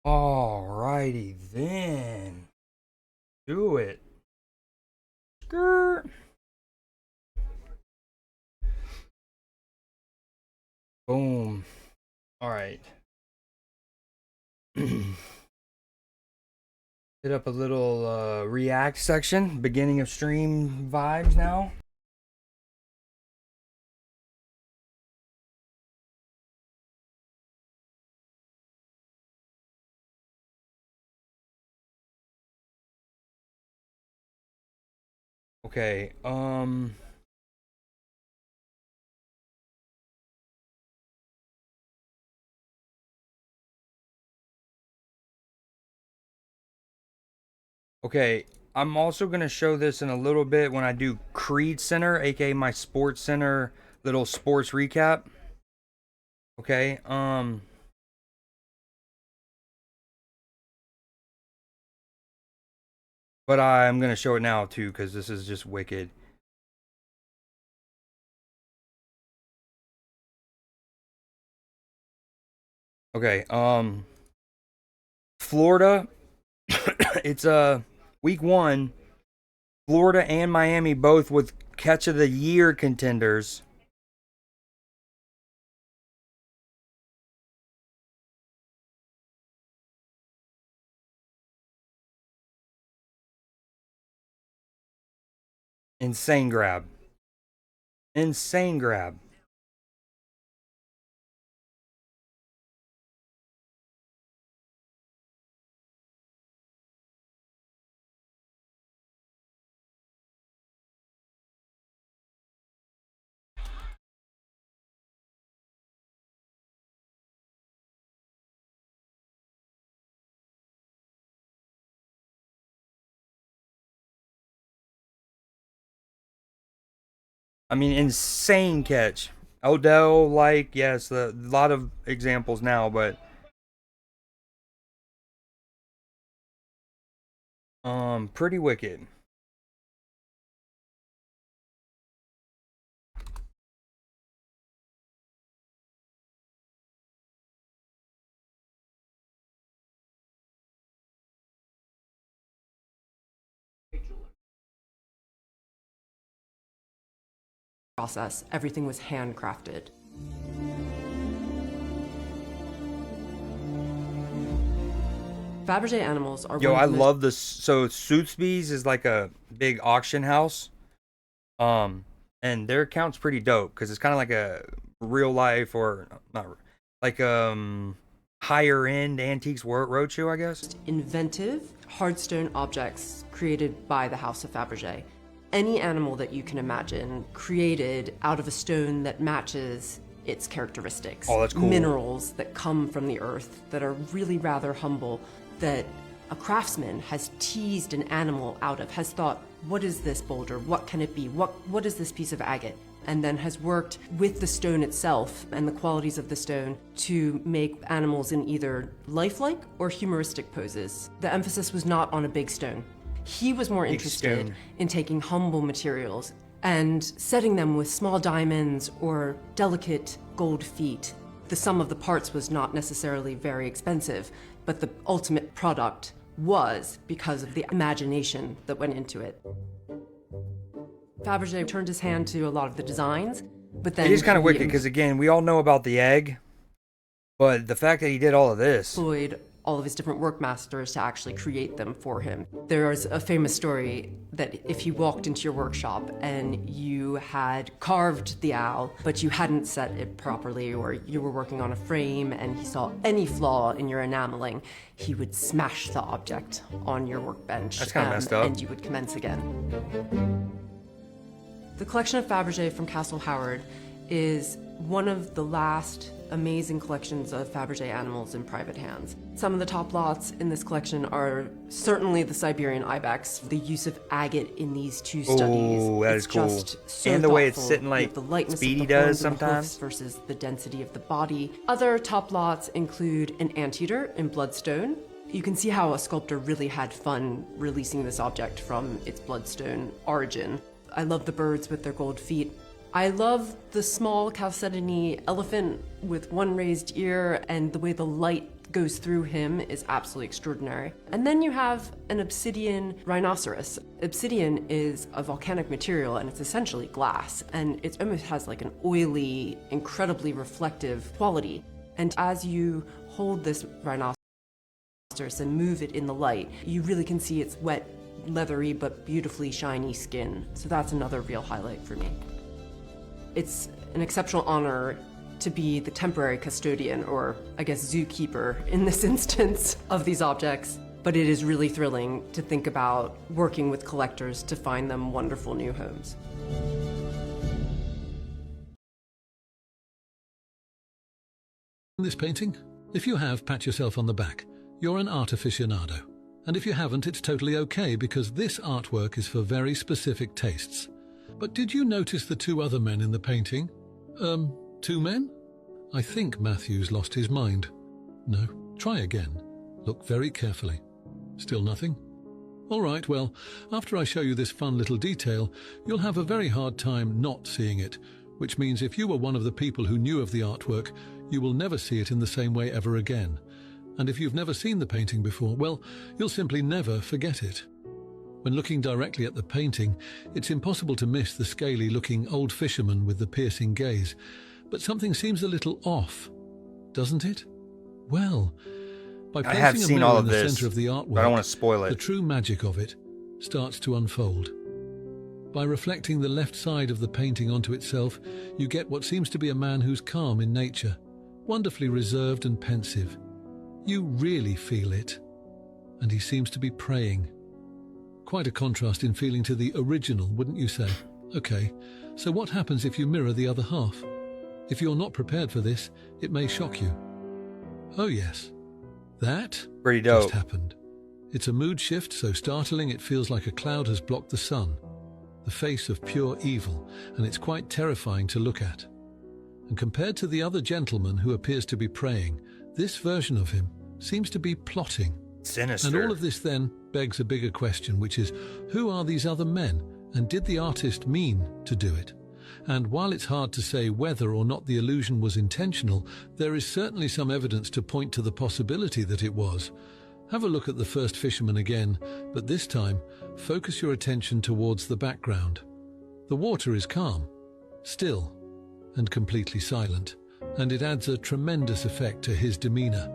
Alrighty then. Do it. Skirt. Boom. Alright. Hit up a little React section. Beginning of stream vibes now. Okay, okay, I'm also going to show this in a little bit when I do Creed Center, aka my Sports Center little sports recap. Okay, but I'm going to show it now too because this is just wicked. Okay, Florida, it's week 1. Florida and Miami both with catch of the year contenders. Insane grab. Insane grab. I mean, insane catch. Odell, like, yes, a lot of examples now, but pretty wicked. Process. Everything was handcrafted. Fabergé animals are Yo, I love this. So Soothby's is like a big auction house. And their account's pretty dope because it's kind of like a real life or not like higher end antiques roadshow, I guess. Inventive, hardstone objects created by the House of Fabergé. Any animal that you can imagine created out of a stone that matches its characteristics. Oh, that's cool. Minerals that come from the earth that are really rather humble, that a craftsman has teased an animal out of, has thought, what is this boulder? What can it be? What is this piece of agate? And then has worked with the stone itself and the qualities of the stone to make animals in either lifelike or humoristic poses. The emphasis was not on a big stone. He was more interested in taking humble materials and setting them with small diamonds or delicate gold feet. The sum of the parts was not necessarily very expensive, but the ultimate product was because of the imagination that went into it. Fabergé turned his hand to a lot of the designs, but then it is kind of wicked because, again, we all know about the egg, but the fact that he did all of this. Employed all of his different workmasters to actually create them for him. There's a famous story that if you walked into your workshop and you had carved the owl, but you hadn't set it properly, or you were working on a frame and he saw any flaw in your enameling, he would smash the object on your workbench. That's kind of messed up. And you would commence again. The collection of Fabergé from Castle Howard is one of the last amazing collections of Fabergé animals in private hands. Some of the top lots in this collection are certainly the Siberian ibex. The use of agate in these two studies. Oh, that is cool. So and the way it's thoughtful, sitting like the lightness Speedy of the does horns and the sometimes. hoofs versus the density of the body. Other top lots include an anteater in bloodstone. You can see how a sculptor really had fun releasing this object from its bloodstone origin. I love the birds with their gold feet. I love the small Chalcedony elephant with one raised ear and the way the light goes through him is absolutely extraordinary. And then you have an obsidian rhinoceros. Obsidian is a volcanic material and it's essentially glass, and it almost has like an oily, incredibly reflective quality. And as you hold this rhinoceros and move it in the light, you really can see its wet, leathery, but beautifully shiny skin. So that's another real highlight for me. It's an exceptional honor to be the temporary custodian, or I guess zookeeper in this instance, of these objects. But it is really thrilling to think about working with collectors to find them wonderful new homes. This painting? If you have, pat yourself on the back. You're an art aficionado. And if you haven't, it's totally okay, because this artwork is for very specific tastes. But did you notice the two other men in the painting? Two men? I think Matthew's lost his mind. No, try again. Look very carefully. Still nothing? All right, well, after I show you this fun little detail, you'll have a very hard time not seeing it, which means if you were one of the people who knew of the artwork, you will never see it in the same way ever again. And if you've never seen the painting before, well, you'll simply never forget it. When looking directly at the painting, it's impossible to miss the scaly-looking old fisherman with the piercing gaze, but something seems a little off, doesn't it? Well, by I have placing a seen mirror all in of the this, center of the artwork, but I don't want to spoil the it. true magic of it starts to unfold. By reflecting the left side of the painting onto itself, you get what seems to be a man who's calm in nature, wonderfully reserved and pensive. You really feel it. And he seems to be praying. Quite a contrast in feeling to the original, wouldn't you say? Okay, so what happens if you mirror the other half? If you're not prepared for this, it may shock you. Oh yes, that Pretty dope. just happened. It's a mood shift so startling it feels like a cloud has blocked the sun. The face of pure evil, and it's quite terrifying to look at. And compared to the other gentleman who appears to be praying, this version of him seems to be plotting. Sinister. And all of this then begs a bigger question, which is, who are these other men, and did the artist mean to do it? And while it's hard to say whether or not the illusion was intentional, there is certainly some evidence to point to the possibility that it was. Have a look at the first fisherman again, but this time, focus your attention towards the background. The water is calm, still, and completely silent, and it adds a tremendous effect to his demeanor.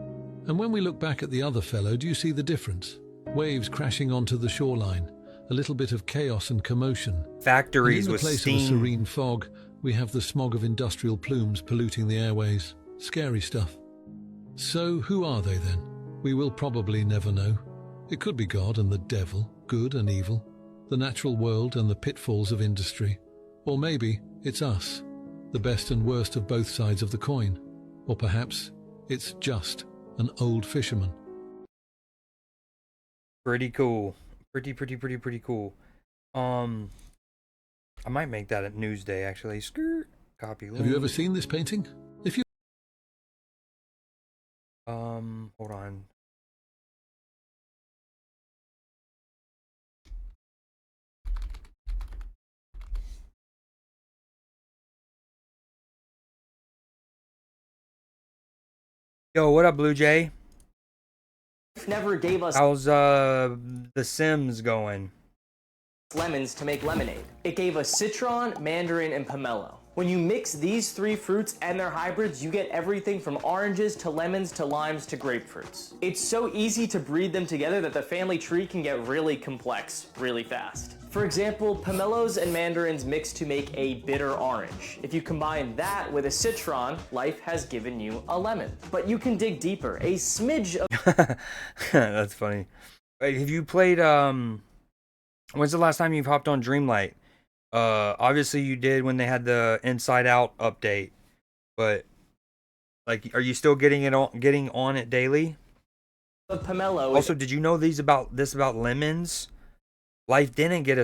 And when we look back at the other fellow, do you see the difference? Waves crashing onto the shoreline, a little bit of chaos and commotion. Factories And in with the place steam. of a serene fog, we have the smog of industrial plumes polluting the airways. Scary stuff. So who are they then? We will probably never know. It could be God and the devil, good and evil, the natural world and the pitfalls of industry. Or maybe it's us, the best and worst of both sides of the coin. Or perhaps it's just an old fisherman. Pretty cool. Pretty cool. I might make that at Newsday actually. Skirt. Copy link. Have you ever seen this painting? If you Hold on. Yo, what up, Blue Jay? Never gave us How's The Sims going? lemons to make lemonade. It gave us citron, mandarin, and pomelo. When you mix these three fruits and their hybrids, you get everything from oranges to lemons to limes to grapefruits. It's so easy to breed them together that the family tree can get really complex really fast. For example, pomelos and mandarins mix to make a bitter orange. If you combine that with a citron, life has given you a lemon. But you can dig deeper. A smidge of That's funny. Wait, have you played when's the last time you've hopped on Dreamlight? Obviously you did when they had the Inside Out update, but like, are you still getting on it daily? pomelo Also, did you know about lemons? Life didn't give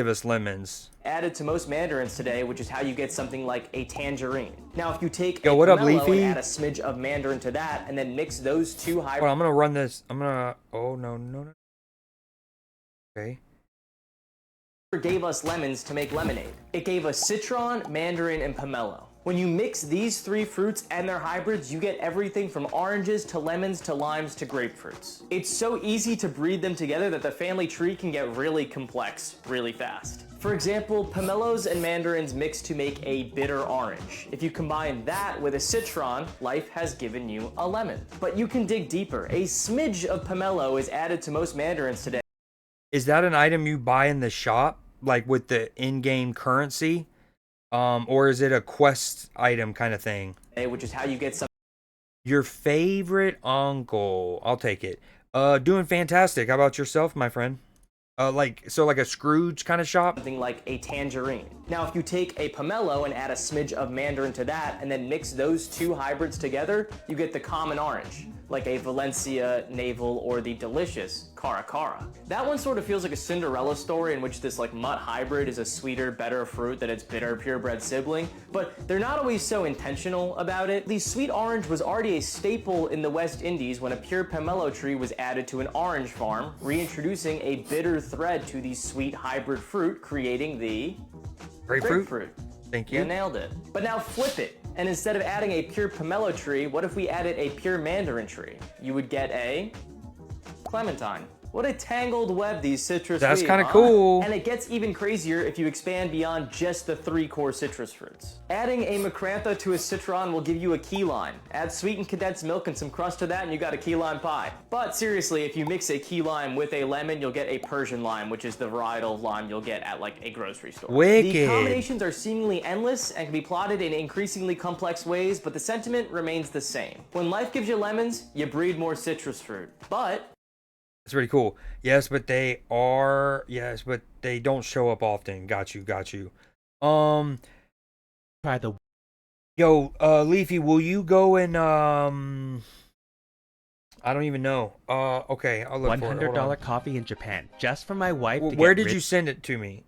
us lemons. added to most mandarins today, which is how you get something like a tangerine. Now, if you take Yo, a what up, pomelo Leafy? and add a smidge of mandarin to that, and then mix those two Hold hybrids on, I'm gonna run this. Oh no. Okay. gave us lemons to make lemonade. It gave us citron, mandarin, and pomelo. When you mix these three fruits and their hybrids, you get everything from oranges to lemons to limes to grapefruits. It's so easy to breed them together that the family tree can get really complex really fast. For example, pomelos and mandarins mix to make a bitter orange. If you combine that with a citron, life has given you a lemon. But you can dig deeper. A smidge of pomelo is added to most mandarins today. Is that an item you buy in the shop, like with the in-game currency? Or is it a quest item kind of thing? Which is how you get some. Your favorite uncle. I'll take it. Doing fantastic. How about yourself, my friend? Like a Scrooge kind of shop? Something like a tangerine. Now, if you take a pomelo and add a smidge of mandarin to that, and then mix those two hybrids together, you get the common orange, like a Valencia navel or the delicious Cara Cara. That one sort of feels like a Cinderella story in which this like mutt hybrid is a sweeter, better fruit than its bitter, purebred sibling, but they're not always so intentional about it. The sweet orange was already a staple in the West Indies when a pure pomelo tree was added to an orange farm, reintroducing a bitter thread to the sweet hybrid fruit, creating the grapefruit. Thank you. You nailed it. But now flip it. And instead of adding a pure pomelo tree, what if we added a pure mandarin tree? You would get a clementine. What a tangled web these citrus That's weave, kind of cool. And it gets even crazier if you expand beyond just the three core citrus fruits. Adding a macrantha to a citron will give you a key lime. Add sweetened condensed milk and some crust to that and you got a key lime pie. But seriously, if you mix a key lime with a lemon, you'll get a Persian lime, which is the varietal lime you'll get at like a grocery store. Wicked. The combinations are seemingly endless and can be plotted in increasingly complex ways, but the sentiment remains the same. When life gives you lemons, you breed more citrus fruit. But That's pretty cool. Yes, but they don't show up often. Got you. Try the Leafy, will you go and I don't even know. Okay, I'll look for it. Hold on. $100 coffee in Japan just for my wife. Where did you send it to me?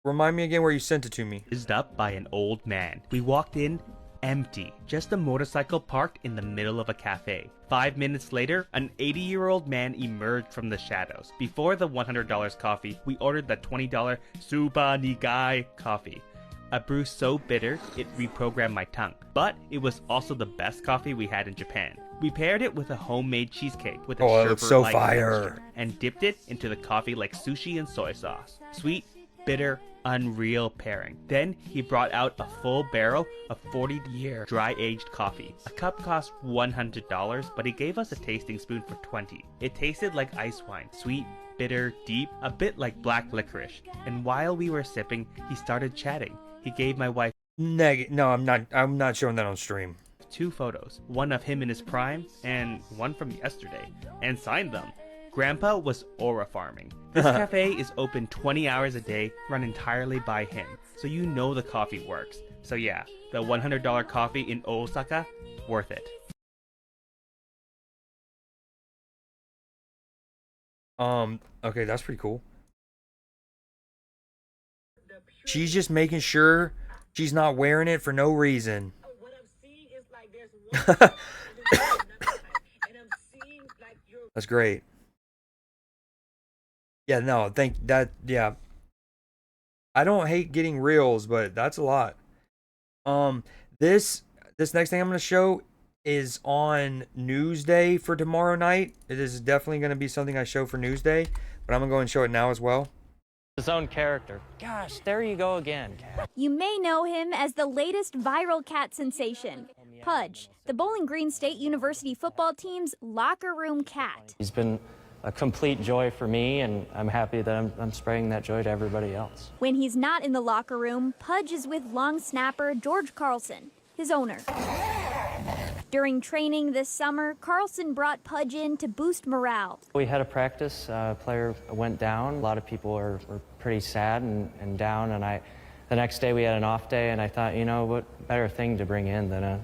Remind me again where you sent it to me. Raised up by an old man. We walked in empty, just a motorcycle parked in the middle of a cafe. 5 minutes later, an 80-year-old man emerged from the shadows. Before the $100 coffee, we ordered the $20 Suba Nigai coffee. A brew so bitter, it reprogrammed my tongue. But it was also the best coffee we had in Japan. We paired it with a homemade cheesecake with a it looks so sherbet-like fire. texture, and dipped it into the coffee like sushi and soy sauce. Sweet, bitter, unreal pairing. Then he brought out a full barrel of 40-year dry-aged coffee. A cup cost $100, but he gave us a tasting spoon for $20. It tasted like ice wine, sweet, bitter, deep, a bit like black licorice. And while we were sipping, he started chatting. He gave my wife No, I'm not showing that on stream. 2 photos, one of him in his prime and one from yesterday, and signed them. Grandpa was aura farming. This cafe is open 20 hours a day, run entirely by him, so you know the coffee works. So yeah, the $100 coffee in Osaka, worth it. Okay, that's pretty cool. She's just making sure she's not wearing it for no reason. That's great. Yeah, no, yeah. I don't hate getting reels, but that's a lot. This next thing I'm gonna show is on Newsday for tomorrow night. It is definitely gonna be something I show for Newsday, but I'm gonna go and show it now as well. His own character. Gosh, there you go again. You may know him as the latest viral cat sensation, Pudge, the Bowling Green State University football team's locker room cat. He's been a complete joy for me, and I'm happy that I'm spreading that joy to everybody else. When he's not in the locker room, Pudge is with long snapper George Carlson, his owner. During training this summer, Carlson brought Pudge in to boost morale. We had a practice, a player went down. A lot of people were pretty sad and down, and the next day we had an off day, and I thought, what better thing to bring in than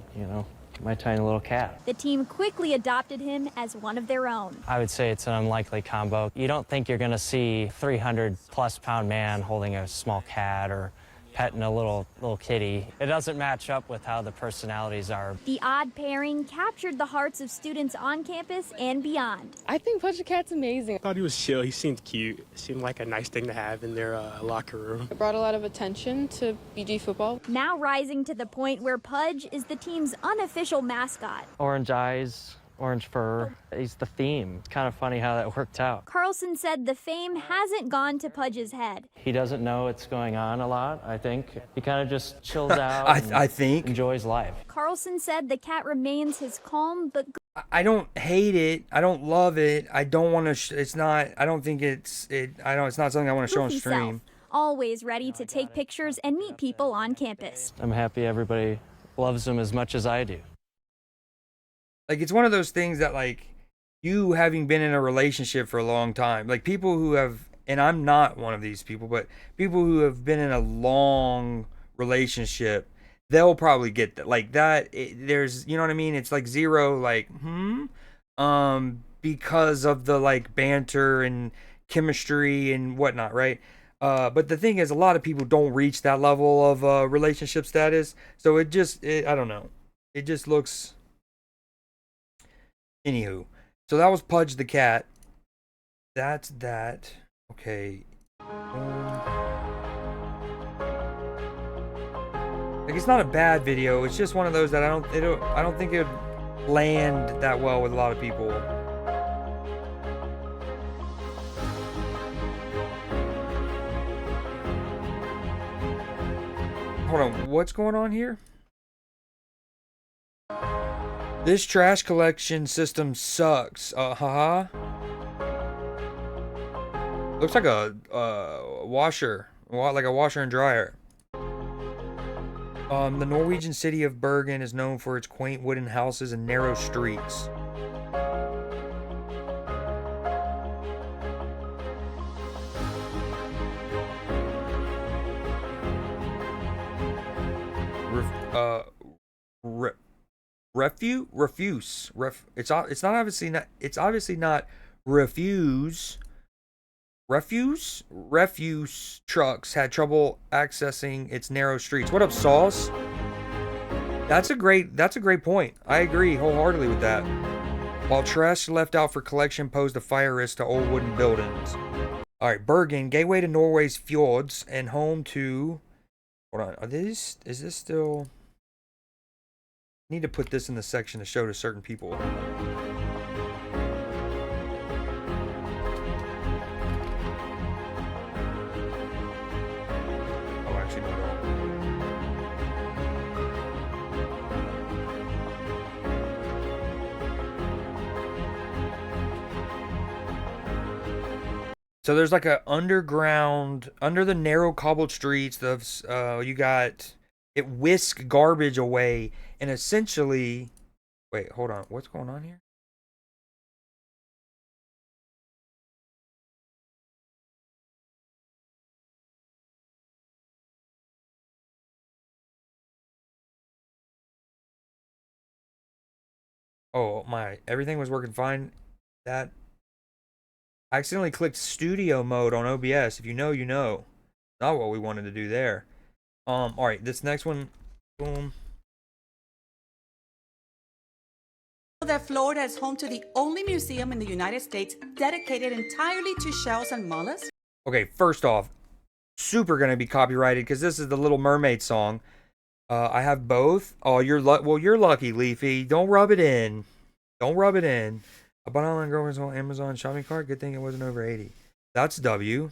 my tiny little cat. The team quickly adopted him as one of their own. I would say it's an unlikely combo. You don't think you're going to see a 300-plus pound man holding a small cat or, petting a little kitty. It doesn't match up with how the personalities are. The odd pairing captured the hearts of students on campus and beyond. I think Pudge the Cat's amazing. I thought he was chill. He seemed cute. It seemed like a nice thing to have in their locker room. It brought a lot of attention to BG football. Now rising to the point where Pudge is the team's unofficial mascot. Orange eyes, orange fur. He's the theme. It's kind of funny how that worked out. Carlson said the fame hasn't gone to Pudge's head. He doesn't know what's going on a lot, I think. He kind of just chills out I think. enjoys life. Carlson said the cat remains his calm but I don't hate it. I don't love it. I don't want to. It's not. I don't think it's. I don't. It's not something I want to show on goofy stream. self, always ready to take pictures and meet people on campus. I'm happy everybody loves him as much as I do. Like, it's one of those things that, like, you having been in a relationship for a long time, like people who have, and I'm not one of these people, but people who have been in a long relationship, they'll probably get that. Like that, there's, you know what I mean? It's like zero, like, because of the like banter and chemistry and whatnot, right? But the thing is, a lot of people don't reach that level of relationship status, so I don't know. It just looks. Anywho, so that was Pudge the cat. That's that. Okay. Like, it's not a bad video. It's just one of those that I don't think it would land that well with a lot of people. Hold on, what's going on here? This trash collection system sucks. Haha. Looks like a washer, like a washer and dryer. The Norwegian city of Bergen is known for its quaint wooden houses and narrow streets. It's obviously not refuse. Refuse trucks had trouble accessing its narrow streets. What up, Sauce? That's a great point. I agree wholeheartedly with that. While trash left out for collection posed a fire risk to old wooden buildings. Alright, Bergen, gateway to Norway's fjords and home to... Hold on, is this still... I need to put this in the section to show to certain people. So there's like a underground, under the narrow cobbled streets, you got, it whisk garbage away and essentially, wait, hold on, what's going on here? Oh my, everything was working fine. I accidentally clicked studio mode on OBS. If you know, you know. Not what we wanted to do there. Alright, this next one, boom. That Florida is home to the only museum in the United States dedicated entirely to shells and mollusks. Okay, first off, super gonna be copyrighted because this is the Little Mermaid song. I have both. Oh, you're lucky, Leafy. Don't rub it in. Don't rub it in. A bought online girlfriend's on Amazon shopping cart. Good thing it wasn't over 80. That's W.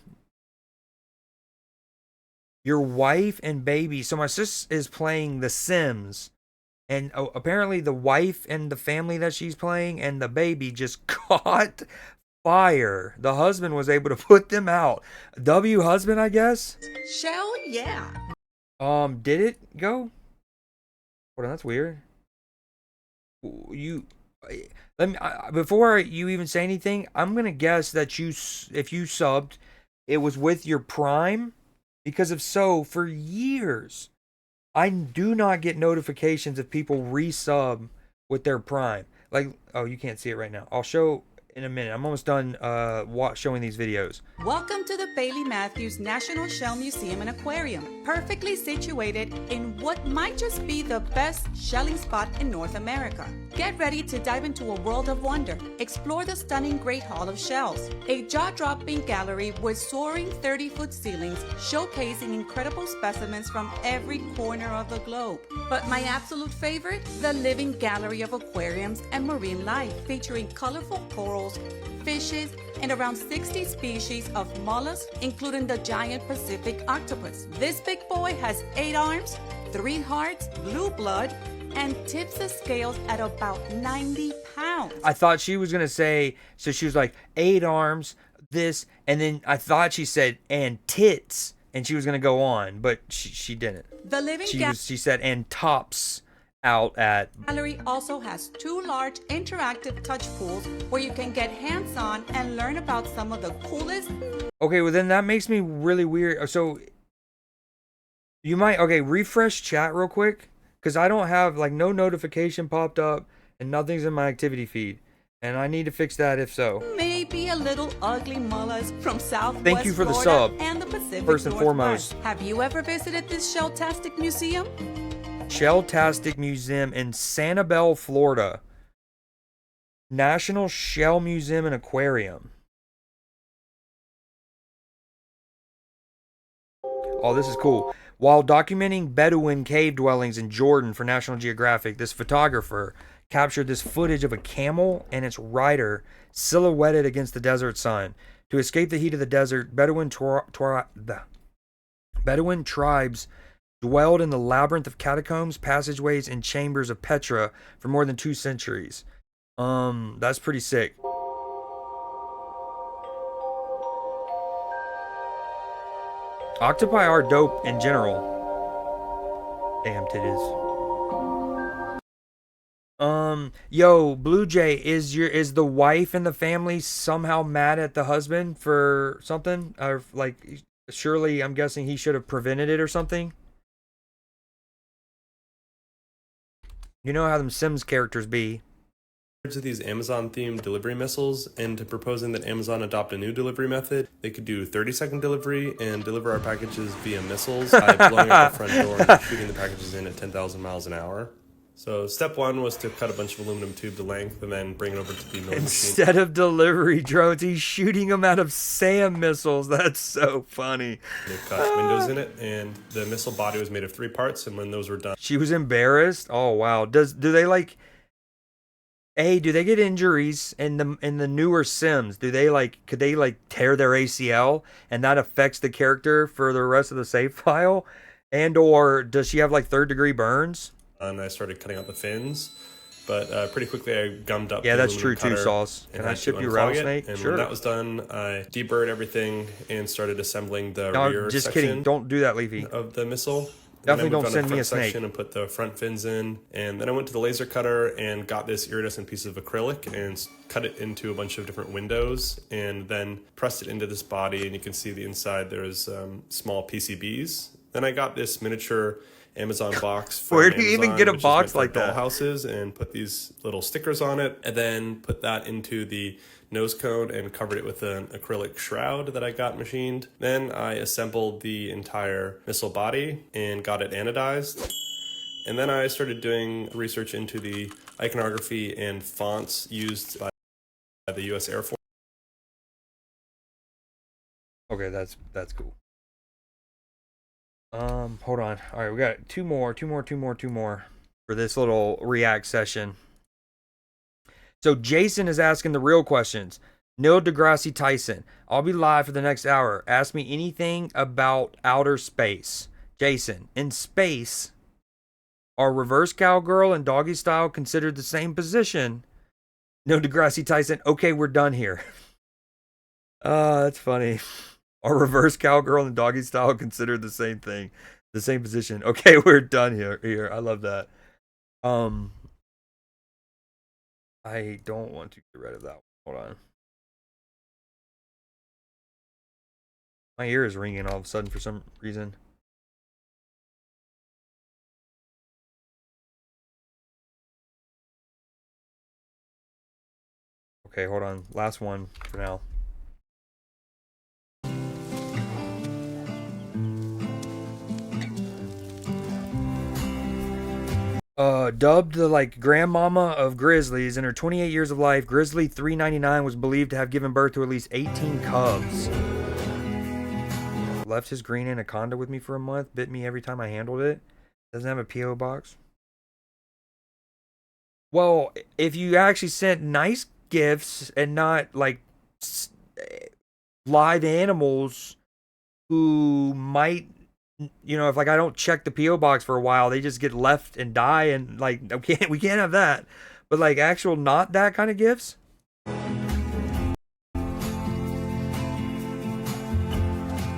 Your wife and baby. So my sis is playing The Sims. And apparently the wife and the family that she's playing and the baby just caught fire. The husband was able to put them out. W husband, I guess? Shell, yeah. Did it go? Hold on, that's weird. Before you even say anything, I'm gonna guess that if you subbed, it was with your Prime, because if so, for years, I do not get notifications if people resub with their Prime. Like, oh, you can't see it right now. I'll show in a minute. I'm almost done showing these videos. Welcome to the Bailey Matthews National Shell Museum and Aquarium, perfectly situated in what might just be the best shelling spot in North America. Get ready to dive into a world of wonder. Explore the stunning Great Hall of Shells, a jaw-dropping gallery with soaring 30-foot ceilings showcasing incredible specimens from every corner of the globe. But my absolute favorite, the living gallery of aquariums and marine life, featuring colorful corals, fishes, and around 60 species of mollusks, including the giant Pacific octopus. This big boy has 8 arms, 3 hearts, blue blood, and tips the scales at about 90 pounds. I thought she was going to say, so she was like, 8 arms, this, and then I thought she said, and tits, and she was going to go on, but she didn't. The living She said, and tops out at. Gallery also has 2 large interactive touch pools where you can get hands-on and learn about some of the coolest. Okay, well then that makes me really weird. So you might, refresh chat real quick, because I don't have, like, no notification popped up and nothing's in my activity feed, and I need to fix that if so. Maybe a little ugly mollusk from Southwest Thank you for the Florida sub, and the Pacific first and Northwest. foremost. Have you ever visited this shell-tastic museum? Shell-tastic Museum in Sanibel, Florida. National Shell Museum and Aquarium. Oh, this is cool. While documenting Bedouin cave dwellings in Jordan for National Geographic, this photographer captured this footage of a camel and its rider silhouetted against the desert sun. To escape the heat of the desert, Bedouin tribes dwelled in the labyrinth of catacombs, passageways, and chambers of Petra for more than 2 centuries. That's pretty sick. Octopi are dope in general. Damn titties. Yo, Blue Jay, is the wife and the family somehow mad at the husband for something? Or like, surely I'm guessing he should have prevented it or something? You know how them Sims characters be. To these Amazon-themed delivery missiles, and to proposing that Amazon adopt a new delivery method. They could do 30-second delivery and deliver our packages via missiles by blowing up the front door and shooting the packages in at 10,000 miles an hour. So step 1 was to cut a bunch of aluminum tube to length and then bring it over to the milling machine. Instead of delivery drones, he's shooting them out of SAM missiles. That's so funny. They cut windows in it, and the missile body was made of 3 parts, and when those were done... She was embarrassed? Oh, wow. Do they, like... do they get injuries in the newer Sims? Could they tear their ACL and that affects the character for the rest of the save file? And or does she have like 3rd-degree burns? And I started cutting out the fins, but pretty quickly I gummed up. Yeah, the that's true aluminum too, cutter, Sauce. Can I ship you rattlesnake? And Sure. when that was done, I deburred everything and started assembling the No, rear just section. kidding. Don't do that, Leafy. Of the missile. Definitely don't send me a snake. And put the front fins in, and then I went to the laser cutter and got this iridescent piece of acrylic and cut it into a bunch of different windows, and then pressed it into this body. And you can see the inside. There's small PCBs. Then I got this miniature Amazon box. From Where do you Amazon, even get a which is box meant for like that? Dollhouses, and put these little stickers on it, and then put that into the nose cone and covered it with an acrylic shroud that I got machined. Then I assembled the entire missile body and got it anodized. And then I started doing research into the iconography and fonts used by the U.S. Air Force. Okay, that's cool. Hold on. All right, we got two more for this little react session. So Jason is asking the real questions. Neil deGrasse Tyson, I'll be live for the next hour. Ask me anything about outer space. Jason, in space, are reverse cowgirl and doggy style considered the same position? Neil deGrasse Tyson, okay, we're done here. That's funny. Are reverse cowgirl and doggy style considered the same thing? The same position. Okay, we're done here. I love that. I don't want to get rid of that one. Hold on. My ear is ringing all of a sudden for some reason. Okay, hold on. Last one for now. Dubbed the like grandmama of grizzlies, in her 28 years of life, Grizzly 399 was believed to have given birth to at least 18 cubs. Left his green anaconda with me for a month, bit me every time I handled it. Doesn't have a P.O. box. Well, if you actually sent nice gifts and not like live animals who might, you know, if like I don't check the P.O. box for a while, they just get left and die, and like we can't have that. But like actual not that kind of gifts.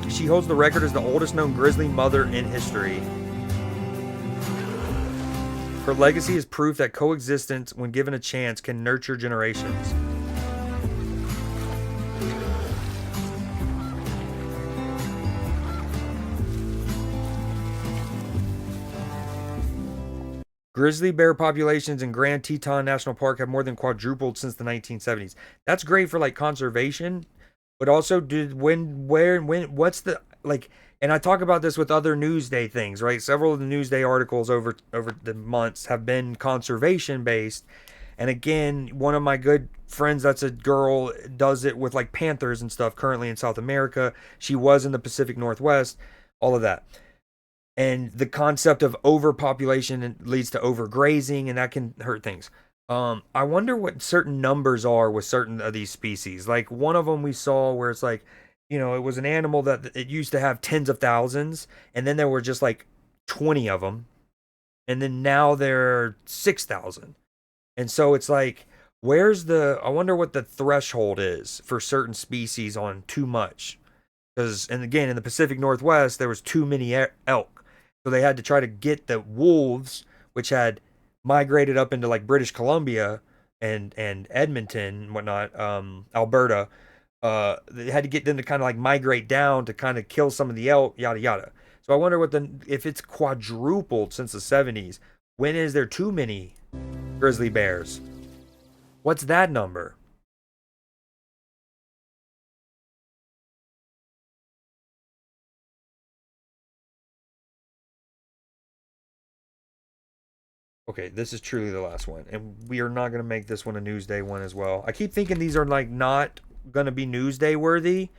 She holds the record as the oldest known grizzly mother in history. Her legacy is proof that coexistence, when given a chance, can nurture generations. Grizzly bear populations in Grand Teton National Park have more than quadrupled since the 1970s. That's great for like conservation, but also what's the like, and I talk about this with other Newsday things, right? Several of the Newsday articles over the months have been conservation based. And again, one of my good friends that's a girl does it with like panthers and stuff currently in South America. She was in the Pacific Northwest, all of that. And the concept of overpopulation leads to overgrazing, and that can hurt things. I wonder what certain numbers are with certain of these species. Like one of them we saw where it's like, you know, it was an animal that it used to have tens of thousands, and then there were just like 20 of them, and then now there are 6,000. And so it's like, I wonder what the threshold is for certain species on too much. Because, and again, in the Pacific Northwest, there was too many elk. So they had to try to get the wolves, which had migrated up into like British Columbia and Edmonton and whatnot, Alberta. They had to get them to kind of like migrate down to kind of kill some of the elk, yada yada. So I wonder if it's quadrupled since the 70s. When is there too many grizzly bears? What's that number? Okay, this is truly the last one, and we are not going to make this one a Newsday one as well. I keep thinking these are like not going to be Newsday worthy,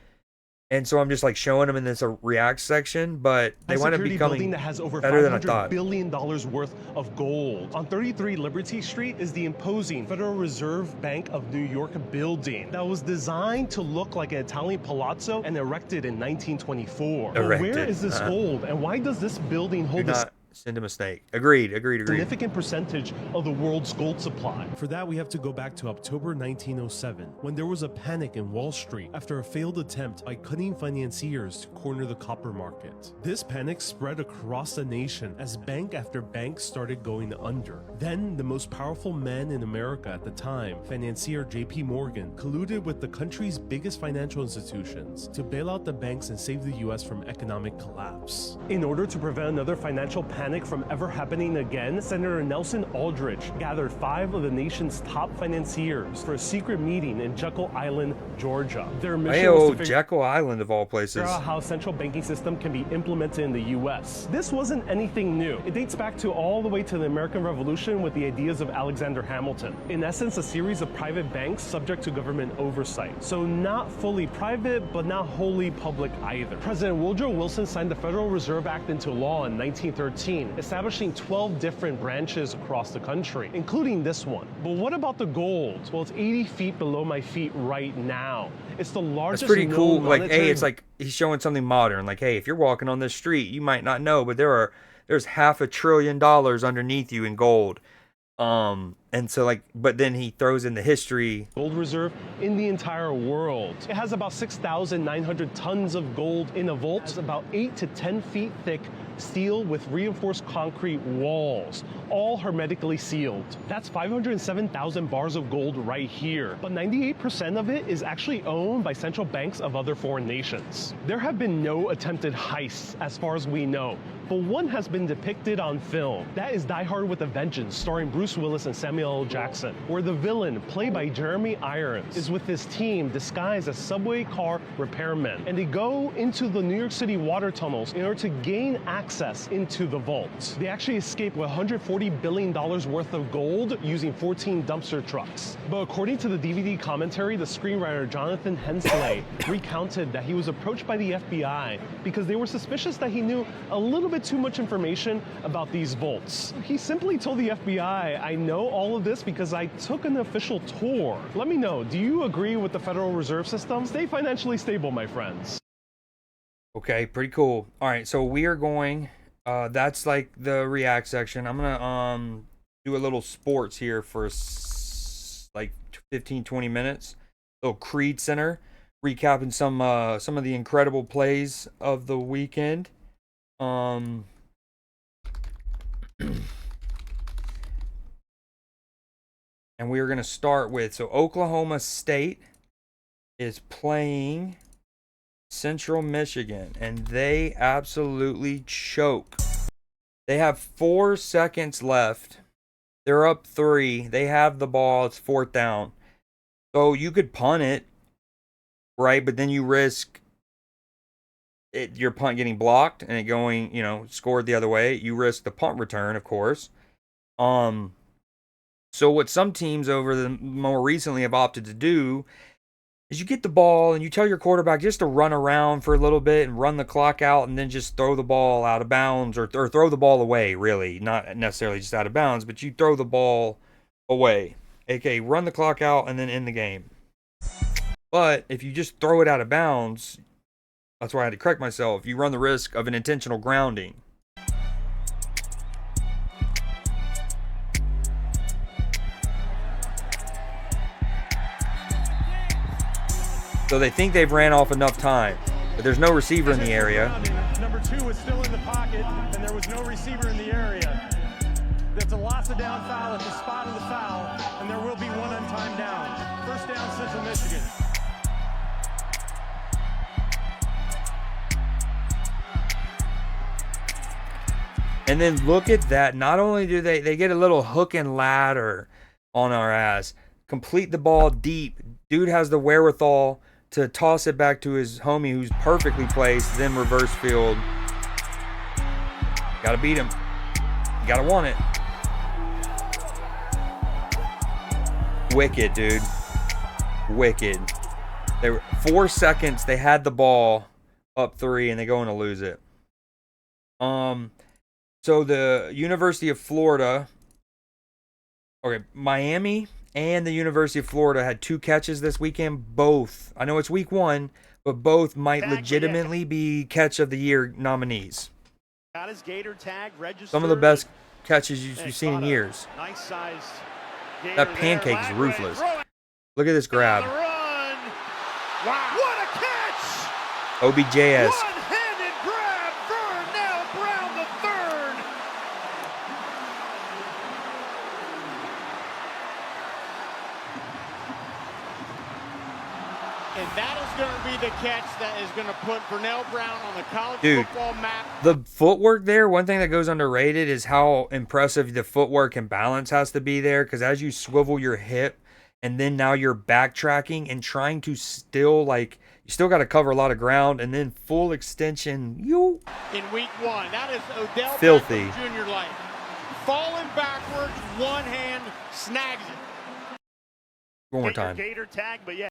and so I'm just like showing them in this React section, but they wind up becoming that has over better than I thought. $500 billion worth of gold. On 33 Liberty Street is the imposing Federal Reserve Bank of New York building that was designed to look like an Italian palazzo and erected in 1924. Where is this gold, and why does this building hold this? Send him a snake. Agreed. Significant percentage of the world's gold supply. For that, we have to go back to October 1907, when there was a panic in Wall Street after a failed attempt by cunning financiers to corner the copper market. This panic spread across the nation as bank after bank started going under. Then, the most powerful man in America at the time, financier J.P. Morgan, colluded with the country's biggest financial institutions to bail out the banks and save the U.S. from economic collapse. In order to prevent another financial panic from ever happening again, Senator Nelson Aldrich gathered 5 of the nation's top financiers for a secret meeting in Jekyll Island, Georgia. Their mission was to Jekyll Island of all places. Figure out how a central banking system can be implemented in the U.S. This wasn't anything new. It dates back to all the way to the American Revolution with the ideas of Alexander Hamilton. In essence, a series of private banks subject to government oversight. So not fully private, but not wholly public either. President Woodrow Wilson signed the Federal Reserve Act into law in 1913. Establishing 12 different branches across the country, including this one. But what about the gold? Well, it's 80 feet below my feet right now. It's the largest. That's pretty cool. Like, hey, it's like he's showing something modern. Like, hey, if you're walking on this street, you might not know, but there's $500 billion underneath you in gold. And so like, but then he throws in the history. Gold reserve in the entire world. It has about 6,900 tons of gold in a vault. It's about 8 to 10 feet thick steel with reinforced concrete walls, all hermetically sealed. That's 507,000 bars of gold right here. But 98% of it is actually owned by central banks of other foreign nations. There have been no attempted heists as far as we know, but one has been depicted on film. That is Die Hard with a Vengeance, starring Bruce Willis and Samuel Samuel L. Jackson, where the villain, played by Jeremy Irons, is with his team disguised as subway car repairmen, and they go into the New York City water tunnels in order to gain access into the vault. They actually escape with $140 billion worth of gold using 14 dumpster trucks. But according to the DVD commentary, the screenwriter Jonathan Hensley recounted that he was approached by the FBI because they were suspicious that he knew a little bit too much information about these vaults. He simply told the FBI, "I know all of this because I took an official tour." Let me know, do you agree with the Federal Reserve System? Stay financially stable, my friends. Okay, pretty cool. All right, so we are going, that's like the react section. I'm gonna do a little sports here for like 15-20 minutes. Little Creed Center, recapping some of the incredible plays of the weekend. And we are going to start with, so Oklahoma State is playing Central Michigan, and they absolutely choke. They have 4 seconds left. They're up 3. They have the ball. It's 4th down. So you could punt it, right? But then you risk your punt getting blocked and it going, scored the other way. You risk the punt return, of course. So what some teams over the more recently have opted to do is you get the ball and you tell your quarterback just to run around for a little bit and run the clock out and then just throw the ball out of bounds or throw the ball away, really. Not necessarily just out of bounds, but you throw the ball away. AKA run the clock out and then end the game. But if you just throw it out of bounds, that's why I had to correct myself, you run the risk of an intentional grounding. So they think they've ran off enough time, but there's no receiver in the area. Number 2 was still in the pocket, and there was no receiver in the area. That's a loss of down foul at the spot of the foul, and there will be one untimed down. First down, Central Michigan. And then look at that. Not only do they get a little hook and ladder on our ass, complete the ball deep. Dude has the wherewithal to toss it back to his homie who's perfectly placed, then reverse field. Gotta beat him. You gotta want it. Wicked, dude. Wicked. They were 4 seconds. They had the ball up 3, and they go in to lose it. So the University of Florida, Miami and the University of Florida had 2 catches this weekend. Both, I know it's week 1, but both might legitimately be catch of the year nominees. Got his Gator tag registered. Some of the best catches you've seen in years. Nice size. That pancake is ruthless. Look at this grab. Wow. What a catch! OBJ-esque. One-handed grab for Nell Brown the third. And that is going to be the catch that is going to put Vernell Brown on the college football map. The footwork there, one thing that goes underrated is how impressive the footwork and balance has to be there, because as you swivel your hip and then now you're backtracking and trying to still, you still got to cover a lot of ground, and then full extension. In week 1, that is Odell filthy. Beckham Jr. Light. Falling backwards, one hand, snags it. One more time. Gator tag, but yeah.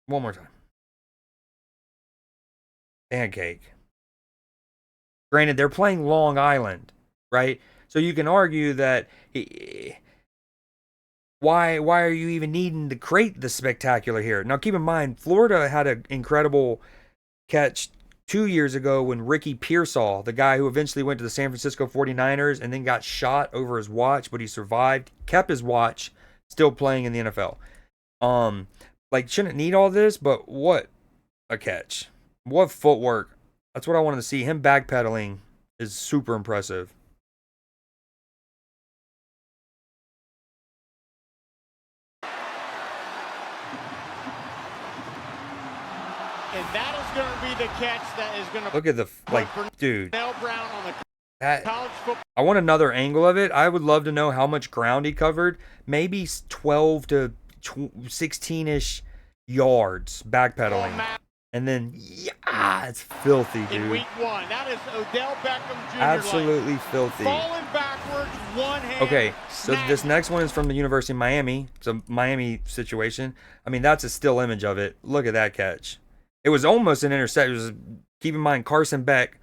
One more time. Pancake. Granted, they're playing Long Island, right? So you can argue that why are you even needing to create the spectacular here? Now, keep in mind, Florida had an incredible catch 2 years ago when Ricky Pearsall, the guy who eventually went to the San Francisco 49ers and then got shot over his watch, but he survived, kept his watch, still playing in the NFL. Shouldn't need all this, but what a catch. What footwork. That's what I wanted to see. Him backpedaling is super impressive. And that is going to be the catch that is going to look at the, dude. Nell Brown on the I want another angle of it. I would love to know how much ground he covered. Maybe 12 to 16-ish yards backpedaling. And then, yeah, it's filthy, dude. In week 1, that is Odell Beckham Jr. Absolutely filthy. Falling backwards, one hand. Okay, so this next one is from the University of Miami. It's a Miami situation. I mean, that's a still image of it. Look at that catch. It was almost an interception. Keep in mind, Carson Beck,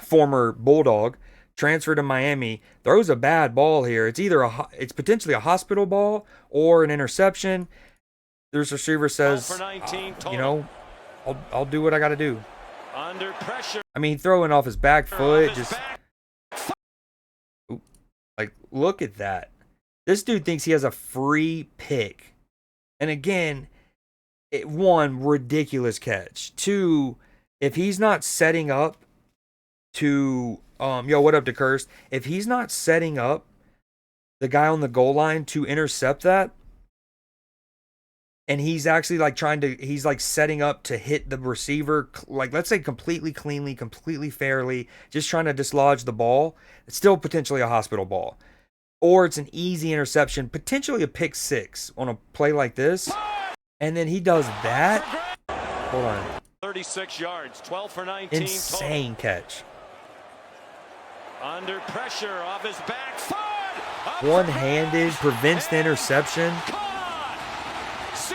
former Bulldog, transferred to Miami, throws a bad ball here. It's either it's potentially a hospital ball or an interception. This receiver says, you know, I'll do what I got to do. Under pressure. I mean, throwing off his back foot, just like, look at that. This dude thinks he has a free pick. And again, one, ridiculous catch. Two, if he's not setting up to, yo, what up to Curse? If he's not setting up the guy on the goal line to intercept that, and he's actually like he's like setting up to hit the receiver, like let's say completely cleanly, completely fairly, just trying to dislodge the ball, it's still potentially a hospital ball. Or it's an easy interception, potentially a pick 6 on a play like this. And then he does that. Hold on. 36 yards, 12 for 19. Insane total catch. Under pressure off his back foot. One-handed, prevents the interception.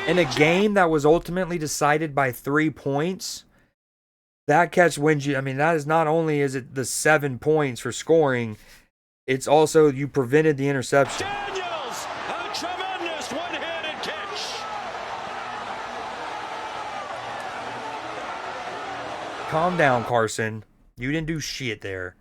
In a game that was ultimately decided by 3 points, that catch wins you. I mean, that is not only is it the 7 points for scoring, it's also you prevented the interception. Daniels, a tremendous one-handed catch. Calm down, Carson. You didn't do shit there.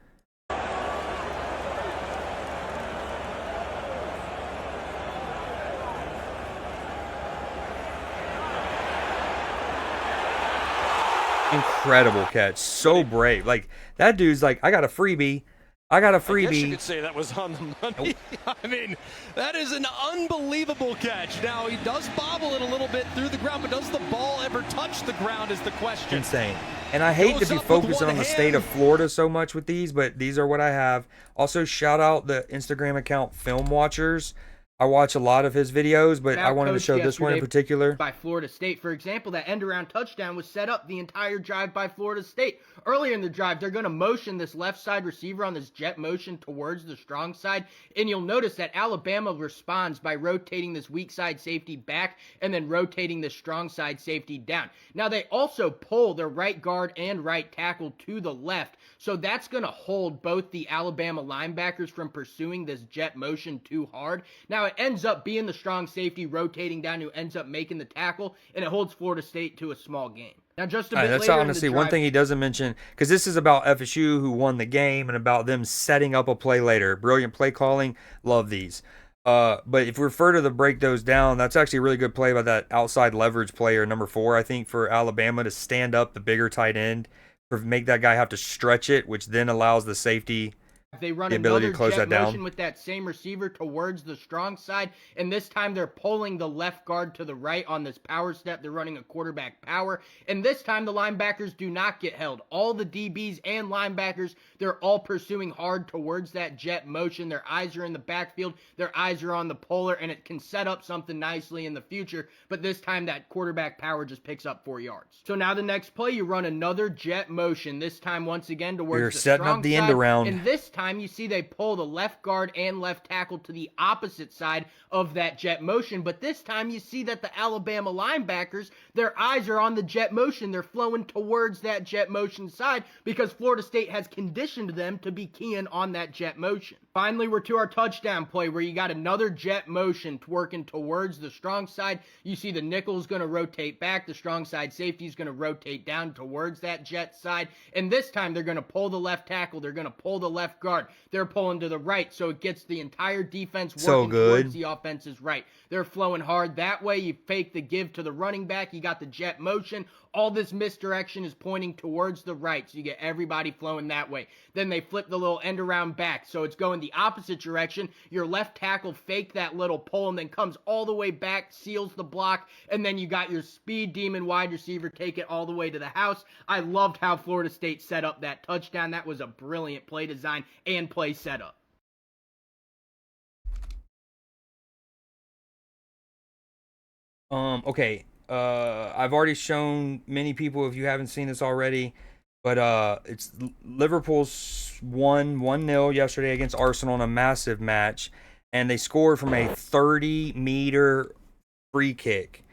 Incredible catch. So brave. Like, that dude's like, I got a freebie. I guess you could say that was on the money. I mean, that is an unbelievable catch. Now, he does bobble it a little bit through the ground, but does the ball ever touch the ground is the question. Insane. And I hate to be focusing on the state of Florida so much with these, but these are what I have. Also, shout out the Instagram account Film Watchers. I watch a lot of his videos, but I wanted to show this one in particular. By Florida State, for example, that end-around touchdown was set up the entire drive by Florida State. Earlier in the drive, they're going to motion this left side receiver on this jet motion towards the strong side, and you'll notice that Alabama responds by rotating this weak side safety back and then rotating the strong side safety down. Now, they also pull their right guard and right tackle to the left, so that's going to hold both the Alabama linebackers from pursuing this jet motion too hard. Now, it ends up being the strong safety rotating down who ends up making the tackle, and it holds Florida State to a small gain. Now, just a bit that's later honestly in the drive, one thing he doesn't mention, because this is about FSU who won the game and about them setting up a play later. Brilliant play calling. Love these. But if we refer to the break those down, that's actually a really good play by that outside leverage player, number 4, I think, for Alabama to stand up the bigger tight end, make that guy have to stretch it, which then allows the safety they run the ability to close jet that down motion with that same receiver towards the strong side, and this time they're pulling the left guard to the right on this power step. They're running a quarterback power, and this time the linebackers do not get held. All the DBs and linebackers, they're all pursuing hard towards that jet motion. Their eyes are in the backfield, their eyes are on the puller, and it can set up something nicely in the future, but this time that quarterback power just picks up 4 yards. So now the next play, you run another jet motion, this time once again towards You're the setting strong up the side, end around. and this time you see they pull the left guard and left tackle to the opposite side of that jet motion, but this time you see that the Alabama linebackers, their eyes are on the jet motion. They're flowing towards that jet motion side because Florida State has conditioned them to be keying on that jet motion. Finally, we're to our touchdown play where you got another jet motion working towards the strong side. You see the nickel's going to rotate back. The strong side safety is going to rotate down towards that jet side, and this time they're going to pull the left tackle. They're going to pull the left guard. guard. They're pulling to the right, so it gets the entire defense So working good. towards the offense's right. They're flowing hard that way. You fake the give to the running back. You got the jet motion. All this misdirection is pointing towards the right, so you get everybody flowing that way. Then they flip the little end around back, so it's going the opposite direction. Your left tackle fake that little pull and then comes all the way back, seals the block, and then you got your speed demon wide receiver take it all the way to the house. I loved how Florida State set up that touchdown. That was a brilliant play design and play setup. Okay. I've already shown many people, if you haven't seen this already, but it's Liverpool's won 1-0 yesterday against Arsenal in a massive match, and they scored from a 30-meter free kick.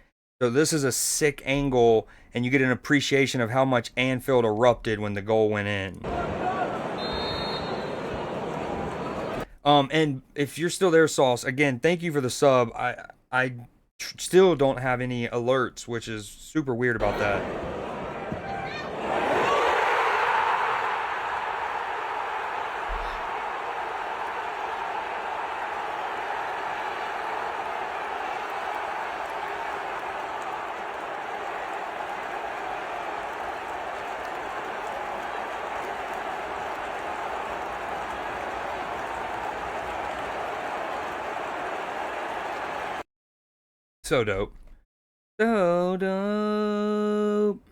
So this is a sick angle, and you get an appreciation of how much Anfield erupted when the goal went in. And if you're still there, Sauce, again, thank you for the sub. I still don't have any alerts, which is super weird about that. So dope. So dope.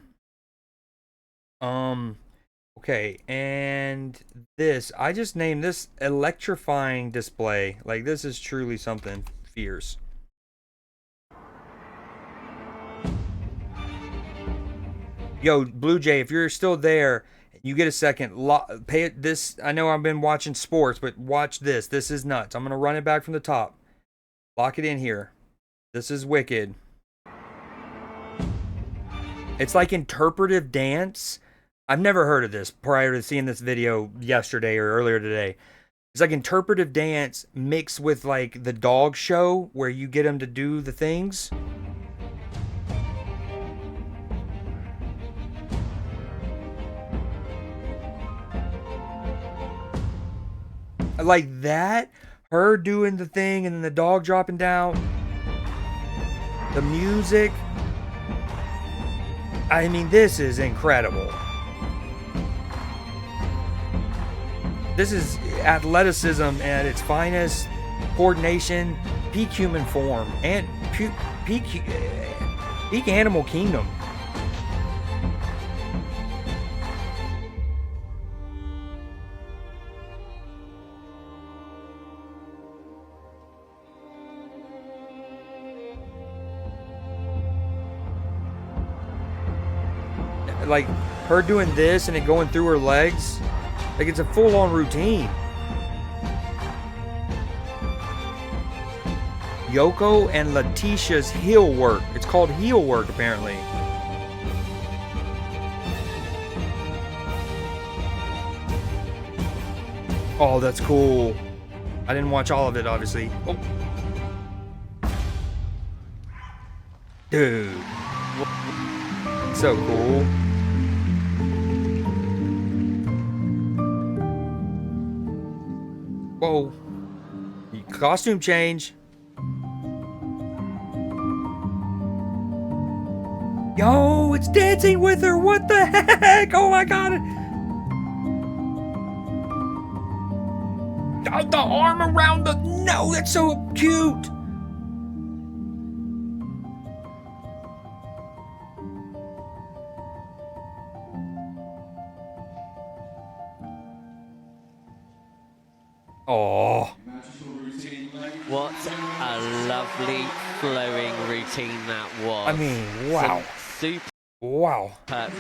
Okay, and this, I just named this electrifying display. Like, this is truly something fierce. Yo, Blue Jay, if you're still there, you get a second, pay it this. I know I've been watching sports, but watch this. This is nuts. I'm going to run it back from the top. Lock it in here. This is wicked. It's like interpretive dance. I've never heard of this prior to seeing this video yesterday or earlier today. It's like interpretive dance mixed with like the dog show where you get them to do the things. Like that, her doing the thing and then the dog dropping down. The music. I mean, this is incredible. This is athleticism at its finest, coordination, peak human form, and peak animal kingdom. Like her doing this and it going through her legs, like it's a full-on routine. Yoko and Letitia's heel work. It's called heel work apparently. Oh, that's cool. I didn't watch all of it, obviously. Oh. Dude. So cool. Whoa. Costume change. Yo, it's dancing with her. What the heck? Oh my god. The arm around the... No, that's so cute. Oh. What a lovely flowing routine that was. I mean, wow. Super wow.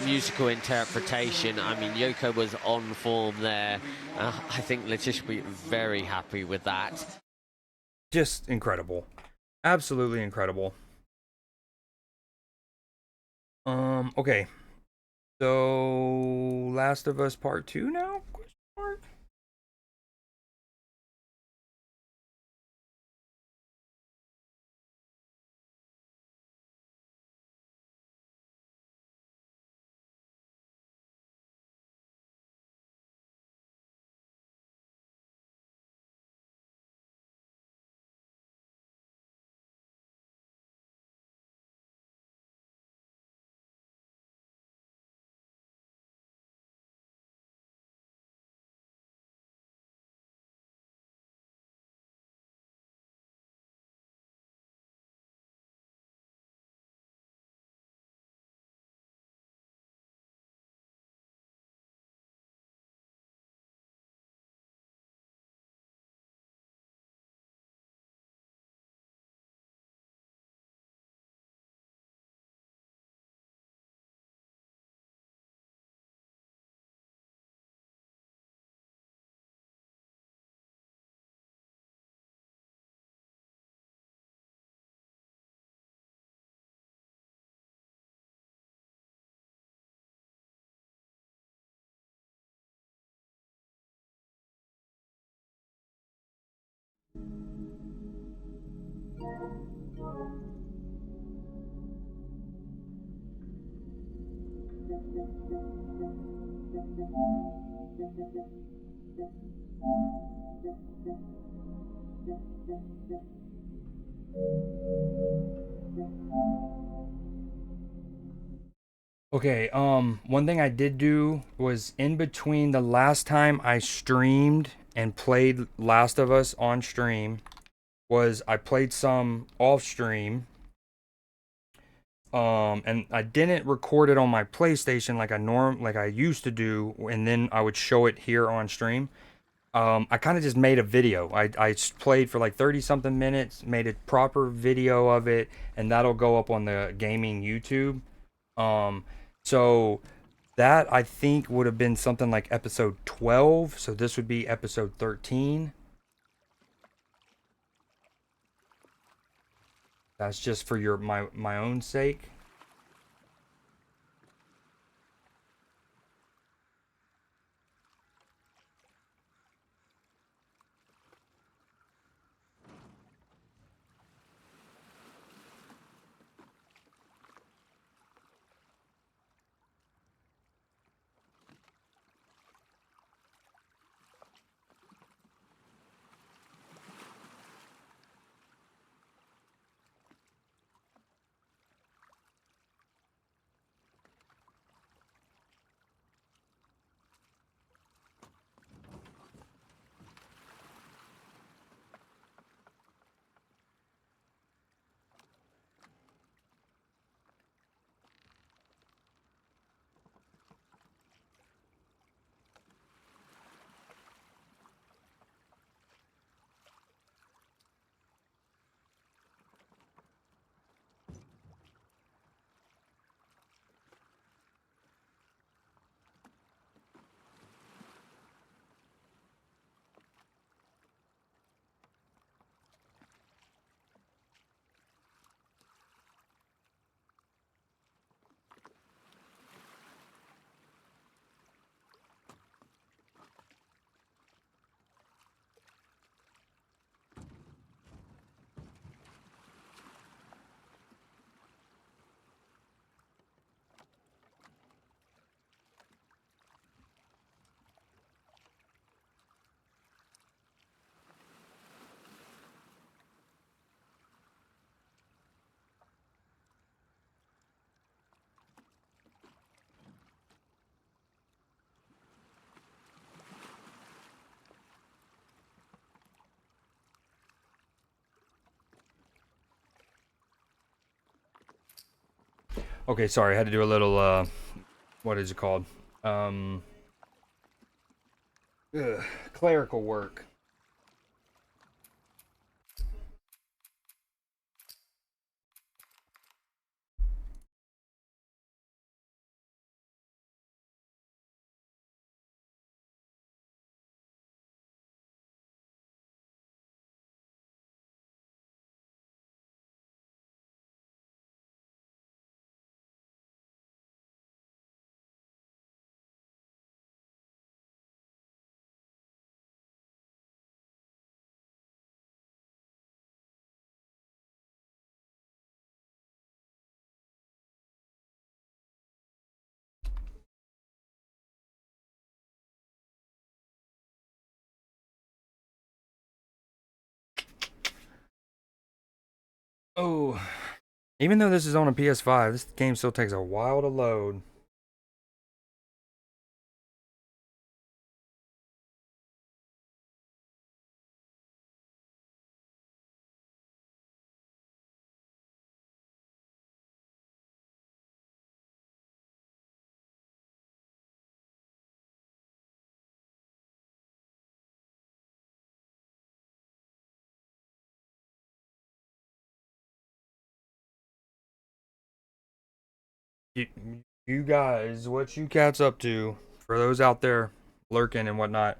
Musical interpretation. I mean, Yoko was on form there. I think Letitia will be very happy with that. Just incredible. Absolutely incredible. Okay. So, Last of Us Part 2 now? Question mark? Okay, one thing I did do was in between the last time I streamed and played Last of Us on stream was I played some off stream. And I didn't record it on my PlayStation like I used to do, and then I would show it here on stream. I kind of just made a video. I played for like 30 something minutes, made a proper video of it, and that'll go up on the gaming YouTube. So that I think would have been something like episode 12. So this would be episode 13. That's just for my own sake. Okay, sorry, I had to do a little, what is it called? Clerical work. Oh, even though this is on a PS5, this game still takes a while to load. You guys, what you cats up to? For those out there lurking and whatnot.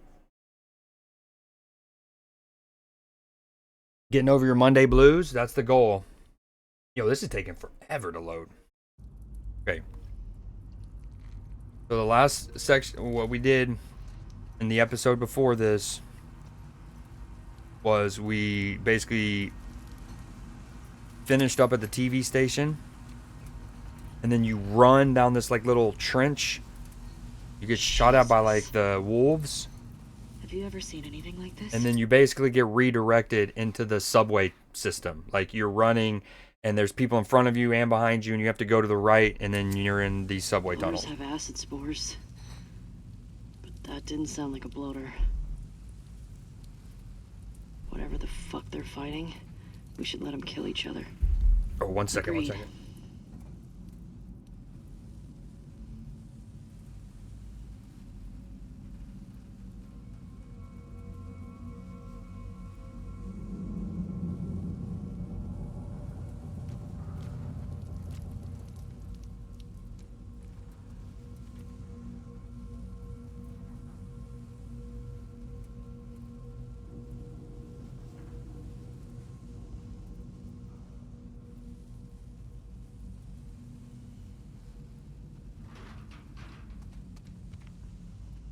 Getting over your Monday blues? That's the goal. Yo, this is taking forever to load. Okay. So the last section, what we did in the episode before this was we basically finished up at the TV station, and then you run down this like little trench. You get shot at by like the wolves. Have you ever seen anything like this? And then you basically get redirected into the subway system. Like you're running, and there's people in front of you and behind you, and you have to go to the right, and then you're in these subway Bloaters tunnels. have acid spores, but that didn't sound like a bloater. Whatever the fuck they're fighting, we should let them kill each other. Oh, one second, Agreed. 1 second.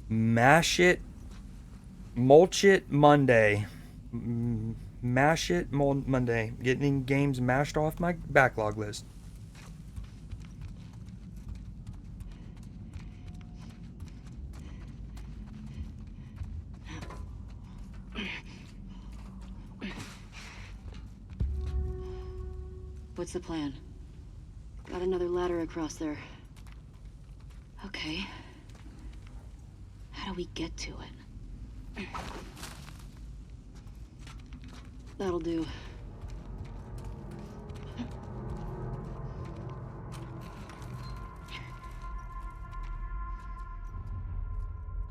Mash it, mulch it Monday. Mash it Monday. Getting games mashed off my backlog list. What's the plan? Got another ladder across there. Okay. How do we get to it? That'll do.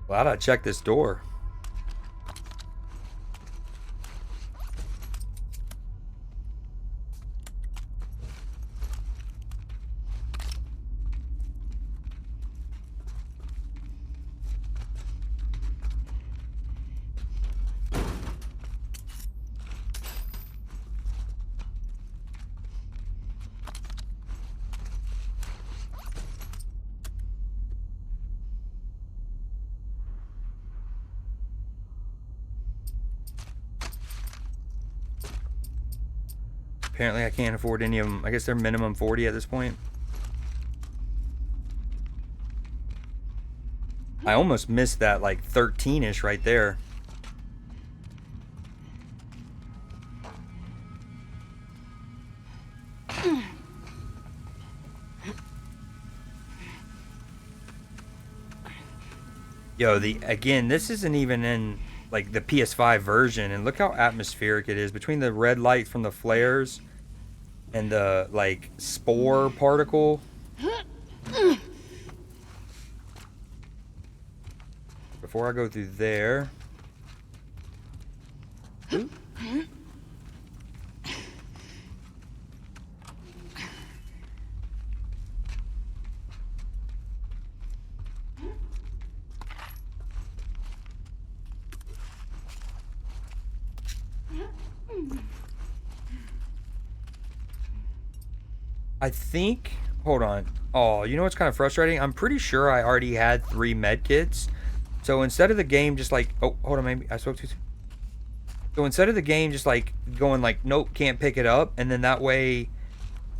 Glad I checked this door. Apparently I can't afford any of them. I guess they're minimum 40 at this point. I almost missed that like 13-ish right there. Yo, again, this isn't even in like the PS5 version, and look how atmospheric it is between the red light from the flares and the like spore particle. Before I go through there. Ooh. I think, hold on. Oh, you know what's kind of frustrating? I'm pretty sure I already had 3 med kits. So instead of the game just like, oh, hold on, maybe I spoke too soon. So instead of the game just like going like, nope, can't pick it up, and then that way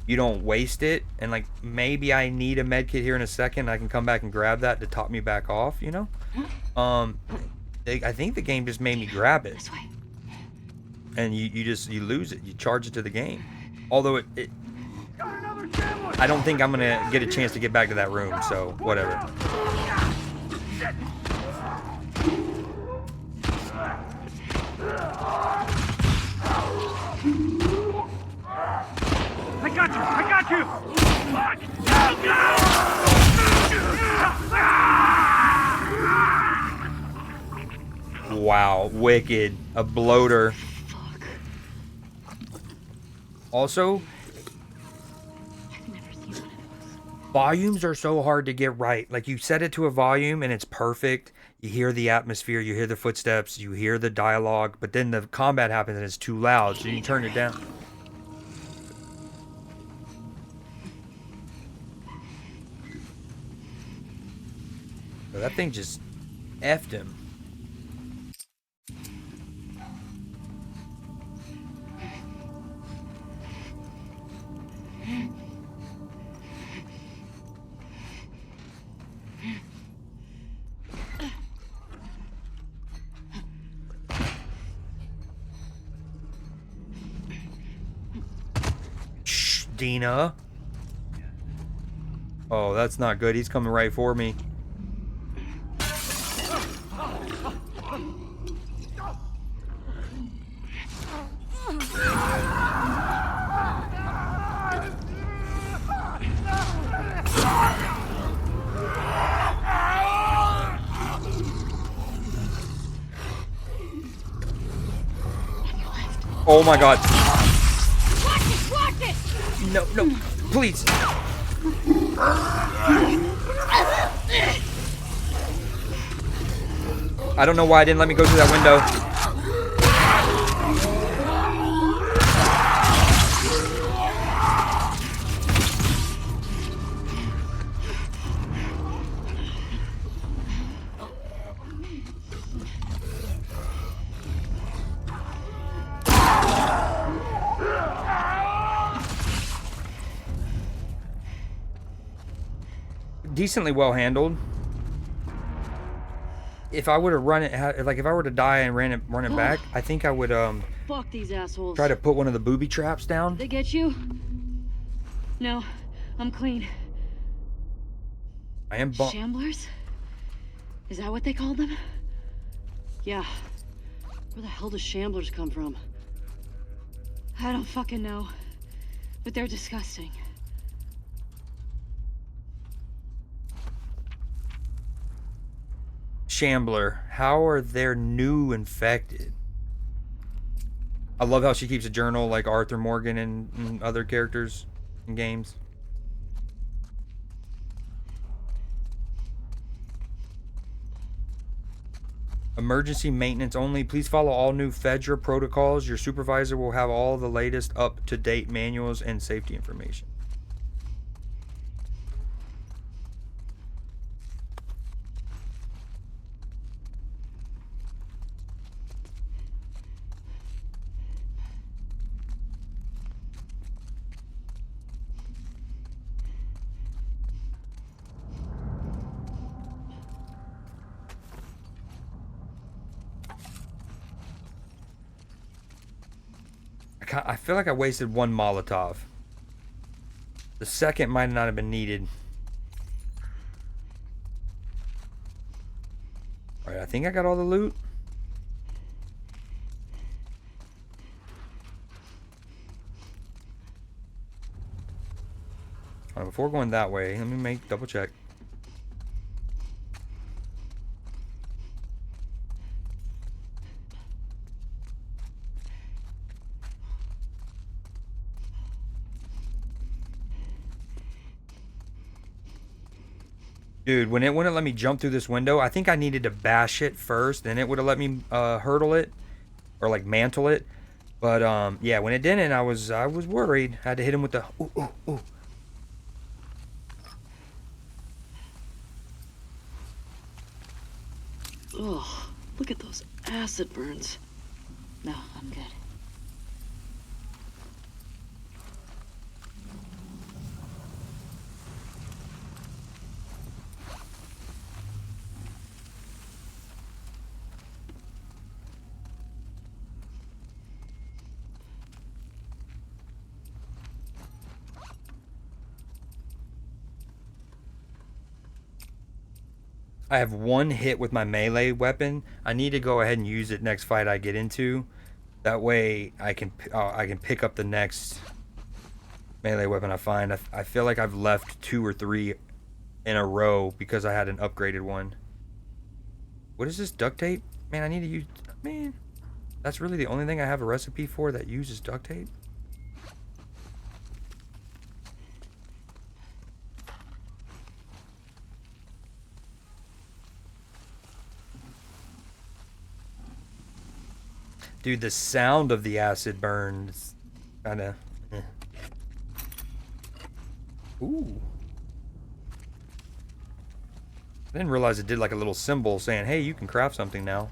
you don't waste it, and like maybe I need a med kit here in a second, I can come back and grab that to top me back off, you know? I think the game just made me grab it. And you lose it. You charge it to the game. Although it I don't think I'm gonna get a chance to get back to that room, so whatever. I got you! I got you! Wow, wicked. A bloater. Also, volumes are so hard to get right. Like, you set it to a volume and it's perfect. You hear the atmosphere, you hear the footsteps, you hear the dialogue, but then the combat happens and it's too loud, so you turn it down. So that thing just effed him. Dina. Oh, that's not good. He's coming right for me. Oh my god. Watch it! No, no, please. I don't know why I didn't let me go through that window. Decently well handled. If I would have run it, like if I were to die and run it back, I think I would Fuck these assholes. try to put one of the booby traps down. They get you? No, I'm clean. I am Shamblers? Is that what they called them? Yeah. Where the hell do shamblers come from? I don't fucking know. But they're disgusting. Shambler. How are there new infected? I love how she keeps a journal like Arthur Morgan and other characters in games. Emergency maintenance only. Please follow all new Fedra protocols. Your supervisor will have all the latest up-to-date manuals and safety information. I feel like I wasted one Molotov. The second might not have been needed. Alright, I think I got all the loot. Alright, before going that way, let me double check. Dude, when it wouldn't let me jump through this window, I think I needed to bash it first, then it would have let me hurdle it or like mantle it. But yeah, when it didn't, I was worried. I had to hit him with the ooh ooh ooh. Ugh, look at those acid burns. No, I'm good. I have one hit with my melee weapon. I need to go ahead and use it next fight I get into. That way I can pick up the next melee weapon I find. I feel like I've left 2 or 3 in a row because I had an upgraded one. What is this, duct tape? Man, I need to use... Man, that's really the only thing I have a recipe for that uses duct tape? Dude, the sound of the acid burn is kind of... Ooh. I didn't realize it did like a little symbol saying, hey, you can craft something now.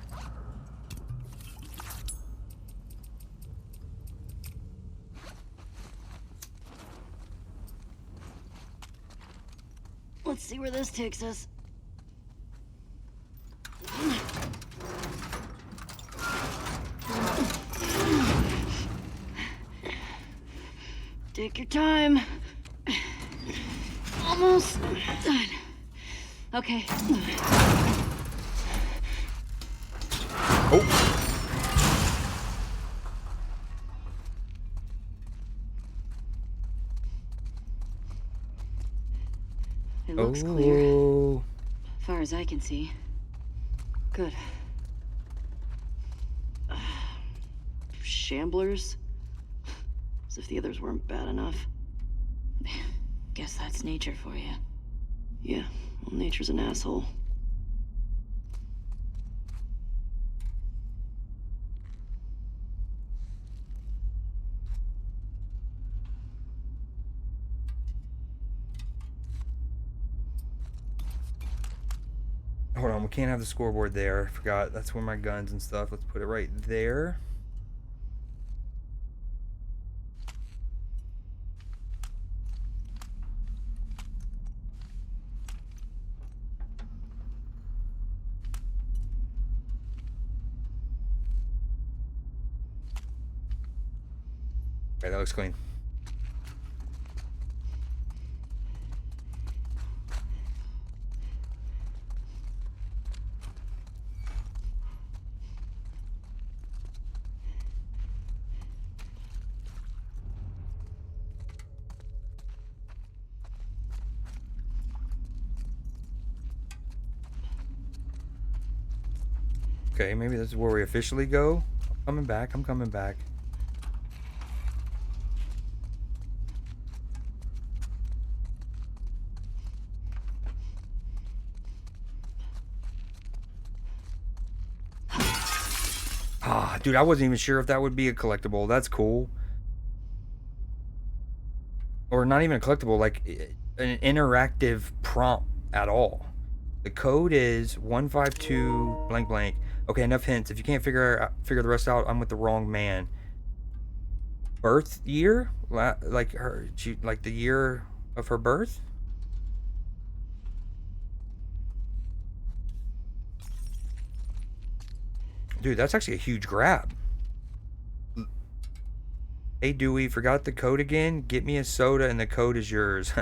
Let's see where this takes us. Take your time. Almost done. Okay. Oh. It looks clear. As far as I can see. Good. Shamblers? As if the others weren't bad enough. Guess that's nature for you. Yeah, well, nature's an asshole. Hold on, we can't have the scoreboard there. I forgot. That's where my guns and stuff. Let's put it right there. Okay, that looks clean. Okay, maybe this is where we officially go. I'm coming back. I'm coming back. Ah, dude, I wasn't even sure if that would be a collectible. That's cool. Or not even a collectible, like an interactive prompt at all. The code is 152 blank blank. Okay, enough hints. If you can't figure the rest out, I'm with the wrong man. Birth year? Like the year of her birth? Dude, that's actually a huge grab. Hey Dewey, forgot the code again? Get me a soda and the code is yours.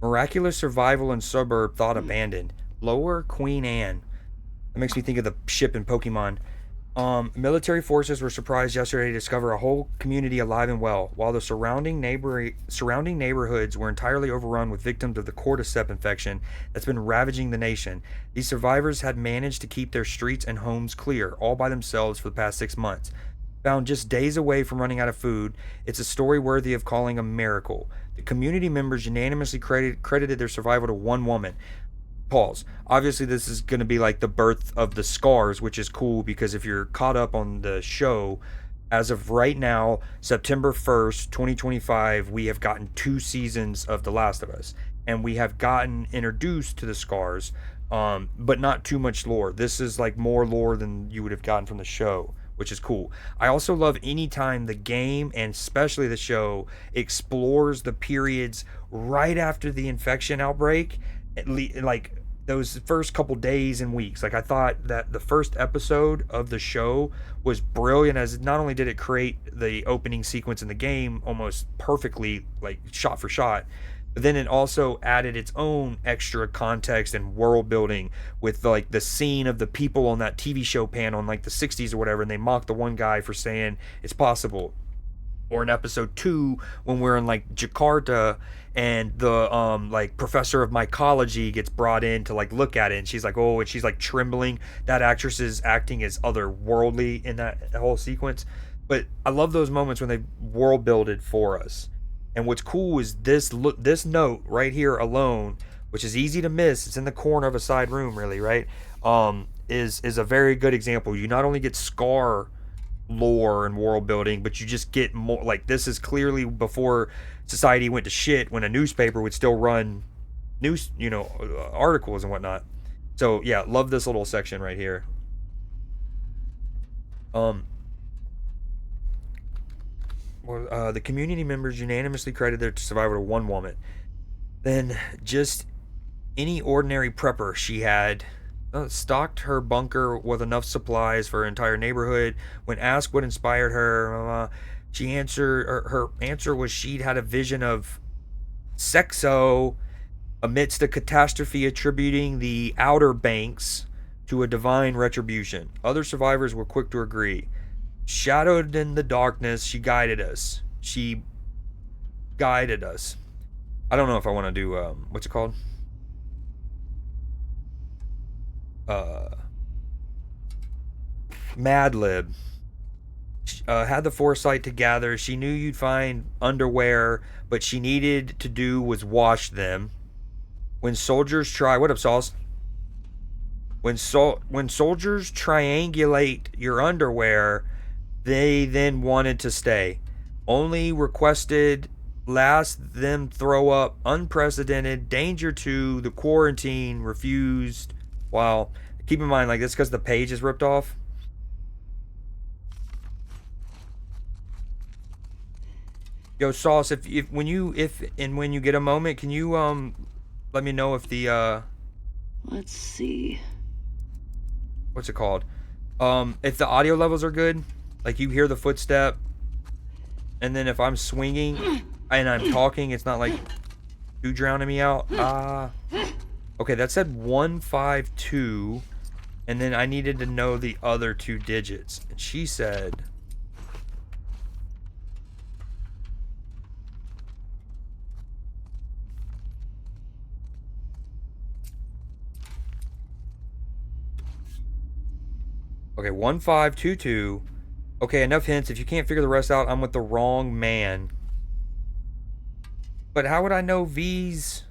Miraculous survival in suburb thought abandoned. Lower Queen Anne. That makes me think of the ship in Pokemon. Military forces were surprised yesterday to discover a whole community alive and well, while the surrounding neighborhoods were entirely overrun with victims of the cordyceps infection that's been ravaging the nation. These survivors had managed to keep their streets and homes clear, all by themselves for the past 6 months. Found just days away from running out of food, it's a story worthy of calling a miracle. The community members unanimously credited their survival to one woman. Pause. Obviously, this is going to be like the birth of the scars, which is cool because if you're caught up on the show, as of right now, September 1st, 2025, we have gotten 2 seasons of The Last of Us, and we have gotten introduced to the scars, but not too much lore. This is like more lore than you would have gotten from the show, which is cool. I also love anytime the game, and especially the show, explores the periods right after the infection outbreak, like those first couple days and weeks. Like, I thought that the first episode of the show was brilliant, as not only did it create the opening sequence in the game almost perfectly, like shot for shot, but then it also added its own extra context and world building with like the scene of the people on that TV show panel in like the 60s or whatever, and they mocked the one guy for saying it's possible. Or in episode 2 when we're in like Jakarta and the like professor of mycology gets brought in to like look at it, and she's like, oh, and she's like trembling. That actress is acting as otherworldly in that whole sequence. But I love those moments when they world build it for us. And what's cool is this note right here alone, which is easy to miss. It's in the corner of a side room, really, right? Is a very good example. You not only get Scar lore and world building, but you just get more. Like, this is clearly before society went to shit, when a newspaper would still run news, articles and whatnot. So yeah, love this little section right here. The community members unanimously credited their survival to one woman. Then just any ordinary prepper she had. stocked her bunker with enough supplies for her entire neighborhood. When asked what inspired her, her answer was she'd had a vision of sexo amidst a catastrophe, attributing the Outer Banks to a divine retribution. Other survivors were quick to agree. Shadowed in the darkness, she guided us. She guided us. I don't know if I want to do what's it called? Mad Lib. Had the foresight to gather. She knew you'd find underwear, but she needed to do was wash them. When soldiers try, what up, Sauce? When soldiers triangulate your underwear, they then wanted to stay. Only requested last them throw up unprecedented danger to the quarantine refused. While keep in mind, like this, because the page is ripped off. Yo, Sauce, when you get a moment, can you let me know if the Let's see. What's it called? If the audio levels are good, like you hear the footstep, and then if I'm swinging and I'm talking, it's not like you drowning me out. Okay, that said 152, and then I needed to know the other two digits, and she said. Okay, 1522. Okay, enough hints. If you can't figure the rest out, I'm with the wrong man. But how would I know V's?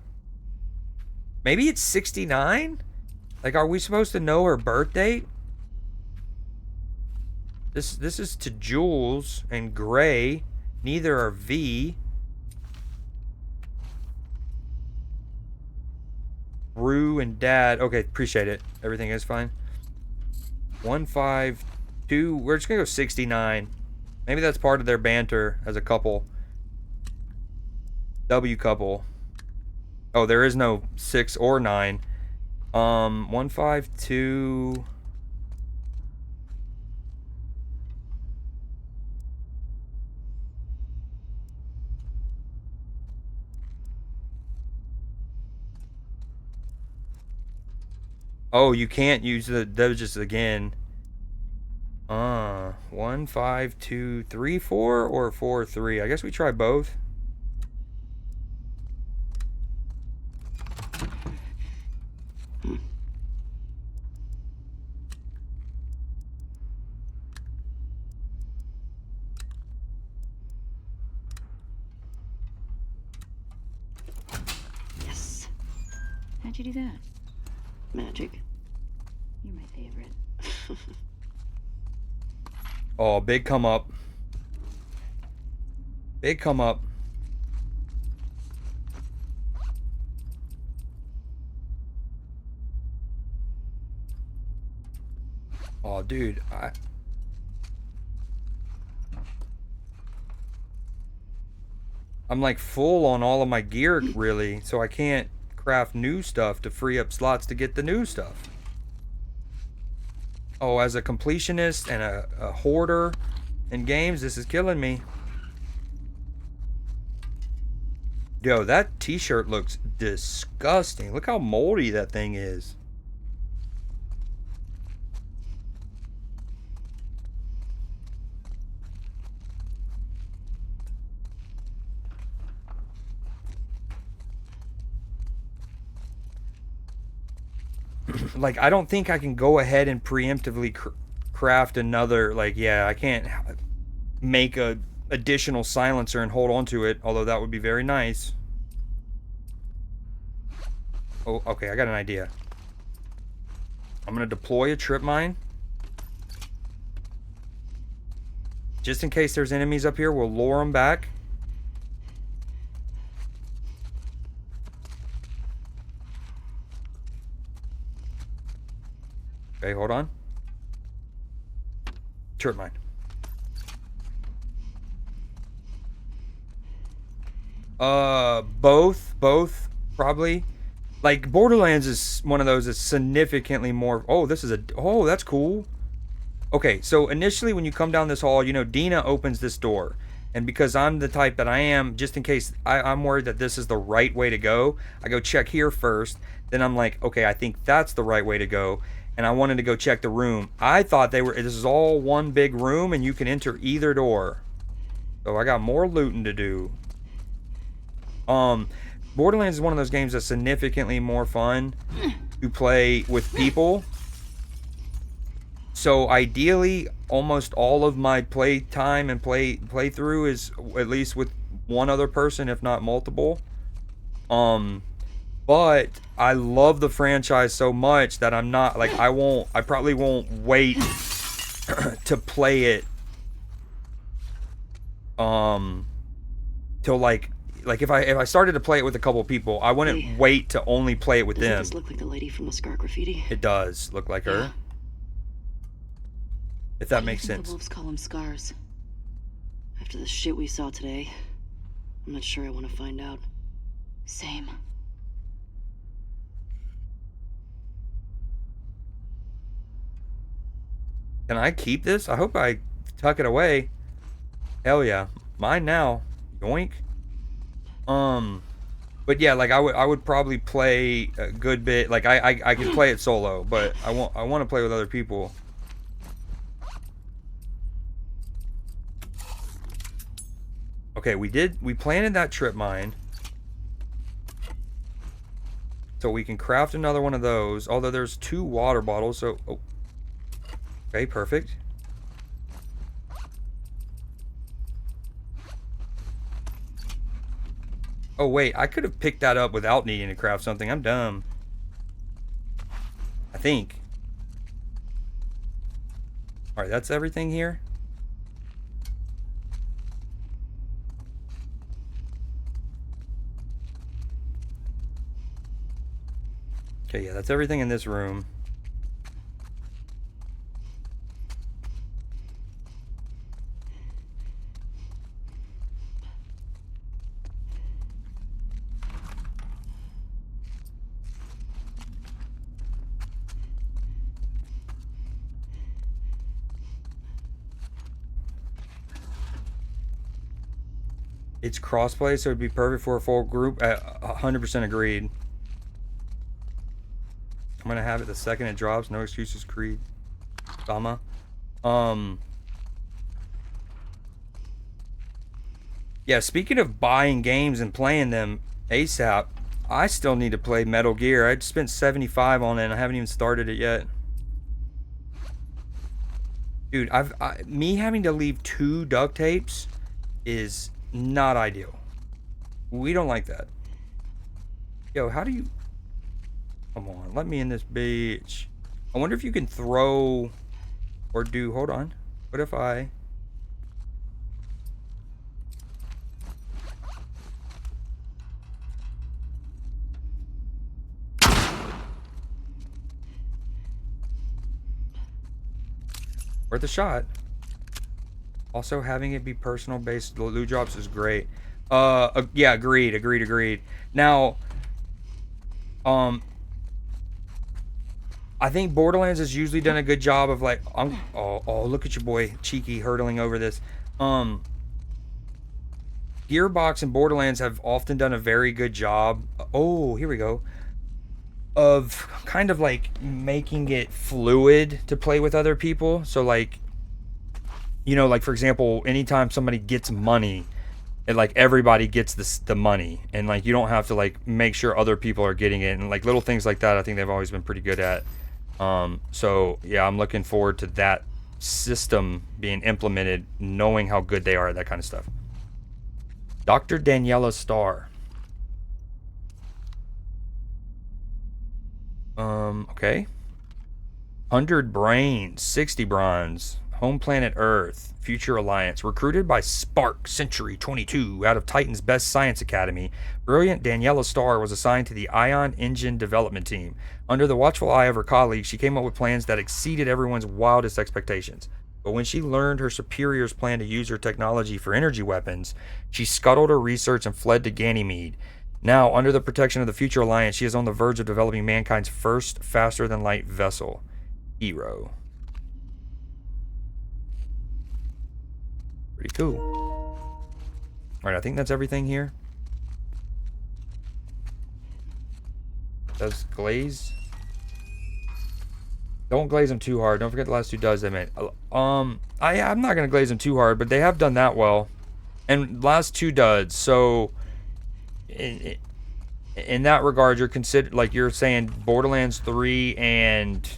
Maybe it's 69? Like, are we supposed to know her birth date? This is to Jules and Gray. Neither are V. Rue and Dad. Okay, appreciate it. Everything is fine. 152. We're just gonna go 69. Maybe that's part of their banter as a couple. W couple. Oh, there is no 6 or 9. 152. Oh, you can't use the digits again. 1 5 2 3 4 or 4 3. I guess we try both. Yes. How'd you do that? Magic. You're my favorite. Oh, big come up. Big come up. Oh, dude, I'm like full on all of my gear, really, so I can't craft new stuff to free up slots to get the new stuff. Oh, as a completionist and a hoarder in games, this is killing me. Yo, that t-shirt looks disgusting. Look how moldy that thing is. Like, I don't think I can go ahead and preemptively craft another, like, yeah, I can't make a additional silencer and hold on to it, although that would be very nice. Oh, okay, I got an idea. I'm gonna deploy a trip mine. Just in case there's enemies up here, we'll lure them back. Okay, hold on. Trip mine. Both, probably. Like Borderlands is one of those that's significantly more. Oh, that's cool. Okay, so initially when you come down this hall, Dina opens this door. And because I'm the type that I am, just in case I'm worried that this is the right way to go, I go check here first. Then I'm like, okay, I think that's the right way to go. And I wanted to go check the room. I thought this is all one big room and you can enter either door. So I got more looting to do. Borderlands is one of those games that's significantly more fun to play with people. So ideally, almost all of my play time and playthrough is at least with one other person, if not multiple. But I love the franchise so much that I'm not like I probably won't wait to play it till like if I started to play it with a couple people, I wouldn't wait to only play it with them. Does this look like the lady from the Scar graffiti? It does look like her. If that makes sense. The wolves call them scars. After the shit we saw today, I'm not sure I want to find out. Same. Can I keep this? I hope I tuck it away. Hell yeah. Mine now. Yoink. But yeah, like I would probably play a good bit. Like I can play it solo, but I want to play with other people. Okay, we planted that trip mine. So we can craft another one of those. Although there's 2 water bottles, so okay, perfect. Oh wait, I could have picked that up without needing to craft something. I'm dumb. I think. Alright, that's everything here. Okay, yeah, that's everything in this room. It's crossplay, so it'd be perfect for a full group. 100% agreed. I'm gonna have it the second it drops. No excuses, Creed. Sama. Yeah, speaking of buying games and playing them ASAP, I still need to play Metal Gear. I spent $75 on it and I haven't even started it yet. Dude, me having to leave 2 duct tapes is not ideal. We don't like that. Yo, how do you... Come on, let me in this bitch. I wonder if you can throw or do... Hold on. What if I... Worth a shot. Also, having it be personal based loot drops is great. Yeah, agreed. Now, I think Borderlands has usually done a good job of like, oh, look at your boy Cheeky hurtling over this. Gearbox and Borderlands have often done a very good job. Oh, here we go. Of kind of like making it fluid to play with other people. So like, you know, like for example, anytime somebody gets money, and like everybody gets the money, and like you don't have to like make sure other people are getting it, and like little things like that. I think they've always been pretty good at. So yeah, I'm looking forward to that system being implemented, knowing how good they are at that kind of stuff. Dr. Daniela Starr. Okay. 100 brains, 60 bronze. Home planet Earth, Future Alliance. Recruited by Spark Century 22 out of Titan's Best Science Academy, brilliant Daniela Starr was assigned to the Ion Engine development team. Under the watchful eye of her colleagues, she came up with plans that exceeded everyone's wildest expectations. But when she learned her superiors planned to use her technology for energy weapons, she scuttled her research and fled to Ganymede. Now, under the protection of the Future Alliance, she is on the verge of developing mankind's first faster-than-light vessel, Hero. Pretty cool. Alright, I think that's everything here. Does glaze? Don't glaze them too hard. Don't forget the last 2 duds they made. I'm not gonna glaze them too hard, but they have done that well. And last 2 duds, so in that regard, you're considered, like you're saying, Borderlands 3 and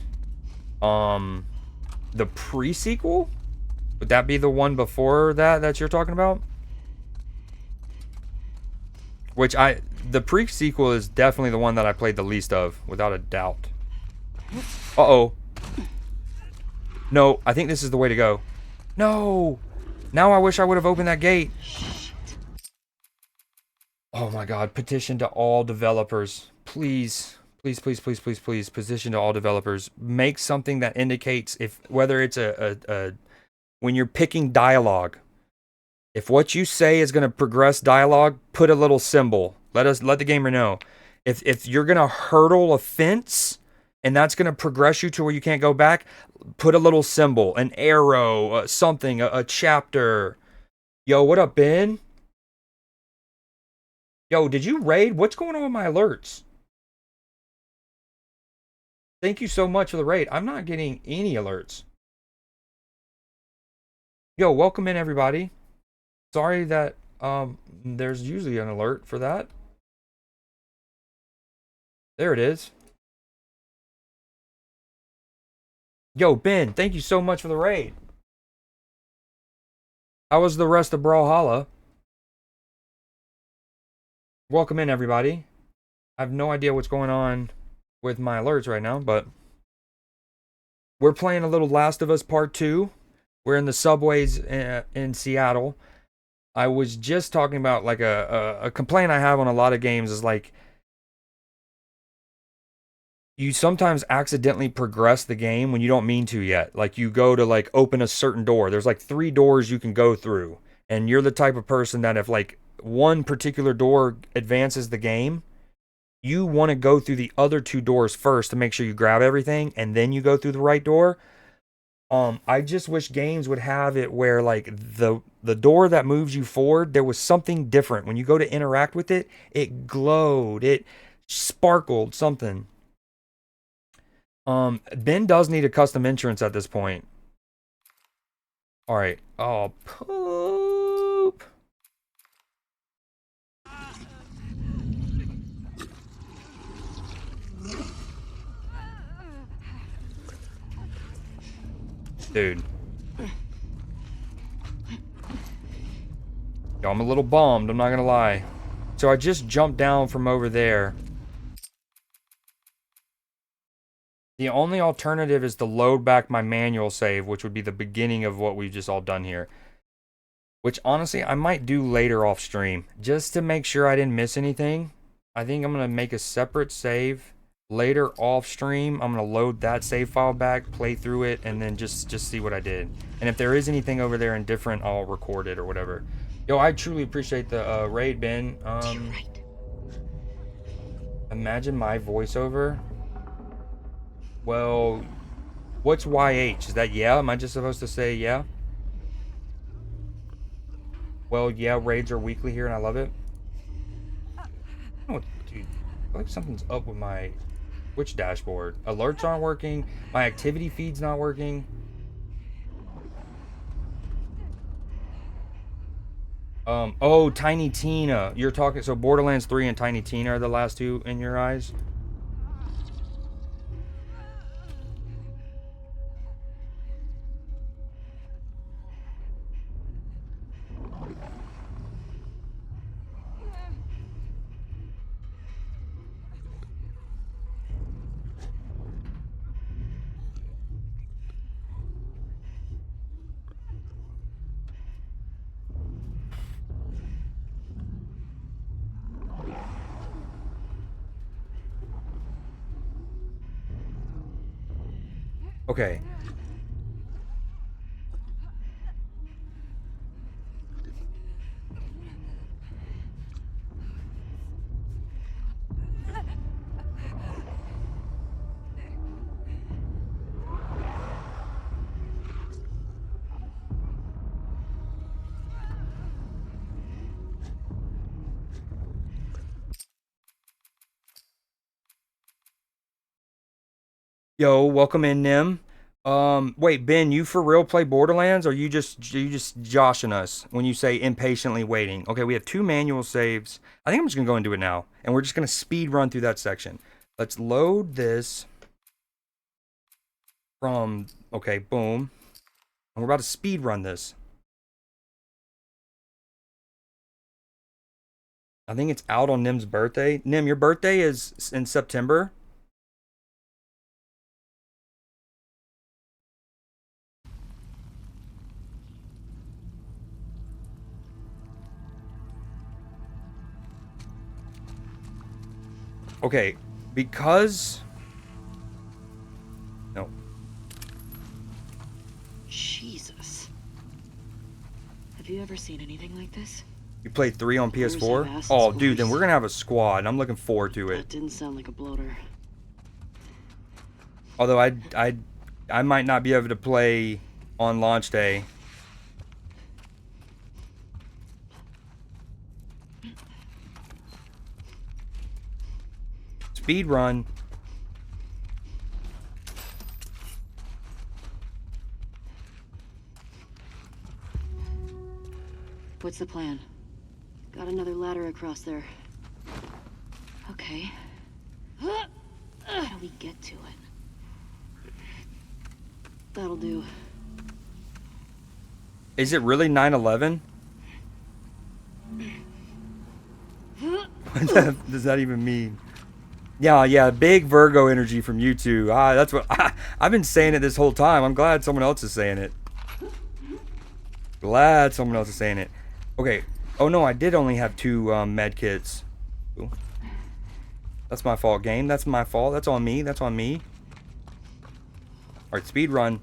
the pre-sequel? Would that be the one before that you're talking about? Which the pre-sequel is definitely the one that I played the least of, without a doubt. Uh-oh. No, I think this is the way to go. No! Now I wish I would have opened that gate. Oh my god, petition to all developers. Please, please, please, please, please, please, petition to all developers. Make something that indicates whether it's when you're picking dialogue. If what you say is going to progress dialogue, put a little symbol. Let the gamer know. If you're going to hurdle a fence and that's going to progress you to where you can't go back, put a little symbol, an arrow, something, a chapter. Yo, what up, Ben? Yo, did you raid? What's going on with my alerts? Thank you so much for the raid. I'm not getting any alerts. Yo, welcome in, everybody. Sorry that there's usually an alert for that. There it is. Yo, Ben, thank you so much for the raid. How was the rest of Brawlhalla? Welcome in, everybody. I have no idea what's going on with my alerts right now, but we're playing a little Last of Us Part 2. We're in the subways in Seattle. I was just talking about, like, a complaint I have on a lot of games is, like, you sometimes accidentally progress the game when you don't mean to yet. Like, you go to, like, open a certain door. There's, like, 3 doors you can go through. And you're the type of person that if, like, one particular door advances the game, you want to go through the other 2 doors first to make sure you grab everything, and then you go through the right door. I just wish games would have it where, like, the door that moves you forward, there was something different. When you go to interact with it, it glowed, it sparkled, something. Ben does need a custom entrance at this point. Alright. Oh, poop. Dude. Yo, I'm a little bummed, I'm not gonna lie. So I just jumped down from over there. The only alternative is to load back my manual save, which would be the beginning of what we've just all done here. Which, honestly, I might do later off stream. Just to make sure I didn't miss anything. I think I'm going to make a separate save. Later off stream, I'm going to load that save file back, play through it, and then just see what I did. And if there is anything over there indifferent, I'll record it or whatever. Yo, I truly appreciate the raid, Ben. Imagine my voiceover. Well, what's YH? Is that yeah? Am I just supposed to say yeah? Well, yeah, raids are weekly here and I love it. Oh, dude, I feel like something's up with my Twitch dashboard. Alerts aren't working. My activity feed's not working. Oh, Tiny Tina. You're talking, so Borderlands 3 and Tiny Tina are the last 2 in your eyes? Okay. Yo, welcome in, Nim. Wait, Ben, you for real play Borderlands, or you just joshing us when you say impatiently waiting? Okay, we have 2 manual saves. I think I'm just gonna go and do it now, and we're just gonna speed run through that section. Let's load this from, okay, boom. And we're about to speed run this. I think it's out on Nim's birthday. Nim, your birthday is in September. Okay, because... No. Jesus. Have you ever seen anything like this? You played 3 on Bloaters have PS4? acids, Oh, of dude, then course. we're gonna have a squad, and I'm looking forward to That it. didn't sound like a bloater. Although I might not be able to play on launch day. Speed run. What's the plan? Got another ladder across there. Okay. How do we get to it? That'll do. Is it really 9/11? What does that even mean? Yeah, big Virgo energy from you two. That's what I've been saying it this whole time. I'm glad someone else is saying it. Glad someone else is saying it. Okay. Oh no, I did only have 2 med kits. Ooh. That's my fault, game. That's my fault. That's on me. That's on me. Alright, speed run.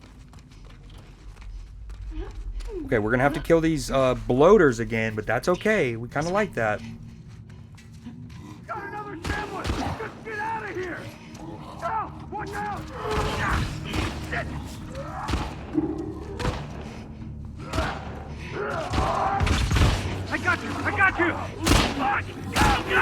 Okay, we're gonna have to kill these bloaters again, but that's okay. We kind of like that. Got another sandwich! Just get out of here! Ow! Watch out! Shit! I got you! I got you! Fuck! Go!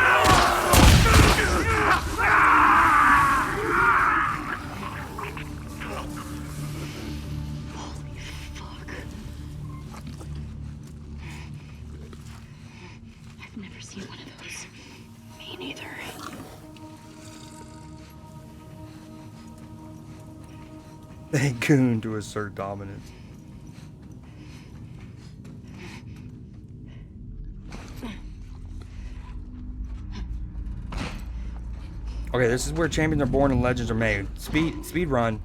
Holy fuck. I've never seen one of those. Me neither. Thank Goon to assert dominance. Okay, this is where champions are born and legends are made. Speed run.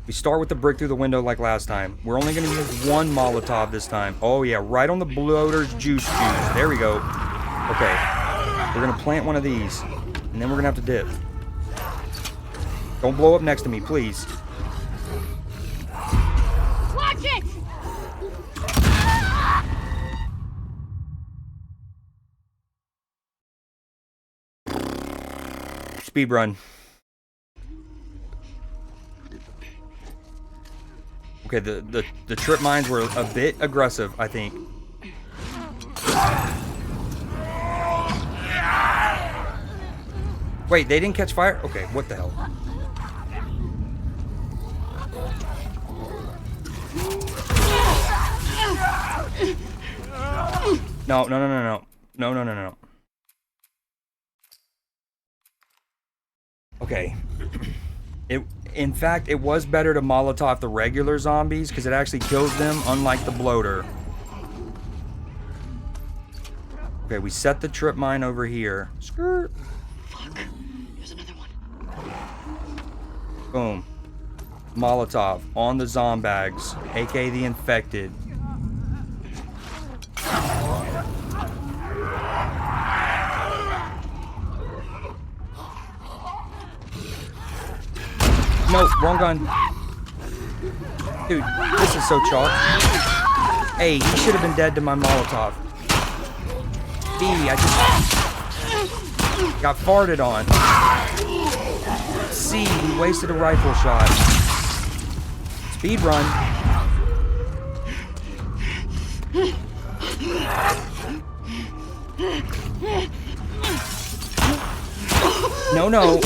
We start with the brick through the window like last time. We're only going to use 1 Molotov this time. Oh yeah, right on the bloater's juice. There we go. Okay, we're going to plant one of these, and then we're going to have to dip. Don't blow up next to me, please. Watch it! Speed run. Okay, the trip mines were a bit aggressive, I think. Wait, they didn't catch fire? Okay, what the hell? No. Okay. In fact, it was better to Molotov the regular zombies because it actually kills them, unlike the bloater. Okay, we set the trip mine over here. Skirt. Fuck. There's another one. Boom. Molotov on the zombags, aka the infected. No, wrong gun. Dude, this is so chalk. Hey, he should have been dead to my Molotov. B, I just got farted on. C, we wasted a rifle shot. Speed run. No.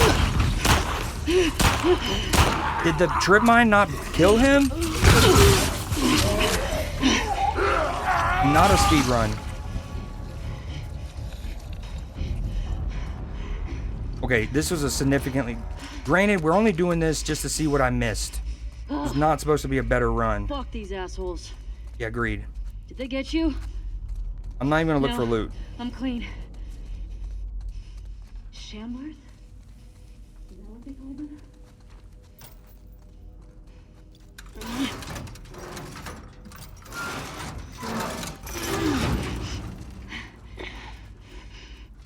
Did the trip mine not kill him? Not a speed run. Okay, this was a significantly... Granted, we're only doing this just to see what I missed. It's not supposed to be a better run. Fuck these assholes. Yeah, agreed. Did they get you? I'm not even gonna look for loot. I'm clean. Shamblers? Is that what they call them?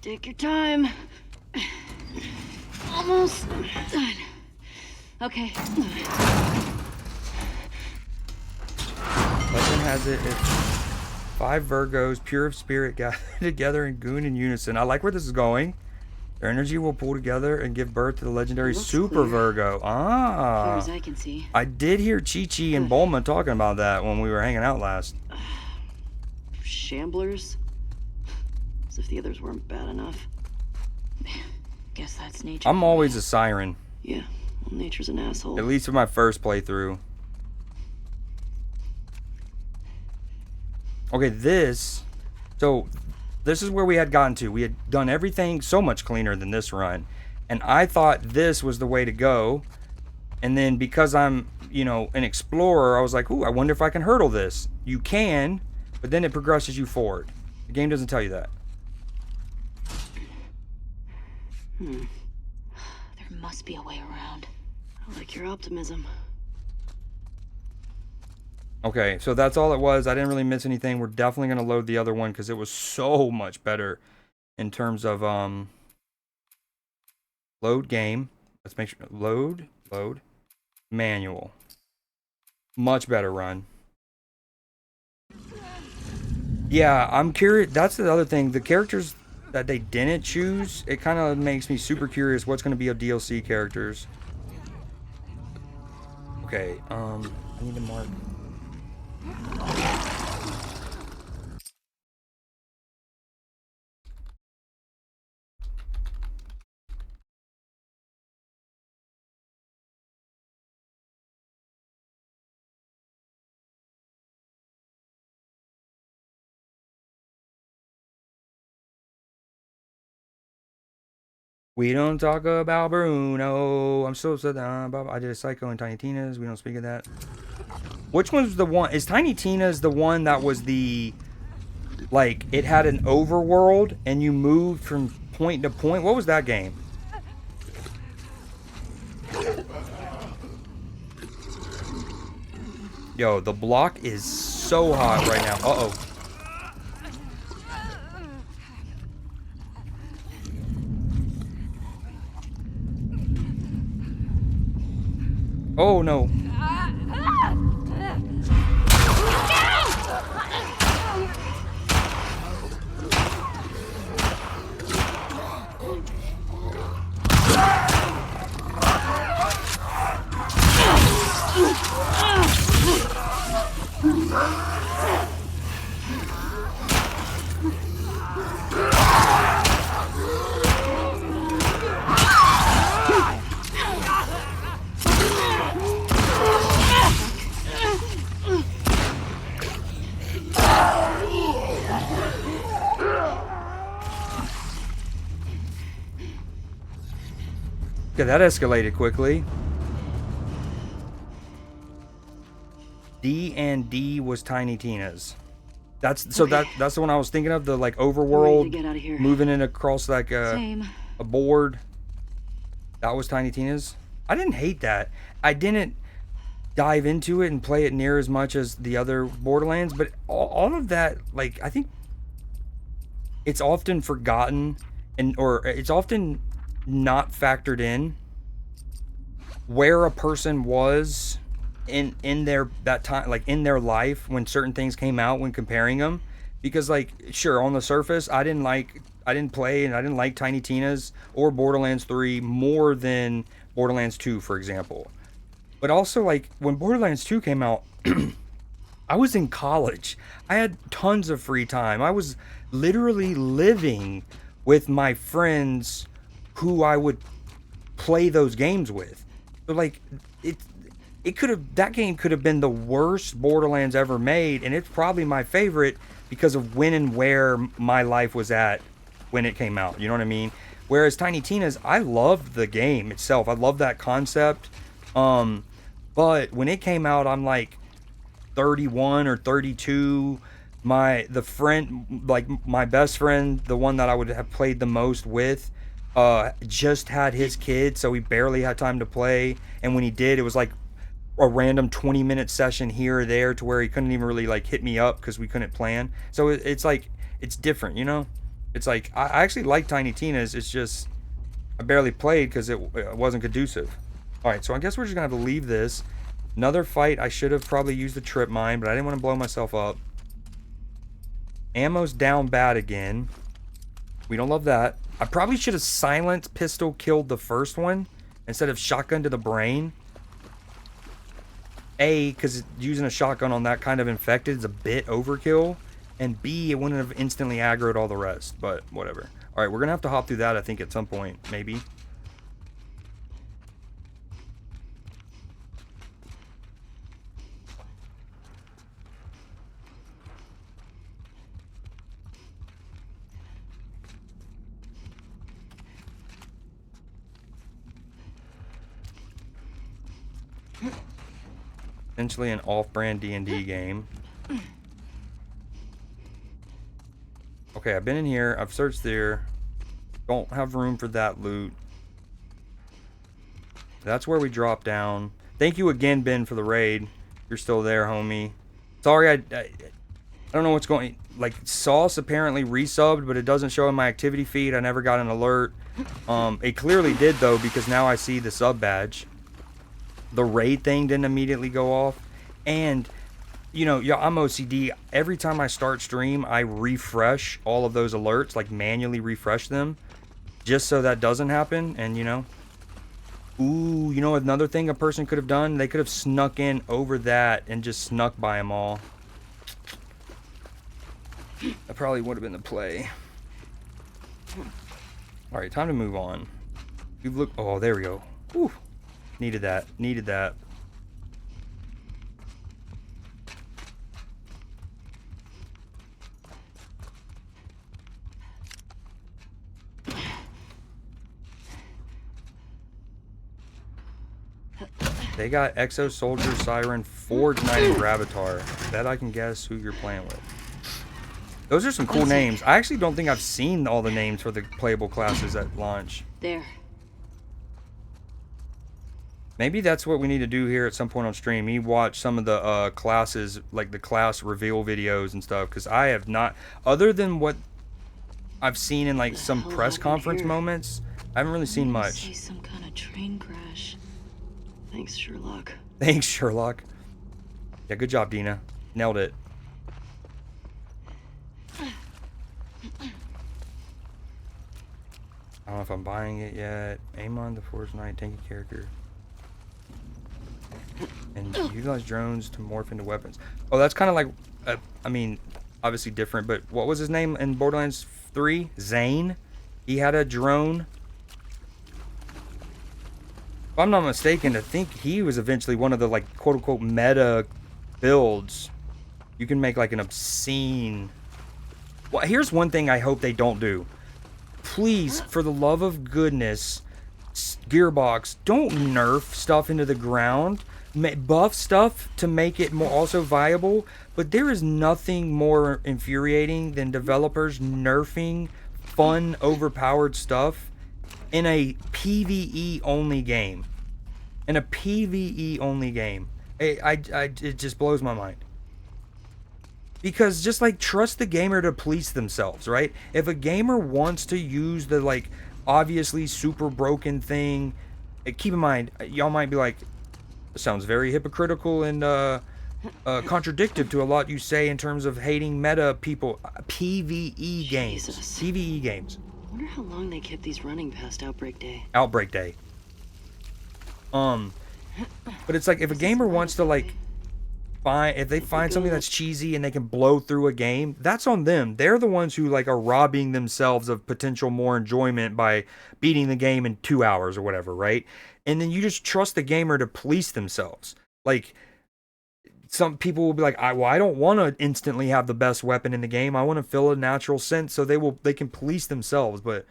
Take your time. Almost done. Okay. Legend has it, it's 5 Virgos, pure of spirit, gathered together and goon in unison. I like where this is going. Their energy will pull together and give birth to the legendary Super Virgo. Ah. As far as I can see. I did hear Chi-Chi and Bulma talking about that when we were hanging out last. Shamblers? As if the others weren't bad enough. Guess that's nature. I'm always a siren. Yeah, well, nature's an asshole. At least for my first playthrough. Okay, this is where we had gotten to. We had done everything so much cleaner than this run. And I thought this was the way to go. And then because I'm, you know, an explorer, I was like, ooh, I wonder if I can hurdle this. You can, but then it progresses you forward. The game doesn't tell you that. There must be a way around. I like your optimism. Okay, so that's all it was. I didn't really miss anything. We're definitely going to load the other one because it was so much better in terms of load game. Let's make sure. Load, manual. Much better run. Yeah, I'm curious. That's the other thing. The characters that they didn't choose, it kind of makes me super curious what's going to be of DLC characters. Okay, I need to mark. We don't talk about Bruno. I'm so upset. I did a Psycho and Tiny Tina's. We don't speak of that. Which one's the one? Is Tiny Tina's the one that was the... Like, it had an overworld and you moved from point to point? What was that game? Yo, the block is so hot right now. Uh-oh. Oh no. Okay, that escalated quickly. D and D was Tiny Tina's. That's the one I was thinking of, the like overworld moving in across like a board. That was Tiny Tina's. I didn't hate that. I didn't dive into it and play it near as much as the other Borderlands, but all of that, like, I think it's often forgotten or it's often not factored in where a person was in their that time, like in their life when certain things came out, when comparing them. Because like, sure, on the surface I didn't play and I didn't like Tiny Tina's or Borderlands 3 more than Borderlands 2, for example. But also, like, when Borderlands 2 came out, I was in college. I had tons of free time. I was literally living with my friends who I would play those games with. So like, that game could have been the worst Borderlands ever made, and it's probably my favorite because of when and where my life was at when it came out. You know what I mean? Whereas Tiny Tina's, I loved the game itself. I love that concept. But when it came out, I'm like 31 or 32. My best friend, the one that I would have played the most with, just had his kid, so he barely had time to play. And when he did, it was like a random 20-minute session here or there, to where he couldn't even really like hit me up because we couldn't plan. So it's like, it's different, you know? It's like, I actually like Tiny Tina's. It's just I barely played because it wasn't conducive. All right, so I guess we're just gonna have to leave this. Another fight, I should have probably used the trip mine, but I didn't want to blow myself up. Ammo's down bad again. We don't love that. I probably should have silent pistol killed the first one instead of shotgun to the brain. A, because using a shotgun on that kind of infected is a bit overkill. And B, it wouldn't have instantly aggroed all the rest, but whatever. All right, we're going to have to hop through that, I think, at some point, maybe. Essentially an off-brand D&D game. Okay, I've been in here. I've searched there. Don't have room for that loot. That's where we drop down. Thank you again, Ben, for the raid. You're still there, homie. Sorry, I don't know what's going... Like, Sauce apparently resubbed, but it doesn't show in my activity feed. I never got an alert. It clearly did, though, because now I see the sub badge. The raid thing didn't immediately go off. And... you know, yeah, I'm OCD. Every time I start stream, I refresh all of those alerts, like manually refresh them, just so that doesn't happen. And, you know, ooh, you know, another thing a person could have done, they could have snuck in over that and just snuck by them all. That probably would have been the play. All right, time to move on. You look, oh, there we go. Whew. Needed that. Needed that. They got Exo Soldier, Siren, Forge Knight, and Gravitar. Bet I can guess who you're playing with. Those are some cool names. I actually don't think I've seen all the names for the playable classes at launch. There. Maybe that's what we need to do here at some point on stream. Me watch some of the classes, like the class reveal videos and stuff, because I have not, other than what I've seen in like some press conference moments, I haven't really seen much. Say some kind of train crash. Thanks, Sherlock. Thanks, Sherlock. Yeah, good job, Dina. Nailed it. I don't know if I'm buying it yet. Aim on the Force Knight, tanky character. And utilize drones to morph into weapons. Oh, that's kind of like, I mean, obviously different, but what was his name in Borderlands 3? Zane? He had a drone. If I'm not mistaken, I think he was eventually one of the, like, quote-unquote meta builds. You can make, like, an obscene... Well, here's one thing I hope they don't do. Please, for the love of goodness, Gearbox, don't nerf stuff into the ground. Buff stuff to make it more also viable. But there is nothing more infuriating than developers nerfing fun, overpowered stuff in a PvE only game. In a PvE only game. It just blows my mind. Because just like, trust the gamer to police themselves, right? If a gamer wants to use the like obviously super broken thing, keep in mind, y'all might be like, this sounds very hypocritical and contradictive to a lot you say in terms of hating meta people. PvE games. Jesus. PvE games. I wonder how long they kept these running past Outbreak Day. Outbreak Day. But it's like, if a gamer wants to like if they find something that's cheesy and they can blow through a game, that's on them. They're the ones who like are robbing themselves of potential more enjoyment by beating the game in 2 hours or whatever, right? And then you just trust the gamer to police themselves. Like, some people will be like, I don't want to instantly have the best weapon in the game. I want to feel a natural sense so they can police themselves. But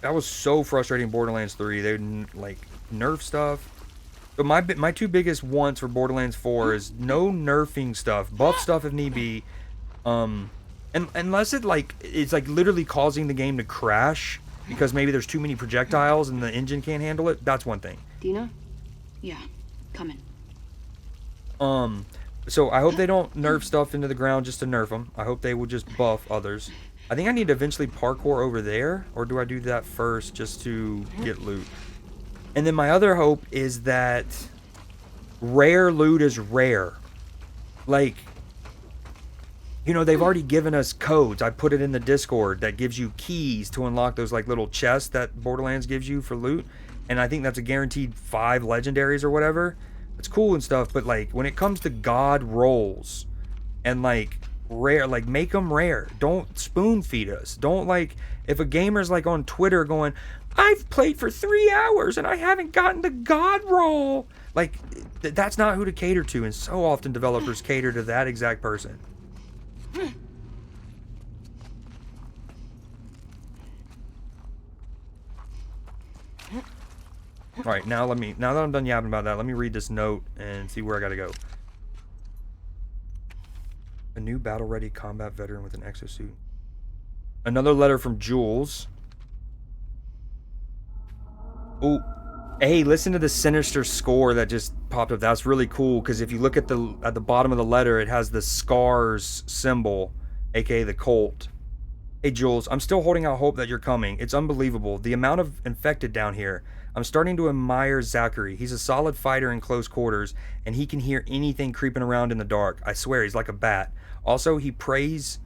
that was so frustrating in Borderlands 3. They would like nerf stuff. But my two biggest wants for Borderlands 4 is no nerfing stuff, buff stuff if need be. And unless it's like literally causing the game to crash because maybe there's too many projectiles and the engine can't handle it. That's one thing. Dina? Yeah, coming. So I hope they don't nerf stuff into the ground just to nerf them. I hope they will just buff others. I think I need to eventually parkour over there, or do I do that first just to get loot? And then my other hope is that rare loot is rare. Like, you know, they've already given us codes. I put it in the Discord that gives you keys to unlock those like little chests that Borderlands gives you for loot. And I think that's a guaranteed 5 legendaries or whatever. It's cool and stuff, but like when it comes to god rolls and like rare, like make them rare. Don't spoon feed us. Don't like, if a gamer's like on Twitter going, I've played for 3 hours and I haven't gotten the god roll. Like that's not who to cater to, and so often developers cater to that exact person. All right, now that I'm done yapping about that, let me read this note and see where I gotta go. A new battle-ready combat veteran with an exosuit. Another letter from Jules. Oh, hey, listen to the sinister score that just popped up. That's really cool because if you look at the bottom of the letter, it has the scars symbol, aka the Colt. Hey Jules, I'm still holding out hope that you're coming. It's unbelievable. The amount of infected down here. I'm starting to admire Zachary. He's a solid fighter in close quarters, and he can hear anything creeping around in the dark. I swear, he's like a bat. Also, he prays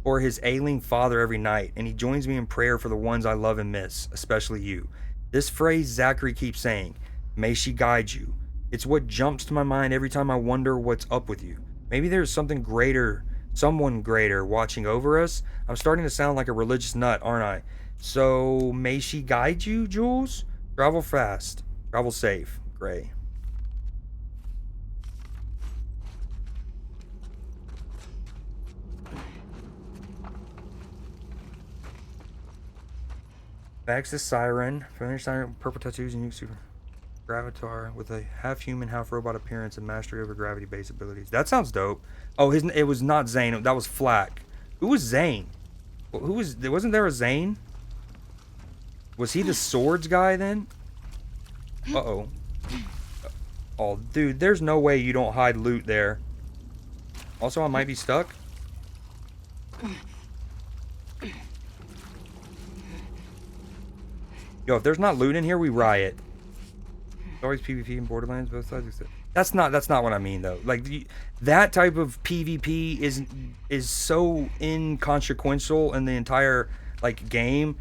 for his ailing father every night, and he joins me in prayer for the ones I love and miss, especially you. This phrase Zachary keeps saying, may she guide you. It's what jumps to my mind every time I wonder what's up with you. Maybe there's something greater, someone greater watching over us. I'm starting to sound like a religious nut, aren't I? So, may she guide you, Jules? Travel fast. Travel safe. Gray. Bags the Siren. Familiar siren, purple tattoos, and unique super. Gravatar with a half-human, half-robot appearance and mastery over gravity-based abilities. That sounds dope. Oh, it was not Zane. That was Flack. Who was Zane? Who was... Wasn't there a Zane? Was he the swords guy then? Uh-oh. Oh, dude, there's no way you don't hide loot there. Also, I might be stuck. Yo, if there's not loot in here, we riot. It's always PvP in Borderlands, both sides. That's not what I mean, though. Like, that type of PvP is so inconsequential in the entire, like, game.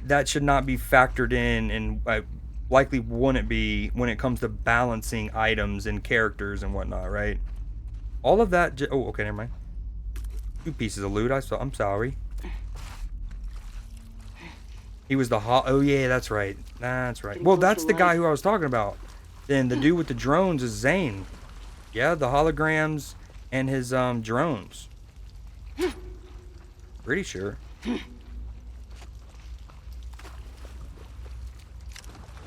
That should not be factored in, and likely wouldn't be when it comes to balancing items and characters and whatnot, right? All of that. Oh, okay, never mind. 2 pieces of loot. I'm sorry. He was the oh yeah, that's right. That's right. Well, that's the guy who I was talking about. Then the dude with the drones is Zane. Yeah, the holograms and his drones. Pretty sure.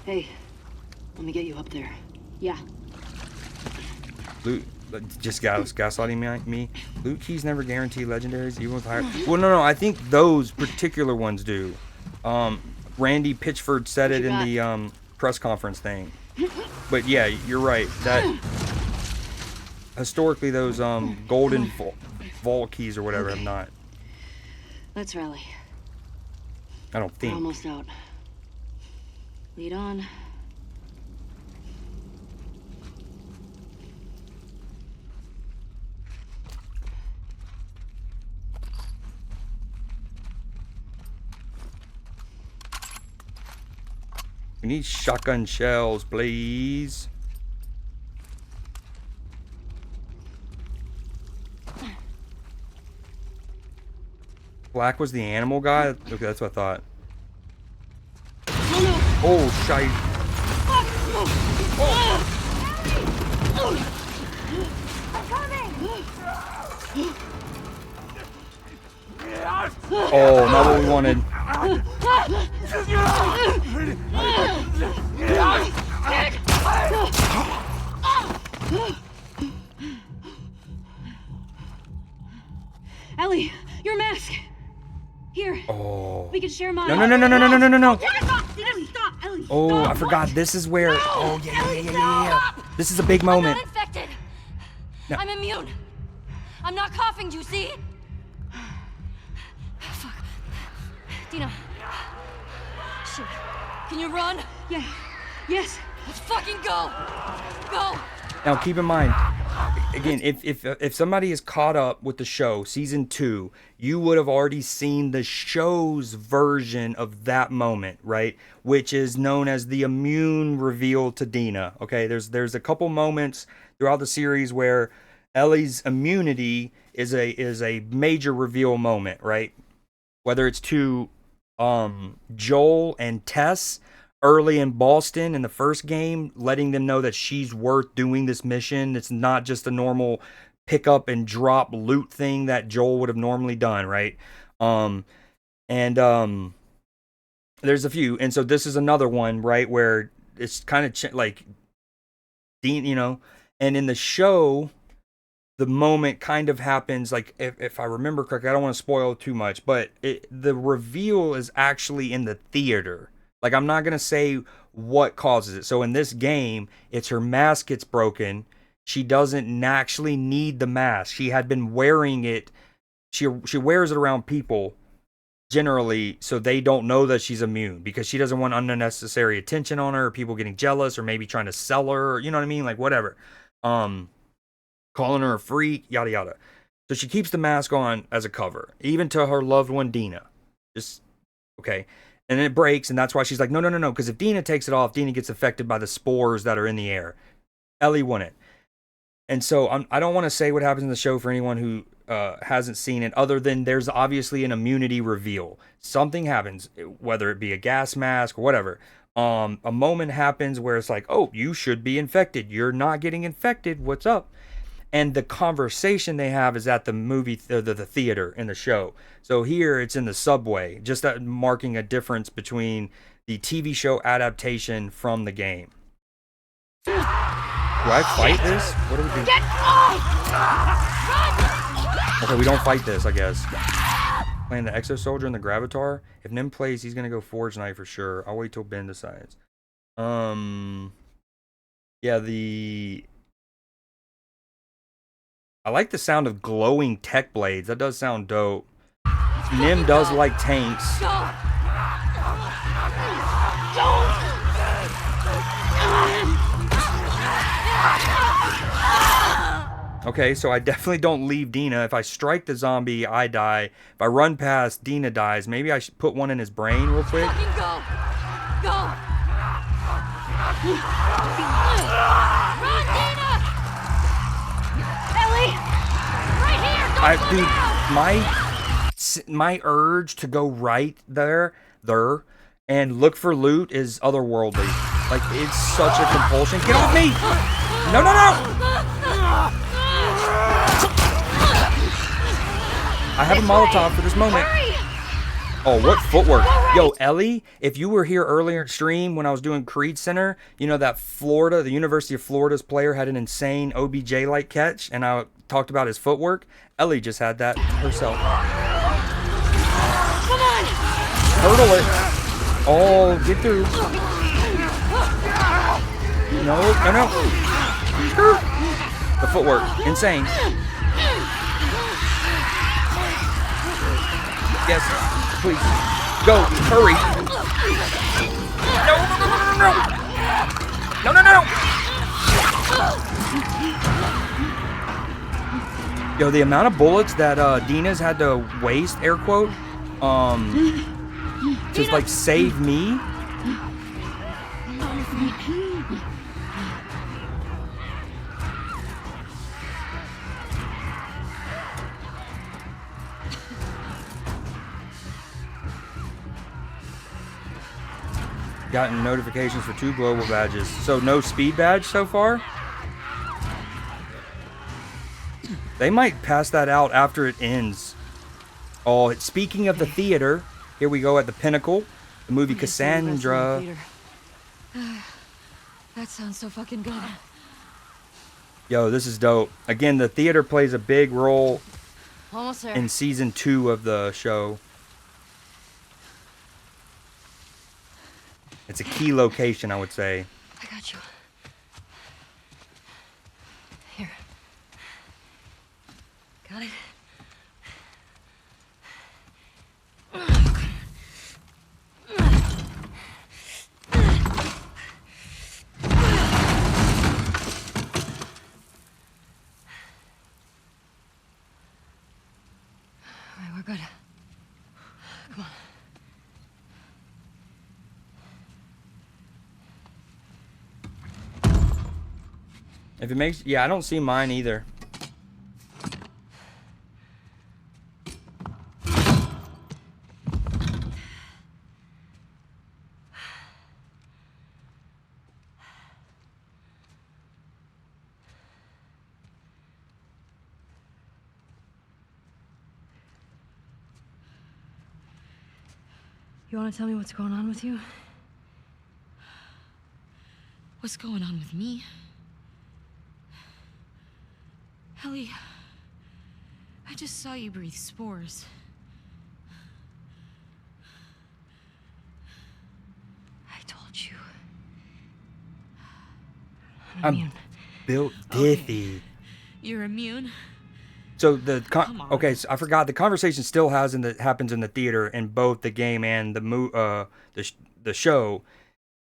Hey, let me get you up there. Yeah. Loot, just gaslighting me. Loot keys never guarantee legendaries, even with higher. Well, no, I think those particular ones do. Randy Pitchford said it in the press conference thing. But yeah, you're right. That historically those golden vault keys or whatever have not. Let's rally. I don't think. We're almost out. Lead on. We need shotgun shells, please. Black was the animal guy? Okay, that's what I thought. Oh, shite. Oh, not what we wanted. Ellie, your mask. Here. Oh. We can share mine. No, no, no, no, no, no, no, no, no. Stop, Ellie. Oh, Stop. I forgot. This is where. Oh, yeah. This is a big moment. I'm not infected. No. I'm immune. I'm not coughing, do you see? Fuck. Dina. Shit. Can you run? Yeah. Yes. Let's fucking go. Go. Now, keep in mind, again, if somebody is caught up with the show, season 2, you would have already seen the show's version of that moment, right? Which is known as the immune reveal to Dina. Okay, there's a couple moments throughout the series where Ellie's immunity is a major reveal moment, right? Whether it's to Joel and Tess early in Boston in the first game, letting them know that she's worth doing this mission. It's not just a normal pick up and drop loot thing that Joel would have normally done, right? There's a few, and so this is another one, right, where it's kind of like Dean, you know, and in the show, the moment kind of happens, like, if I remember correctly, I don't want to spoil too much, but the reveal is actually in the theater. Like, I'm not going to say what causes it. So in this game, it's her mask gets broken. She doesn't actually need the mask. She had been wearing it. She wears it around people generally so they don't know that she's immune, because she doesn't want unnecessary attention on her, or people getting jealous, or maybe trying to sell her, or, you know what I mean? Like, whatever. Calling her a freak, yada, yada. So she keeps the mask on as a cover, even to her loved one, Dina. Just, okay. And then it breaks, and that's why she's like, no, because if Dina takes it off, Dina gets affected by the spores that are in the air. Ellie wouldn't. And so I don't want to say what happens in the show for anyone who hasn't seen it, other than there's obviously an immunity reveal. Something happens, whether it be a gas mask or whatever. A moment happens where it's like, oh, you should be infected. You're not getting infected. What's up? And the conversation they have is at the movie, the theater in the show. So here it's in the subway, just that marking a difference between the TV show adaptation from the game. Do I fight this? What do we do? Get off! Okay, we don't fight this, I guess. Playing the Exo Soldier and the Gravatar. If Nim plays, he's gonna go Forge Knight for sure. I'll wait till Ben decides. Yeah, I like the sound of glowing tech blades. That does sound dope. Nim does like tanks. Okay, so I definitely don't leave Dina. If I strike the zombie, I die. If I run past, Dina dies. Maybe I should put one in his brain real quick. Go! Go! Run, Dina! Ellie! Right here! Dude, my urge to go right there and look for loot is otherworldly. Like, it's such a compulsion. Get off me! No! I have a Molotov for this moment. Oh, what footwork. Yo, Ellie, if you were here earlier in stream when I was doing Creed Center, you know that the University of Florida's player had an insane OBJ-like catch, and I talked about his footwork? Ellie just had that herself. Come on! Hurdle it. Oh, get through. No. The footwork, insane. Yes, please. Go, hurry. No. Yo, the amount of bullets that Dina's had to waste, air quote, to like save me. Gotten notifications for 2 global badges. So no speed badge so far? They might pass that out after it ends. Oh, speaking of the theater, here we go at the Pinnacle. The movie Cassandra. That sounds so fucking good. Yo, this is dope. Again, the theater plays a big role Almost there. in season 2 of the show. It's a key location, I would say. I got you. Here. Got it? Alright, we're good. Come on. If it makes... Yeah, I don't see mine either. You want to tell me what's going on with you? What's going on with me? Ellie, I just saw you breathe spores. I told you. I'm built diffy. You're immune? So okay, so I forgot the conversation still happens in the theater in both the game and the show.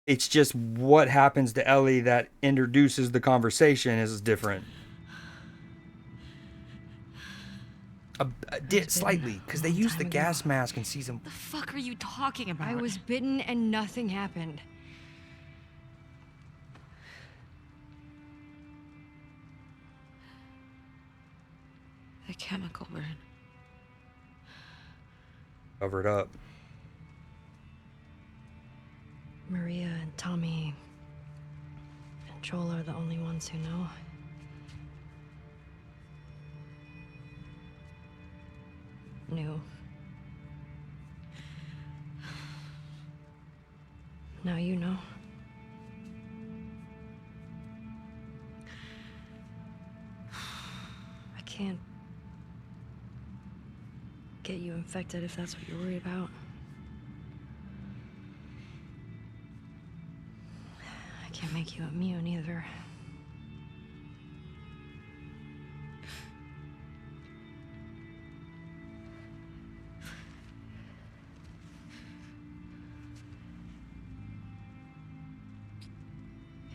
It's just what happens to Ellie that introduces the conversation is different. Slightly, because they used the gas mask in season. The fuck are you talking about? I was bitten and nothing happened. The chemical burn. Cover it up. Maria and Tommy and Joel are the only ones who know. Knew. Now you know. I can't get you infected if that's what you're worried about. I can't make you immune either.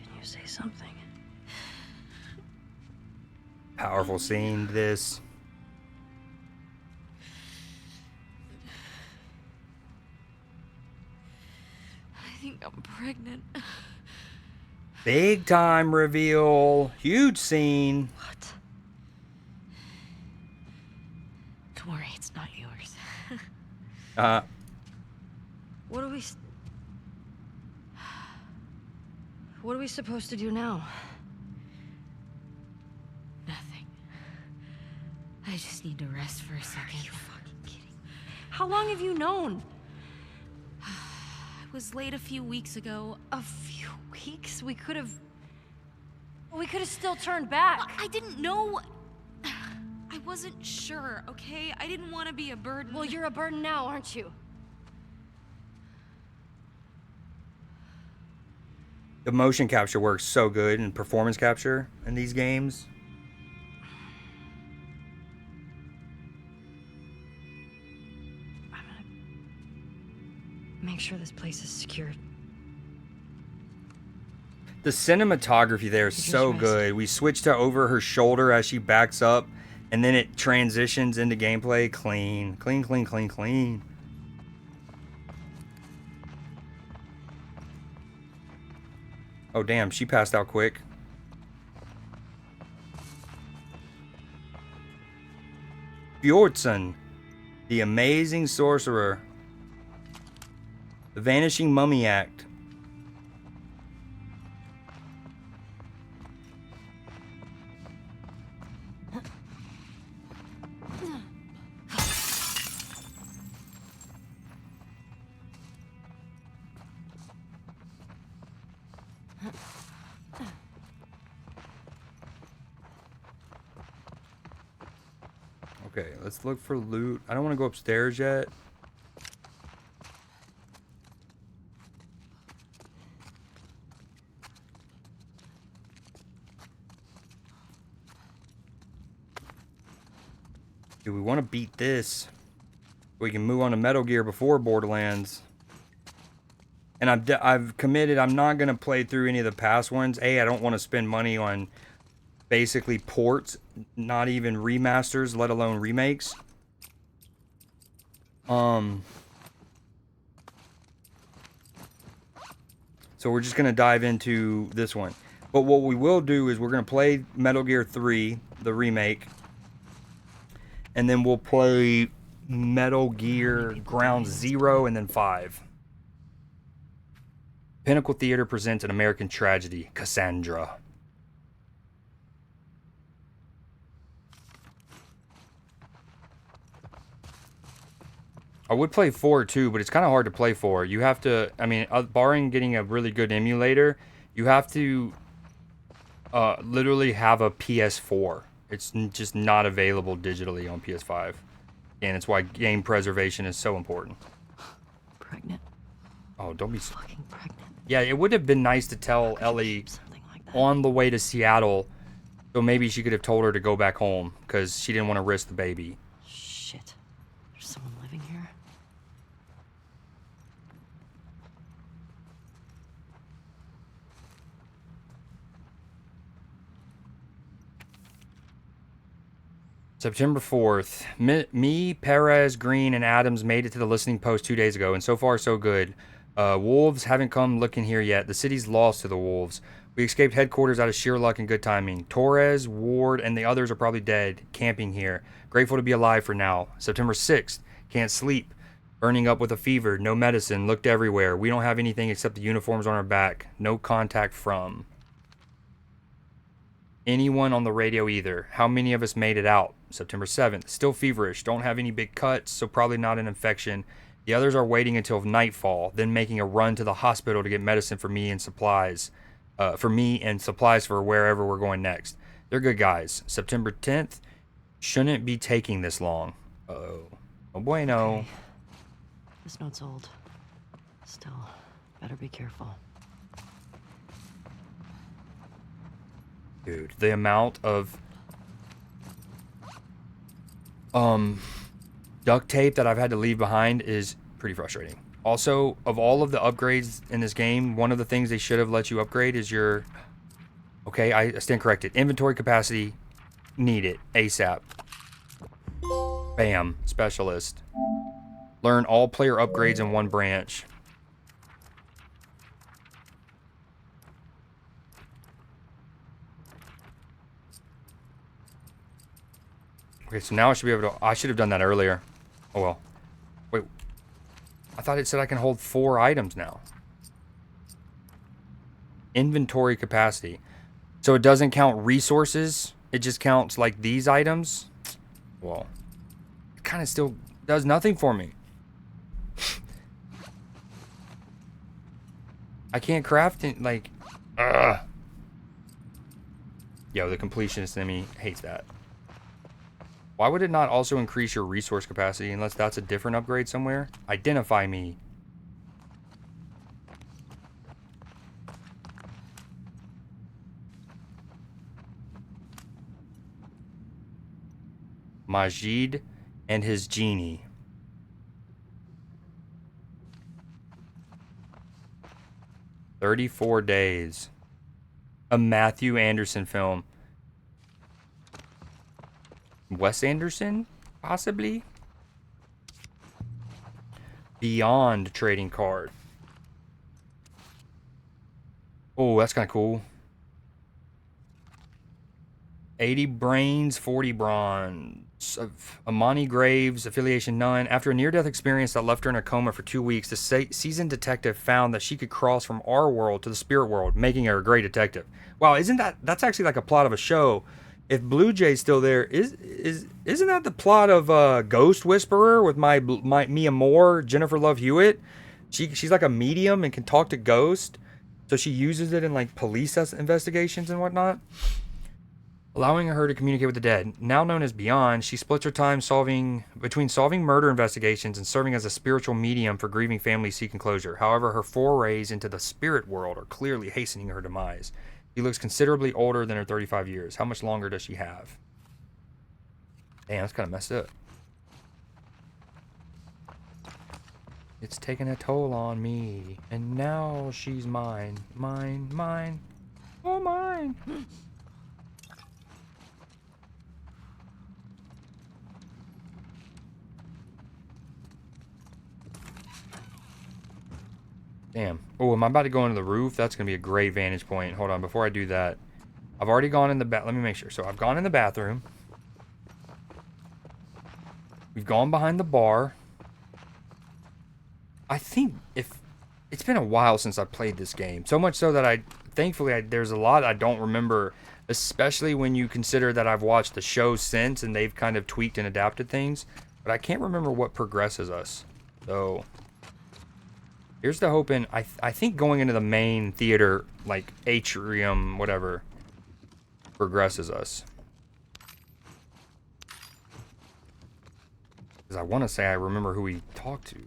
Can you say something? Powerful scene, this. I think I'm pregnant. Big time reveal. Huge scene. What? Don't worry, it's not yours. What are we... What are we supposed to do now? Nothing. I just need to rest for a second. Are you fucking kidding me? How long have you known? I was late a few weeks ago. A few weeks? We could have still turned back. Well, I didn't know. I wasn't sure, okay? I didn't want to be a burden. Well, you're a burden now, aren't you? The motion capture works so good and performance capture in these games. I'm gonna make sure this place is secured. The cinematography there is so good. We switch to over her shoulder as she backs up, and then it transitions into gameplay. Clean, clean, clean, clean, clean. Oh, damn, she passed out quick. Bjornsson, the amazing sorcerer. The Vanishing Mummy Act. Okay, let's look for loot. I don't want to go upstairs yet. Do we want to beat this? We can move on to Metal Gear before Borderlands. And I've committed, I'm not going to play through any of the past ones. I don't want to spend money on basically ports, not even remasters, let alone remakes. So we're just going to dive into this one. But what we will do is we're going to play Metal Gear 3, the remake. And then we'll play Metal Gear Ground Zero and then 5. Pinnacle Theater presents An American Tragedy, Cassandra. I would play 4 too, but it's kind of hard to play 4. You have to, I mean, barring getting a really good emulator, you have to literally have a PS4. It's just not available digitally on PS5. And it's why game preservation is so important. Pregnant? Oh, don't be fucking pregnant. Yeah, it would have been nice to tell Ellie on the way to Seattle, so maybe she could have told her to go back home because she didn't want to risk the baby. Shit. There's someone living here? September 4th. Me, Perez, Green, and Adams made it to the listening post 2 days ago, and so far so good. Wolves haven't come looking here yet. The city's lost to the wolves. We escaped headquarters out of sheer luck and good timing. Torres, Ward, and the others are probably dead, camping here. Grateful to be alive for now. September 6th. Can't sleep. Burning up with a fever. No medicine. Looked everywhere. We don't have anything except the uniforms on our back. No contact from anyone on the radio either. How many of us made it out? September 7th. Still feverish. Don't have any big cuts, so probably not an infection. The others are waiting until nightfall, then making a run to the hospital to get medicine for me and supplies. For wherever we're going next. They're good guys. September 10th. Shouldn't be taking this long. Uh-oh. Oh bueno. Okay. This note's old. Still, better be careful. Dude, the amount of duct tape that I've had to leave behind is pretty frustrating. Also, of all of the upgrades in this game, one of the things they should have let you upgrade is your... Okay, I stand corrected. Inventory capacity. Need it. ASAP. Bam. Specialist. Learn all player upgrades in one branch. Okay, so now I should be able to... I should have done that earlier. Oh well. Wait. I thought it said I can hold 4 items now. Inventory capacity. So it doesn't count resources. It just counts like these items. Well, it kind of still does nothing for me. I can't craft it, like... Ugh. Yo, the completionist in me hates that. Why would it not also increase your resource capacity unless that's a different upgrade somewhere? Identify me. Majid and his genie. "34 days. A Matthew Anderson film. Wes Anderson, possibly? Beyond trading card. Oh, that's kind of cool. 80 brains, 40 bronze. Amani Graves, affiliation none. After a near-death experience that left her in a coma for 2 weeks, the seasoned detective found that she could cross from our world to the spirit world, making her a great detective. Wow, that's actually like a plot of a show. If Blue Jay's still there, isn't that the plot of Ghost Whisperer with my Mia Moore, Jennifer Love Hewitt? She's like a medium and can talk to ghosts, so she uses it in like police investigations and whatnot. allowing her to communicate with the dead. Now known as Beyond, she splits her time between solving murder investigations and serving as a spiritual medium for grieving families seeking closure. However, her forays into the spirit world are clearly hastening her demise. She looks considerably older than her 35 years. How much longer does she have? Damn, that's kind of messed up. It's taking a toll on me, and now she's mine. Mine, mine. Oh, mine. Damn. Oh, am I about to go into the roof? That's going to be a great vantage point. Hold on, before I do that. I've already gone in the let me make sure. So I've gone in the bathroom. We've gone behind the bar. I think if... It's been a while since I played this game. So much so that thankfully, there's a lot I don't remember. Especially when you consider that I've watched the show since and they've kind of tweaked and adapted things. But I can't remember what progresses us. So... Here's the hoping. I think going into the main theater, like atrium, whatever, progresses us. Because I want to say I remember who we talked to.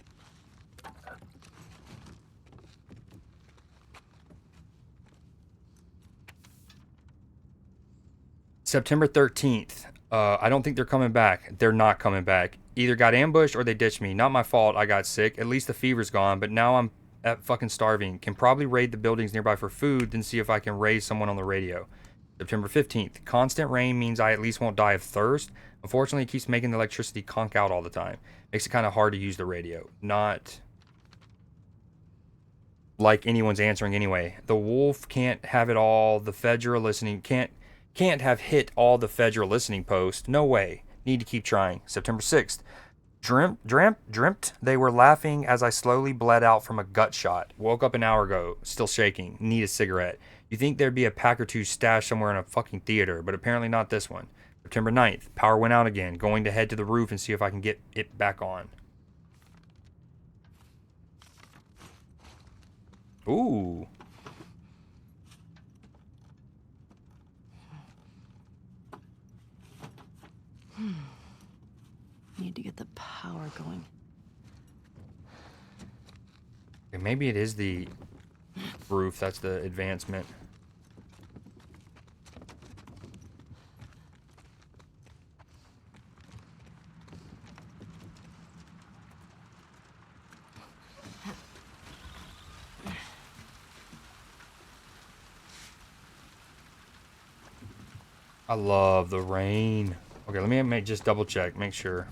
September 13th. I don't think they're coming back. They're not coming back. Either got ambushed or they ditched me. Not my fault I got sick. At least the fever's gone, but now I'm fucking starving. Can probably raid the buildings nearby for food, then see if I can raise someone on the radio. September 15th. Constant rain means I at least won't die of thirst. Unfortunately, it keeps making the electricity conk out all the time. Makes it kind of hard to use the radio. Not like anyone's answering anyway. The wolf can't have it all. The feds are listening. Can't have hit all the federal listening posts. No way. Need to keep trying. September 6th. Dreamt they were laughing as I slowly bled out from a gut shot. Woke up an hour ago. Still shaking. Need a cigarette. You think there'd be a pack or two stashed somewhere in a fucking theater, but apparently not this one. September 9th. Power went out again. Going to head to the roof and see if I can get it back on. Ooh. Need to get the power going. Okay, maybe it is the roof. That's the advancement. I love the rain. Okay, let me just double check, make sure.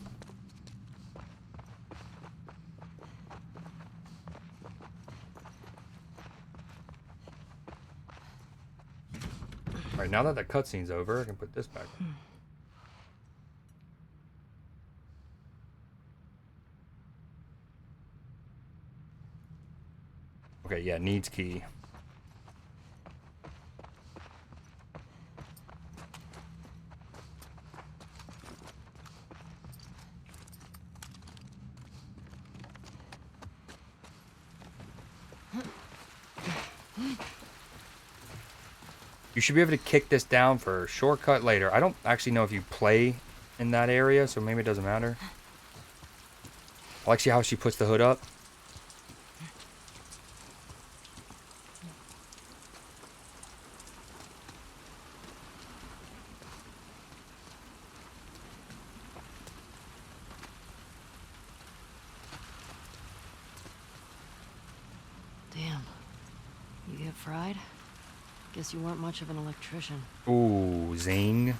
Alright, now that the cutscene's over, I can put this back on. Okay, yeah, needs key. You should be able to kick this down for a shortcut later. I don't actually know if you play in that area, so maybe it doesn't matter. I like see how she puts the hood up. Damn. You get fried? Guess you weren't much of an electrician. Ooh, zing.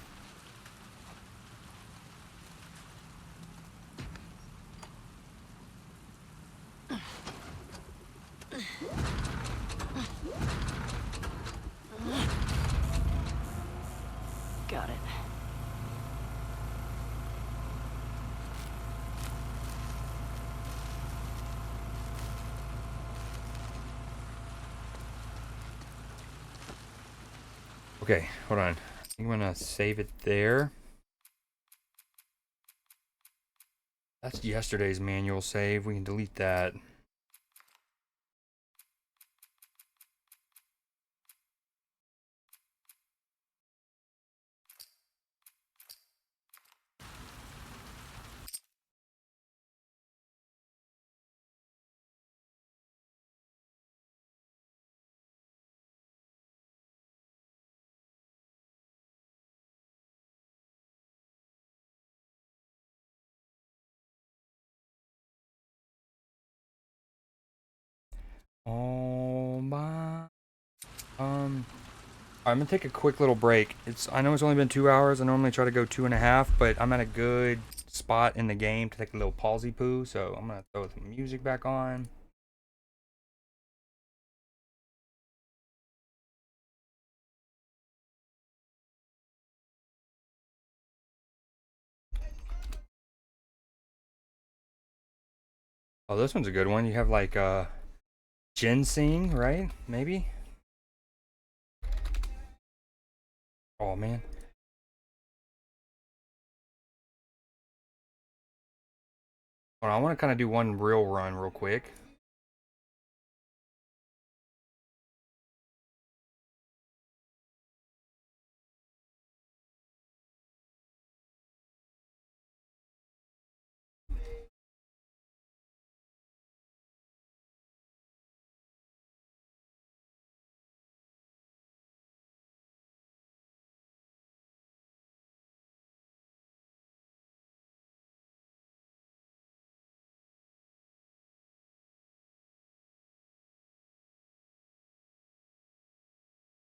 Got it. Okay, hold on. I think I'm gonna save it there. That's yesterday's manual save. We can delete that. Oh my. I'm gonna take a quick little break. I know it's only been 2 hours. I normally try to go 2.5, but I'm at a good spot in the game to take a little palsy poo. So I'm gonna throw some music back on. Oh, this one's a good one. You have like ginseng, right? Maybe. Oh man. Hold on, I want to kind of do one real run real quick.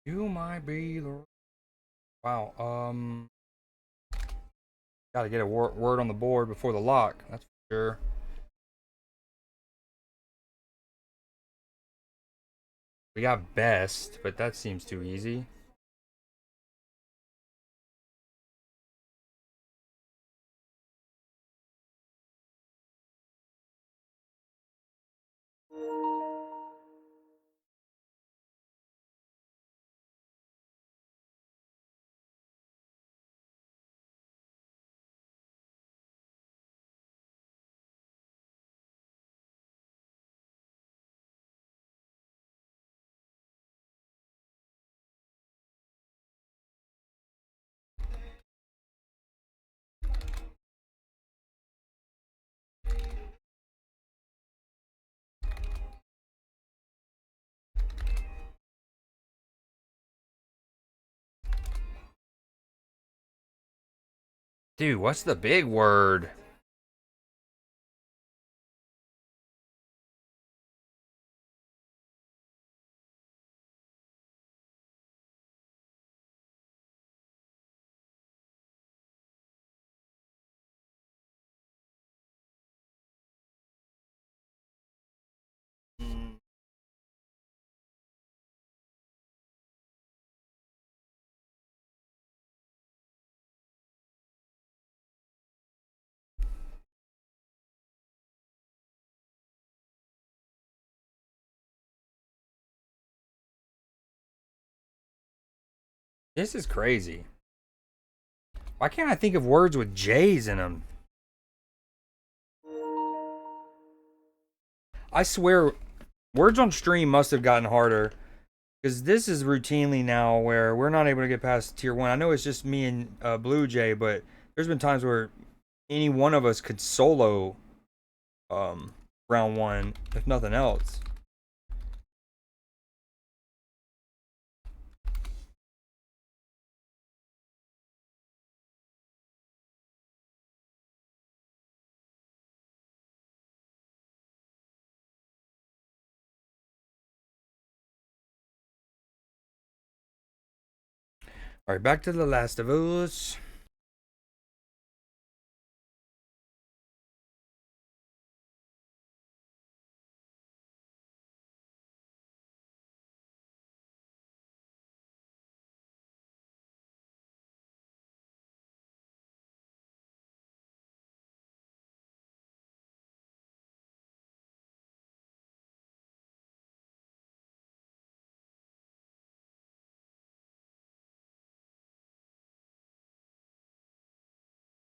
You might be the... Wow, gotta get a word on the board before the lock, that's for sure. We got best, but that seems too easy. Dude, what's the big word? This is crazy. Why can't I think of words with J's in them? I swear, words on stream must have gotten harder. Because this is routinely now where we're not able to get past tier 1. I know it's just me and Blue Jay, but there's been times where any one of us could solo round 1, if nothing else. Alright, back to The Last of Us.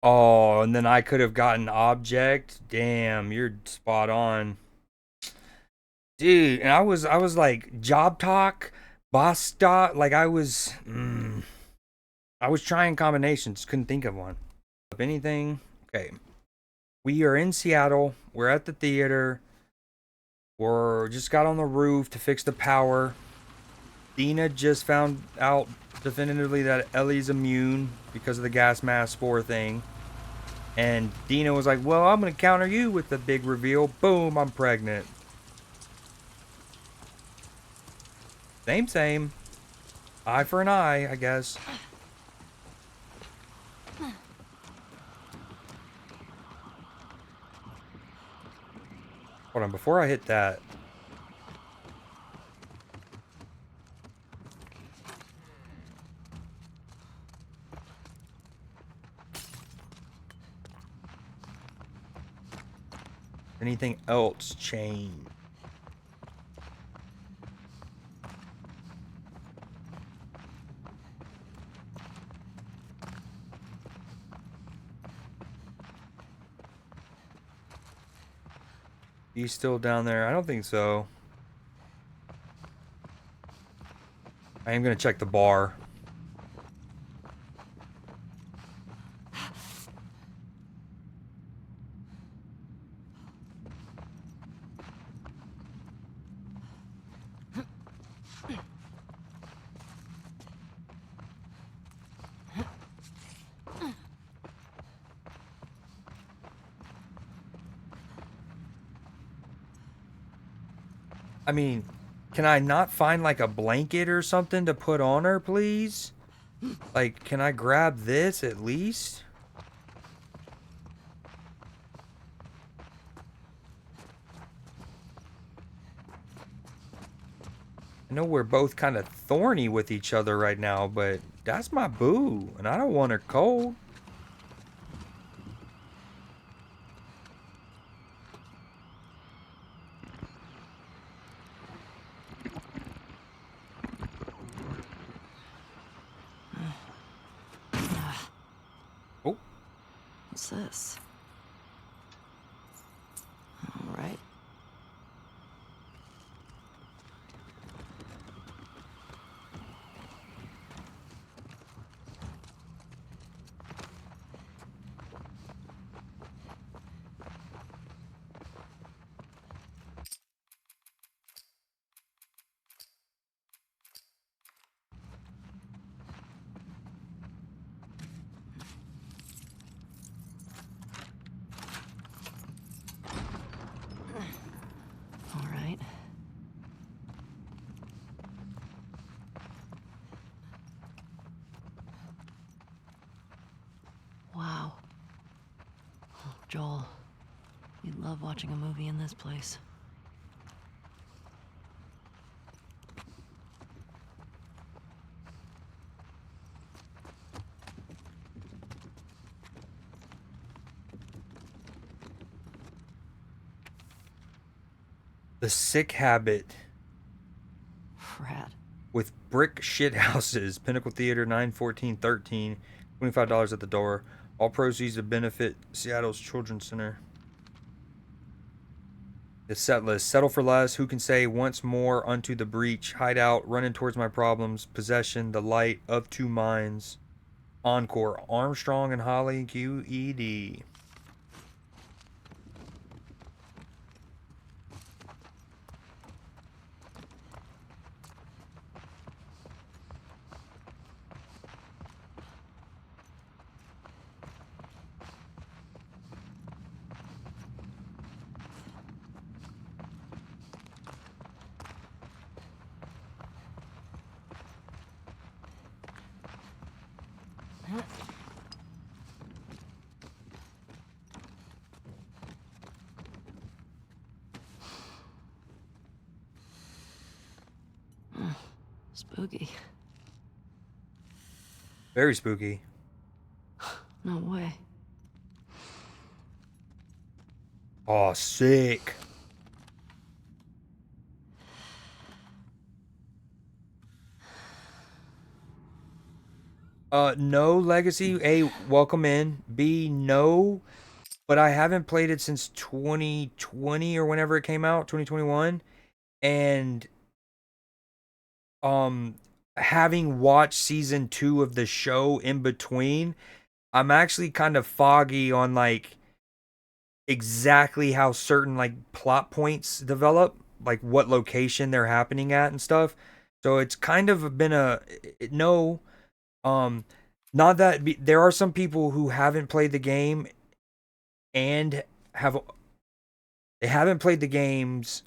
Oh, and then I could have gotten object. Damn, you're spot on. Dude, and I was like job talk, boss talk, like I was trying combinations, couldn't think of one. Of anything. Okay. We are in Seattle. We're at the theater. We're just got on the roof to fix the power. Dina just found out definitively that Ellie's immune because of the gas mask spore thing. And Dina was like, well, I'm going to counter you with the big reveal. Boom, I'm pregnant. Same. Eye for an eye, I guess. Hold on, before I hit that. Anything else change? He's still down there? I don't think so. I am gonna check the bar. I mean, can I not find like a blanket or something to put on her, please? Like, can I grab this at least? I know we're both kind of thorny with each other right now, but that's my boo, and I don't want her cold. Oh. What's this? All right. All right. Wow. Oh, Joel, you'd love watching a movie in this place. The sick habit. Rad. With brick shit houses. Pinnacle Theater 9/14/13. $25 at the door. All proceeds to benefit Seattle's Children's Center. The set list. Settle for less. Who can say once more unto the breach. Hideout. Running towards my problems. Possession. The light of two minds. Encore. Armstrong and Holly. QED. Spooky. Very spooky. No way. Oh, sick. No, Legacy. A, welcome in. B, no. But I haven't played it since 2020 or whenever it came out, 2021. And having watched season 2 of the show in between, I'm actually kind of foggy on like exactly how certain like plot points develop, like what location they're happening at and stuff. So it's kind of been a no. Not that there are some people who haven't played the game and they haven't played the games.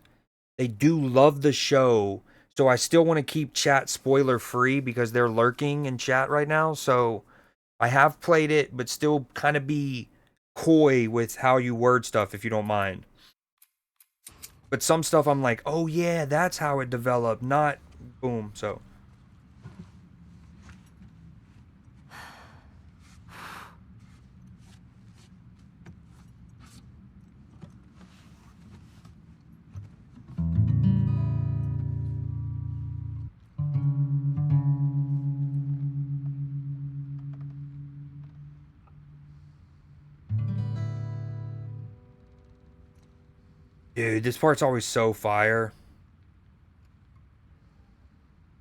They do love the show, So I still want to keep chat spoiler free because they're lurking in chat right now. So I have played it, but still kind of be coy with how you word stuff if you don't mind. But some stuff I'm like, oh yeah, that's how it developed, not boom. So dude, this part's always so fire.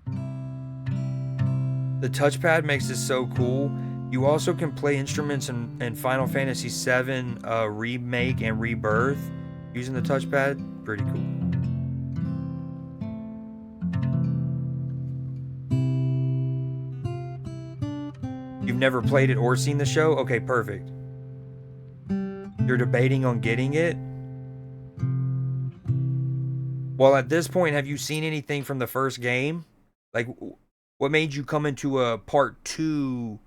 The touchpad makes this so cool. You also can play instruments in Final Fantasy VII Remake and Rebirth using the touchpad. Pretty cool. You've never played it or seen the show? Okay, perfect. You're debating on getting it? Well, at this point, have you seen anything from the first game? Like, what made you come into a part 2?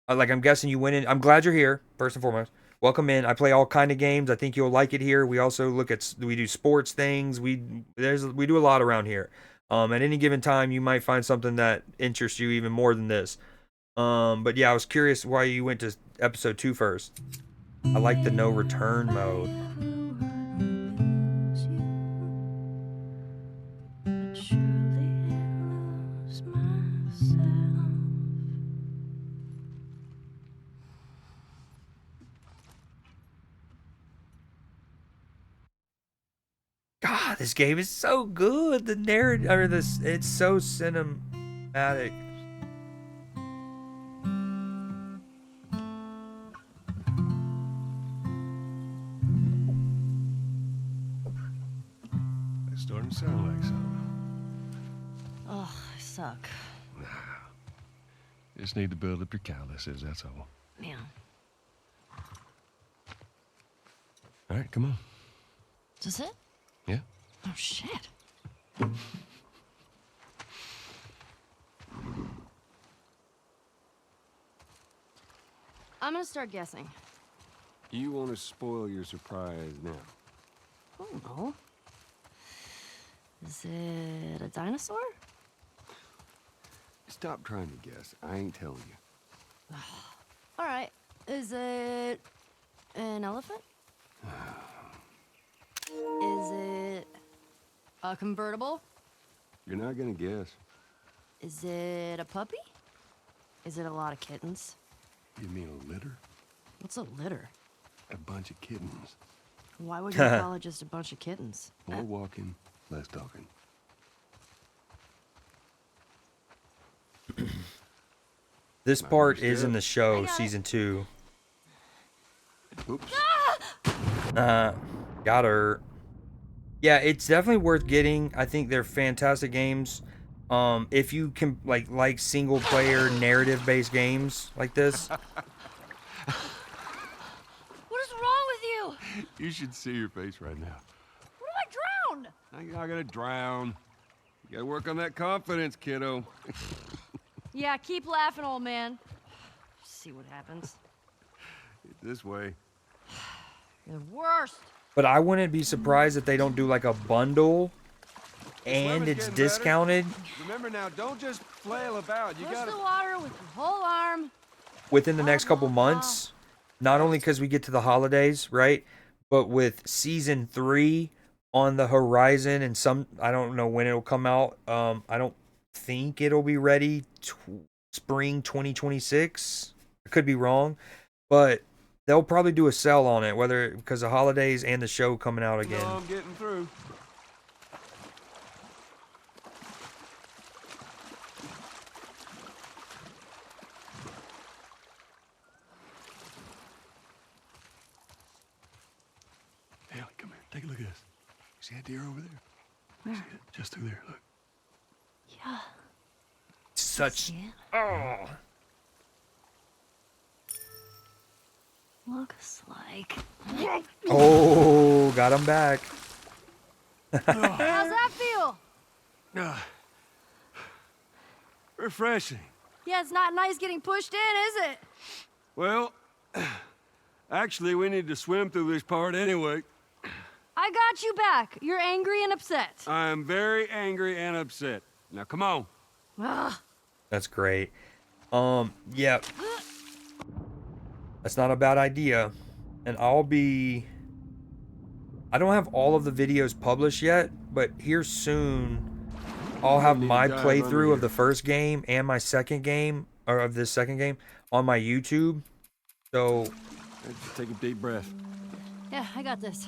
Like, I'm guessing you went in. I'm glad you're here, first and foremost. Welcome in. I play all kind of games. I think you'll like it here. We also we do sports things. We do a lot around here. At any given time, you might find something that interests you even more than this. But yeah, I was curious why you went to episode 2 first. I like the no return mode. God, this game is so good. The narrative, or this, it's so cinematic. It's starting to sound like something. Oh, I suck. Just need to build up your calluses, that's all. Yeah. All right, come on. Is this it? Yeah. Oh, shit. I'm gonna start guessing. You want to spoil your surprise now? I don't know. Is it a dinosaur? Stop trying to guess. I ain't telling you. All right. Is it an elephant? Is it a convertible? You're not gonna guess. Is it a puppy? Is it a lot of kittens? You mean a litter? What's a litter? A bunch of kittens. Why would you call it just a bunch of kittens? More walking, less talking. This part is in the show, season 2. Oops. Got her. Yeah, it's definitely worth getting. I think they're fantastic games. If you can like single player narrative based games like this. What is wrong with you? You should see your face right now. What if I drown? You're not gonna drown. You gotta work on that confidence, kiddo. Yeah, keep laughing, old man. See what happens. This way. You're the worst. But I wouldn't be surprised if they don't do like a bundle and it's discounted. Remember now, don't just flail about. You Push gotta the water with your whole arm. Within the next couple months. Not only because we get to the holidays, right? But with season 3 on the horizon and I don't know when it'll come out. I don't think it'll be ready spring 2026. I could be wrong, but they'll probably do a sale on it, whether because of holidays and the show coming out again. No, I'm getting through. Haley, come here. Take a look at this. See that deer over there? Where? See it? Just through there. Look. Yeah. Such. Oh. Looks like. Oh, got him back. How's that feel? Refreshing. Yeah, it's not nice getting pushed in, is it? Well, actually, we need to swim through this part anyway. I got you back. You're angry and upset. I'm very angry and upset. Now, come on. Ugh. That's great. Yeah. That's not a bad idea. And I don't have all of the videos published yet, but here soon I'll have my playthrough of the first game and my second game, or of this second game, on my YouTube. So Just take a deep breath. Yeah, I got this.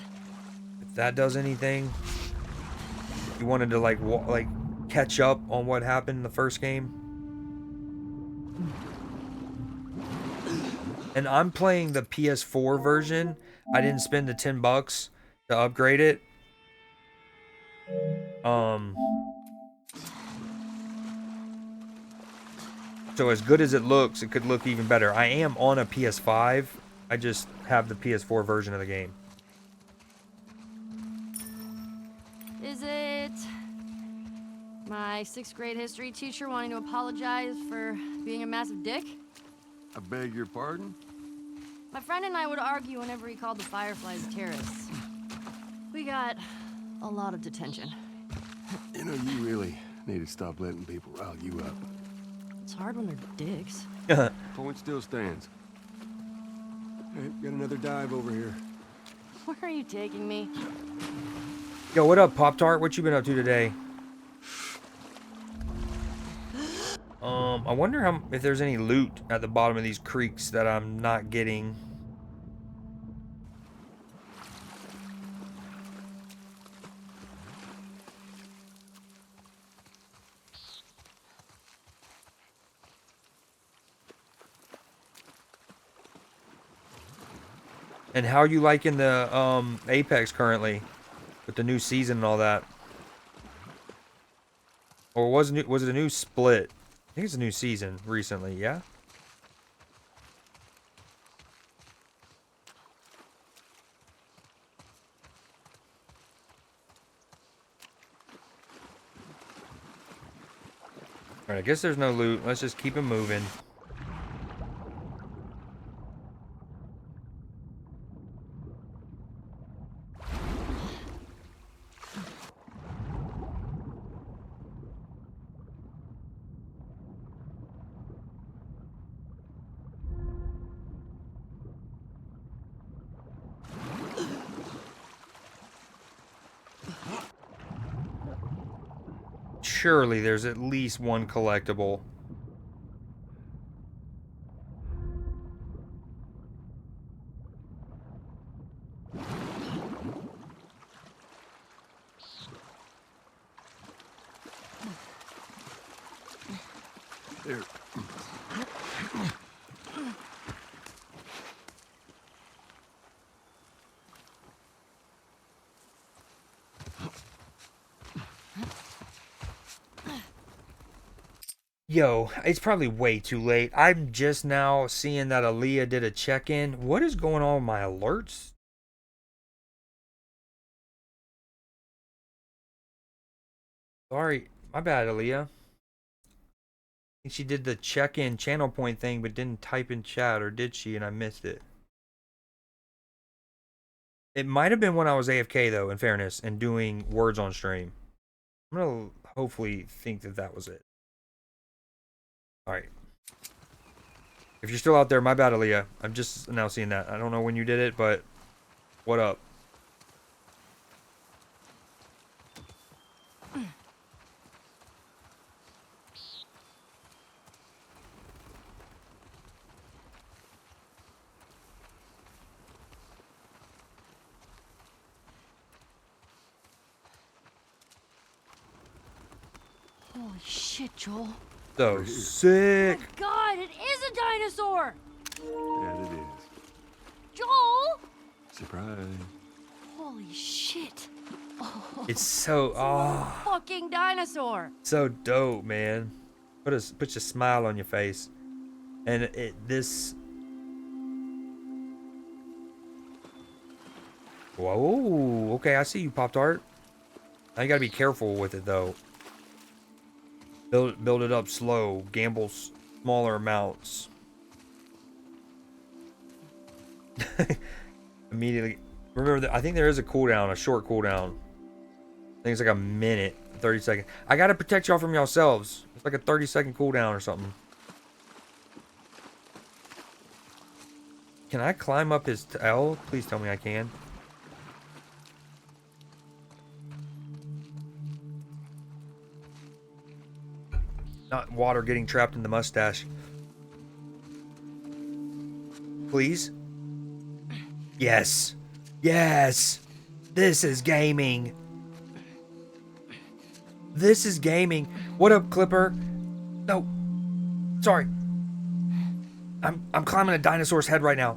if that does anything, you wanted to like catch up on what happened in the first game. And I'm playing the PS4 version. I didn't spend the $10 to upgrade it. So as good as it looks, it could look even better. I am on a PS5. I just have the PS4 version of the game. Is it my 6th grade history teacher wanting to apologize for being a massive dick? I beg your pardon? My friend and I would argue whenever he called the Fireflies terrorists. We got a lot of detention. You know, you really need to stop letting people rile you up. It's hard when they're dicks. Point still stands. All right, got another dive over here. Where are you taking me? Yo, what up, Pop-Tart? What you been up to today? I wonder if there's any loot at the bottom of these creeks that I'm not getting. And how are you liking the Apex currently with the new season and all that? Or was it a new split? I think it's a new season recently, yeah? Alright, I guess there's no loot. Let's just keep it moving. Surely there's at least one collectible. There. Yo, it's probably way too late. I'm just now seeing that Aaliyah did a check-in. What is going on with my alerts? Sorry, my bad, Aaliyah. I think she did the check-in channel point thing, but didn't type in chat, or did she? And I missed it. It might have been when I was AFK, though, in fairness, and doing words on stream. I'm gonna hopefully think that that was it. Alright. If you're still out there, my bad, Aaliyah. I'm just now seeing that. I don't know when you did it, but what up? Holy shit, Joel. So sick. Oh my God, it is a dinosaur! Yeah, it is. Joel! Surprise. Holy shit. Oh, It's so fucking dinosaur. so dope, man. Put your smile on your face. And this. Whoa, okay, I see you, Pop-Tart. Now you gotta be careful with it though. Build it up slow. Gamble smaller amounts. Immediately. Remember that I think there is a cooldown, a short cooldown. I think it's like a minute, 30 seconds. I gotta protect y'all from yourselves. It's like a 30-second cooldown or something. Can I climb up his tail? Please tell me I can. Not water getting trapped in the mustache. Please? Yes. Yes. This is gaming. This is gaming. What up, Clipper? No. Sorry. I'm climbing a dinosaur's head right now.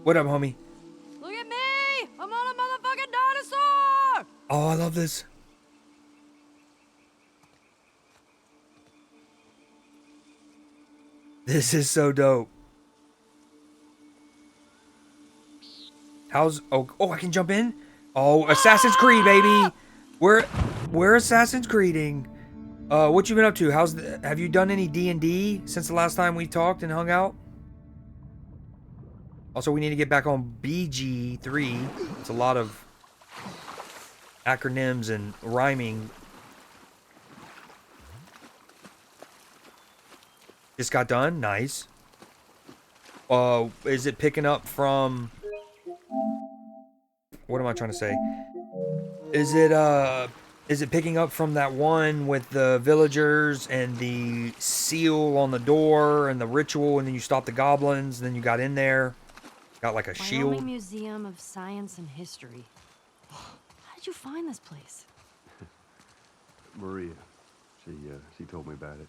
What up, homie? Look at me! I'm on a motherfucking dinosaur! Oh, I love this. This is so dope. How's oh I can jump in? Oh, Assassin's Creed, baby. We're Assassin's Creeding. What you been up to? Have you done any D&D since the last time we talked and hung out? Also, we need to get back on BG3. It's a lot of acronyms and rhyming. Just got done. Nice. Is it picking up from... What am I trying to say? Is it picking up from that one with the villagers and the seal on the door and the ritual, and then you stopped the goblins, and then you got in there, got like a shield? Wyoming Museum of Science and History. How did you find this place? Maria, she told me about it.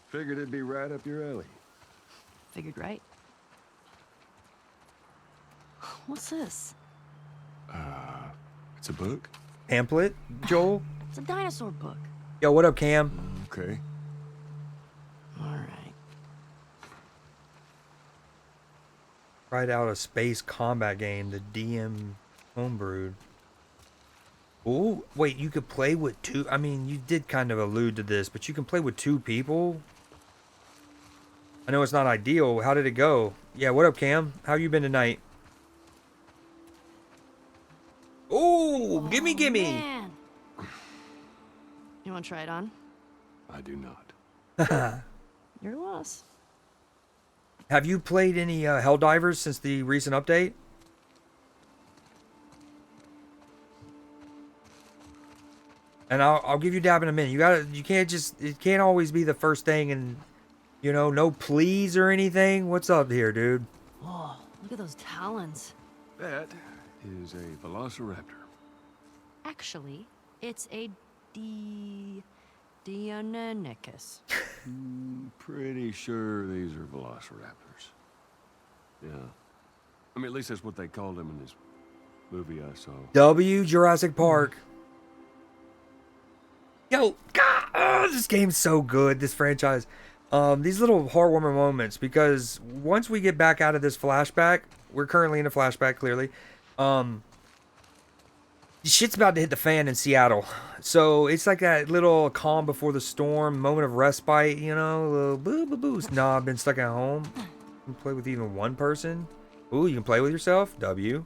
Figured it'd be right up your alley. Figured right. What's this? It's a book? Pamphlet, Joel? It's a dinosaur book. Yo, what up, Cam? Okay. Alright. Tried out a space combat game, the DM homebrewed. Oh, wait, you could play with two... I mean, you did kind of allude to this, but you can play with two people? I know it's not ideal. How did it go? Yeah, what up, Cam? How you been tonight? Ooh, gimme. Man. You want to try it on? I do not. Your loss. Have you played any Helldivers since the recent update? And I'll give you dab in a minute. You can't always be the first thing, and you know, no please or anything. What's up here, dude? Whoa, look at those talons. That is a velociraptor. Actually, it's a Deinonychus. Pretty sure these are velociraptors. Yeah. I mean, at least that's what they called them in this movie I saw. Jurassic Park. Yo, God, oh, this game's so good, this franchise. These little heartwarming moments, because once we get back out of this flashback, we're currently in a flashback, clearly. Shit's about to hit the fan in Seattle. So it's like that little calm before the storm, moment of respite, you know, a little boo. Nah, I've been stuck at home. You can play with even one person. Ooh, you can play with yourself? W.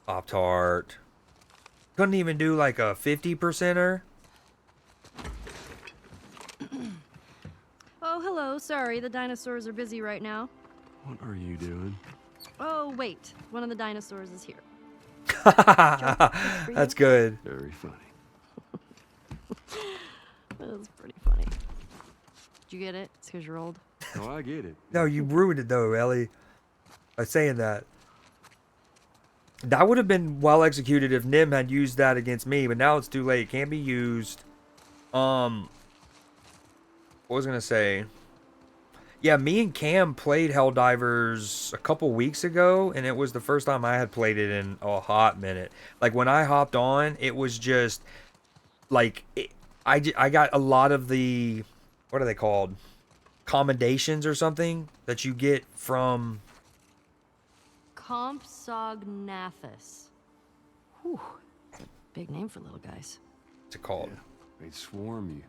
Pop-Tart. Couldn't even do like a 50%er? Oh, hello. Sorry, the dinosaurs are busy right now. What are you doing? Oh, wait. One of the dinosaurs is here. That's good. Very funny. That was pretty funny. Did you get it? It's because you're old. Oh, I get it. No, you ruined it though, Ellie. By saying that. That would have been well executed if Nim had used that against me, but now it's too late. It can't be used. What was I gonna say? Yeah, me and Cam played Helldivers a couple weeks ago, and it was the first time I had played it in a hot minute. Like, when I hopped on, it was just, like, I got a lot of the, what are they called? Commendations or something that you get from... Compsognathus. Whew. It's a big name for little guys. What's it called? Yeah, they'd swarm you.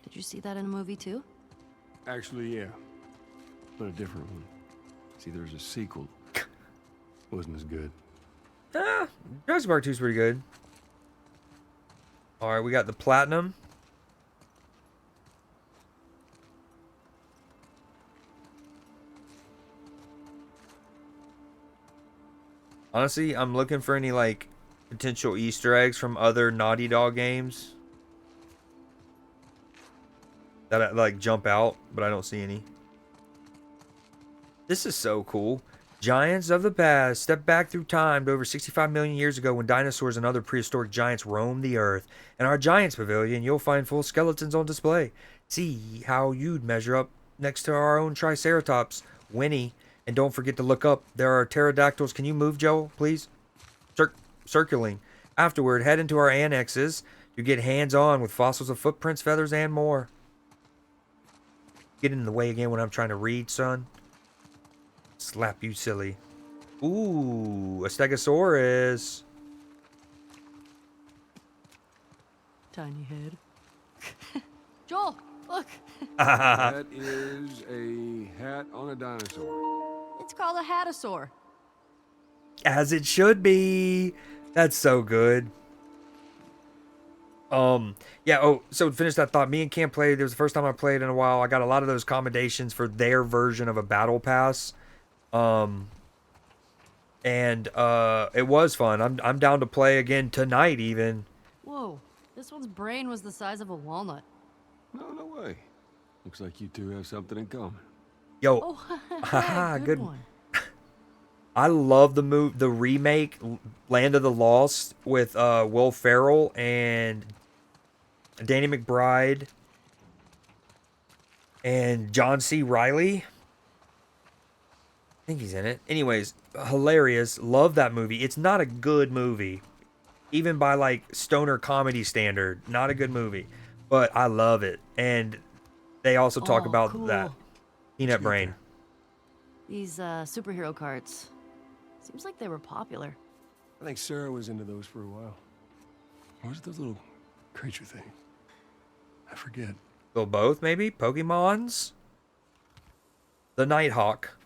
Did you see that in a movie too? Actually, yeah. But a different one. See, there's a sequel. Wasn't as good. Jurassic Park 2 is pretty good. Alright, we got the Platinum. Honestly, I'm looking for any, like, potential Easter eggs from other Naughty Dog games that, like, jump out, but I don't see any. This is so cool. Giants of the past step back through time to over 65 million years ago when dinosaurs and other prehistoric giants roamed the earth. In our Giants Pavilion, you'll find full skeletons on display. See how you'd measure up next to our own Triceratops, Winnie. And don't forget to look up. There are pterodactyls. Can you move, Joe, please? Circling. Afterward, head into our annexes. You get hands-on with fossils of footprints, feathers, and more. Get in the way again when I'm trying to read, son. Slap you silly. Ooh, a Stegosaurus. Tiny head. Joel, look. That is a hat on a dinosaur. It's called a hatasaur. As it should be. That's so good. Yeah, oh, so to finish that thought, me and Cam played. It was the first time I played in a while. I got a lot of those commendations for their version of a battle pass. It was fun. I'm down to play again tonight even. Whoa, this one's brain was the size of a walnut. No way. Looks like you two have something in common. Yo, haha, good one. I love the remake Land of the Lost with Will Ferrell and Danny McBride and John C. Reilly. I think he's in it. Anyways, hilarious. Love that movie. It's not a good movie, even by like stoner comedy standard. Not a good movie, but I love it. And they also talk about cool. that peanut brain. These superhero cards. Seems like they were popular. I think Sarah was into those for a while. What was those little creature thing? I forget. Well, both maybe? Pokemons? The Nighthawk.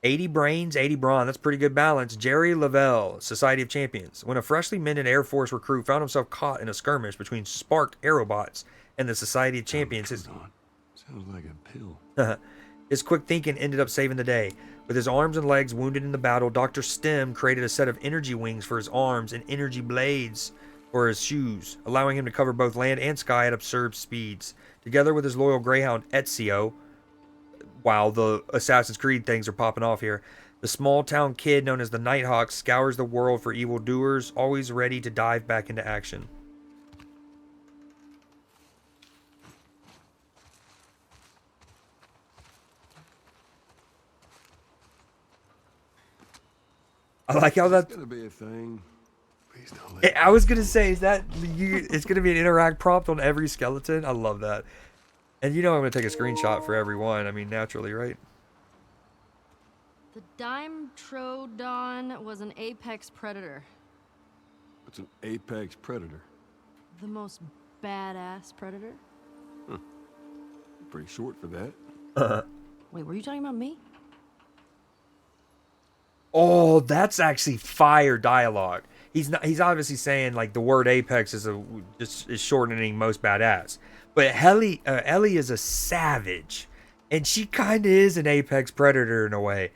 80 brains, 80 brawn. That's pretty good balance. Jerry Lavelle, Society of Champions. When a freshly minted Air Force recruit found himself caught in a skirmish between Spark Aerobots and the Society of Champions, Sounds like a pill. his quick thinking ended up saving the day. With his arms and legs wounded in the battle, Dr. Stem created a set of energy wings for his arms and energy blades for his shoes, allowing him to cover both land and sky at absurd speeds. Together with his loyal greyhound Ezio, wow, the Assassin's Creed things are popping off here, the small-town kid known as the Nighthawk scours the world for evildoers, always ready to dive back into action. I like how that's gonna be a thing. Please don't let I was gonna say, is that it's gonna be an interact prompt on every skeleton? I love that. And you know I'm gonna take a screenshot for every one. I mean, naturally, right? The Dimetrodon was an apex predator. What's an apex predator? The most badass predator. Pretty short for that. Wait, were you talking about me? Oh, that's actually fire dialogue. He's obviously saying like the word apex is is shortening most badass. But Ellie is a savage, and she kind of is an apex predator in a way.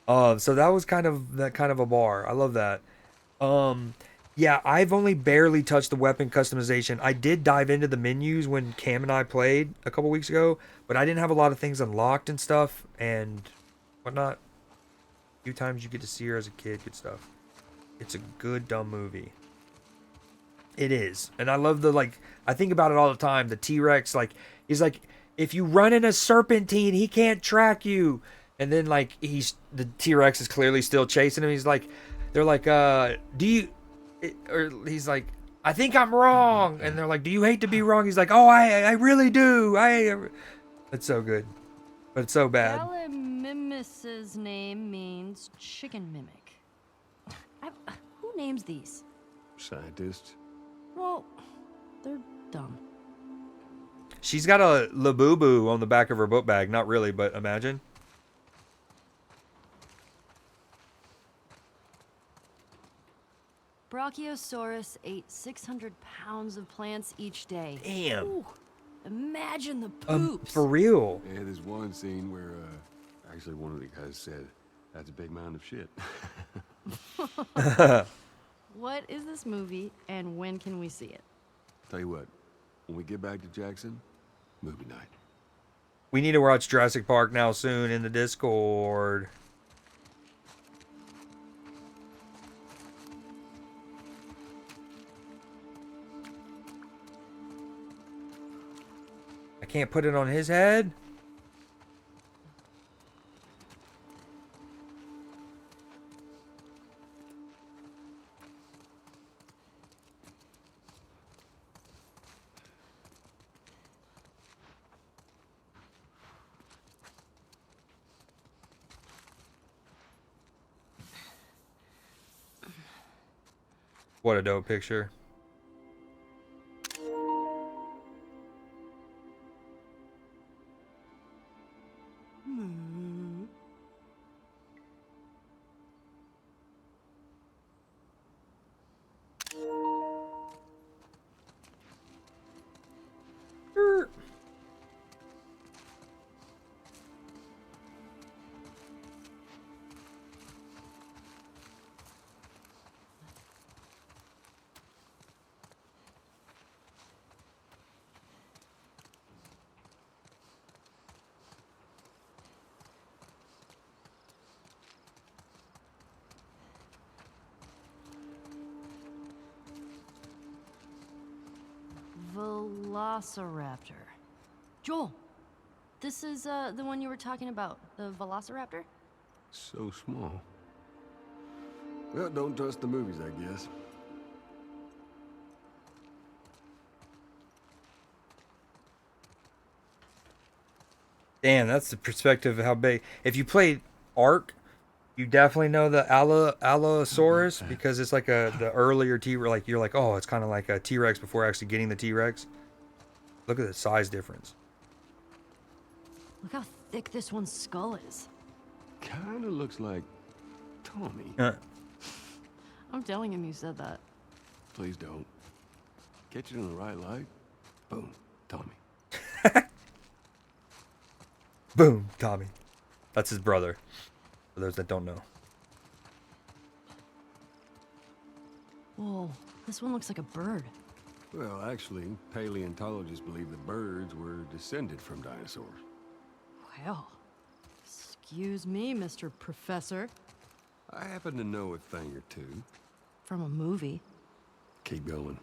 So that was kind of a bar. I love that. Yeah, I've only barely touched the weapon customization. I did dive into the menus when Cam and I played a couple weeks ago, but I didn't have a lot of things unlocked and stuff and whatnot. Few times you get to see her as a kid, good stuff. It's a good dumb movie. It is. And I love I think about it all the time. The T-Rex, he's like, if you run in a serpentine, he can't track you. And then the T-Rex is clearly still chasing him. He's like, they're like, do you, or he's like, I think I'm wrong. And they're like, do you hate to be wrong? He's like, oh, I really do. It's so good, but it's so bad. Gallimimus's name means chicken mimic. Who names these? Scientists. Well, they're dumb. She's got a Labubu on the back of her book bag. Not really, but imagine. Brachiosaurus ate 600 pounds of plants each day. Damn. Ooh, imagine the poops. For real. Yeah, there's one scene where actually one of the guys said, "That's a big mound of shit." What is this movie, and when can we see it? Tell you what, when we get back to Jackson, movie night. We need to watch Jurassic Park now soon in the Discord. I can't put it on his head? What a dope picture. Velociraptor. Joel, this is the one you were talking about, the Velociraptor? So small. Well, don't trust the movies, I guess. Damn, that's the perspective of how big. If you played Ark, you definitely know the Allosaurus because it's like the earlier T-Rex. Like you're like, oh, it's kind of like a T-Rex before actually getting the T-Rex. Look at the size difference. Look how thick this one's skull is. Kinda looks like Tommy. I'm telling him you said that. Please don't. Catch it in the right light. Boom, Tommy. Boom, Tommy. That's his brother. For those that don't know. Whoa, this one looks like a bird. Well, actually, paleontologists believe the birds were descended from dinosaurs. Well, excuse me, Mr. Professor. I happen to know a thing or two. From a movie. Keep going.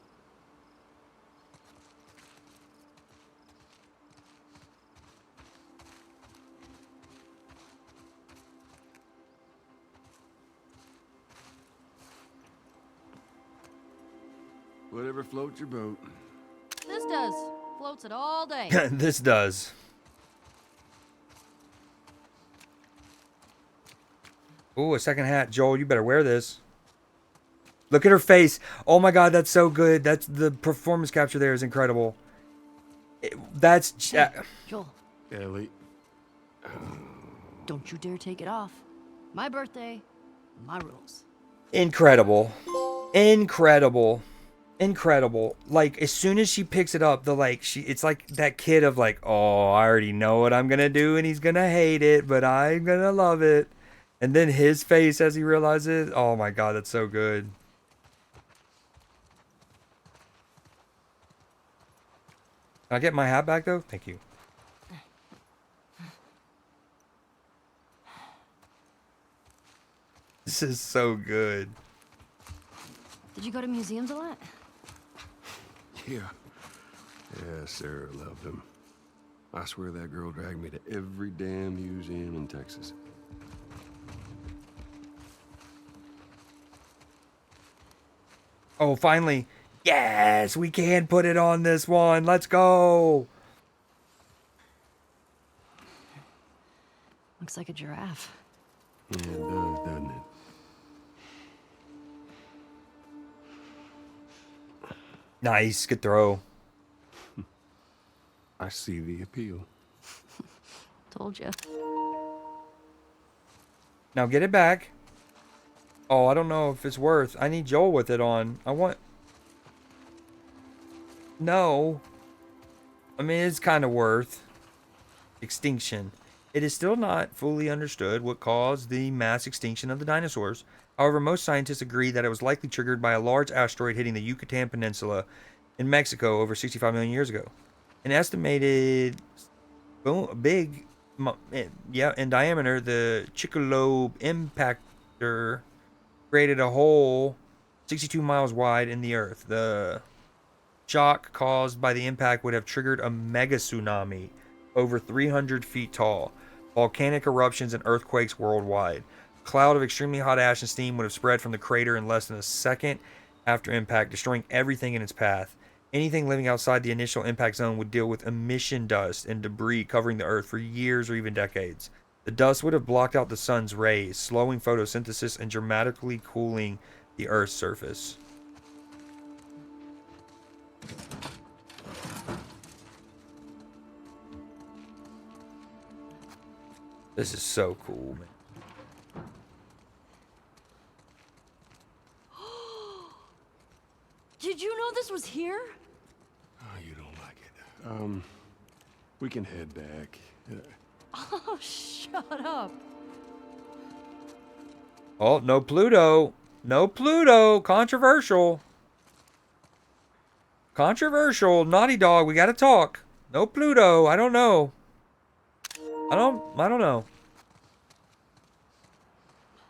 Whatever floats your boat. This does. Floats it all day. This does. Ooh, a second hat. Joel, you better wear this. Look at her face. Oh my god, that's so good. That's the performance capture there is incredible. That's Hey, Joel, Ellie. don't you dare take it off. My birthday, my rules. incredible. Incredible. Incredible. Like as soon as she picks it up, it's like that kid of like, oh, I already know what I'm gonna do and he's gonna hate it, but I'm gonna love it. And then his face as he realizes, oh my god, that's so good. Can I get my hat back though? Thank you. This is so good. Did you go to museums a lot? Yeah. Yeah, Sarah loved him. I swear that girl dragged me to every damn museum in Texas. Oh, finally. Yes, we can put it on this one. Let's go. Looks like a giraffe. Yeah, it does, doesn't it? Nice, good throw. I see the appeal. Told you. Now get it back. Oh, I don't know if it's worth. I need Joel with it on. I want... No. I mean, it's kind of worth. Extinction. It is still not fully understood what caused the mass extinction of the dinosaurs. However, most scientists agree that it was likely triggered by a large asteroid hitting the Yucatan Peninsula in Mexico over 65 million years ago. An estimated big, in diameter, the TLoU impactor created a hole 62 miles wide in the Earth. The shock caused by the impact would have triggered a mega tsunami over 300 feet tall, volcanic eruptions, and earthquakes worldwide. A cloud of extremely hot ash and steam would have spread from the crater in less than a second after impact, destroying everything in its path. Anything living outside the initial impact zone would deal with emission dust and debris covering the Earth for years or even decades. The dust would have blocked out the sun's rays, slowing photosynthesis and dramatically cooling the Earth's surface. This is so cool, man. Did you know this was here? Oh, you don't like it. We can head back. Oh, shut up. Oh, no Pluto. No Pluto. Controversial. Controversial. Naughty Dog, we gotta talk. No Pluto. I don't know. I don't know.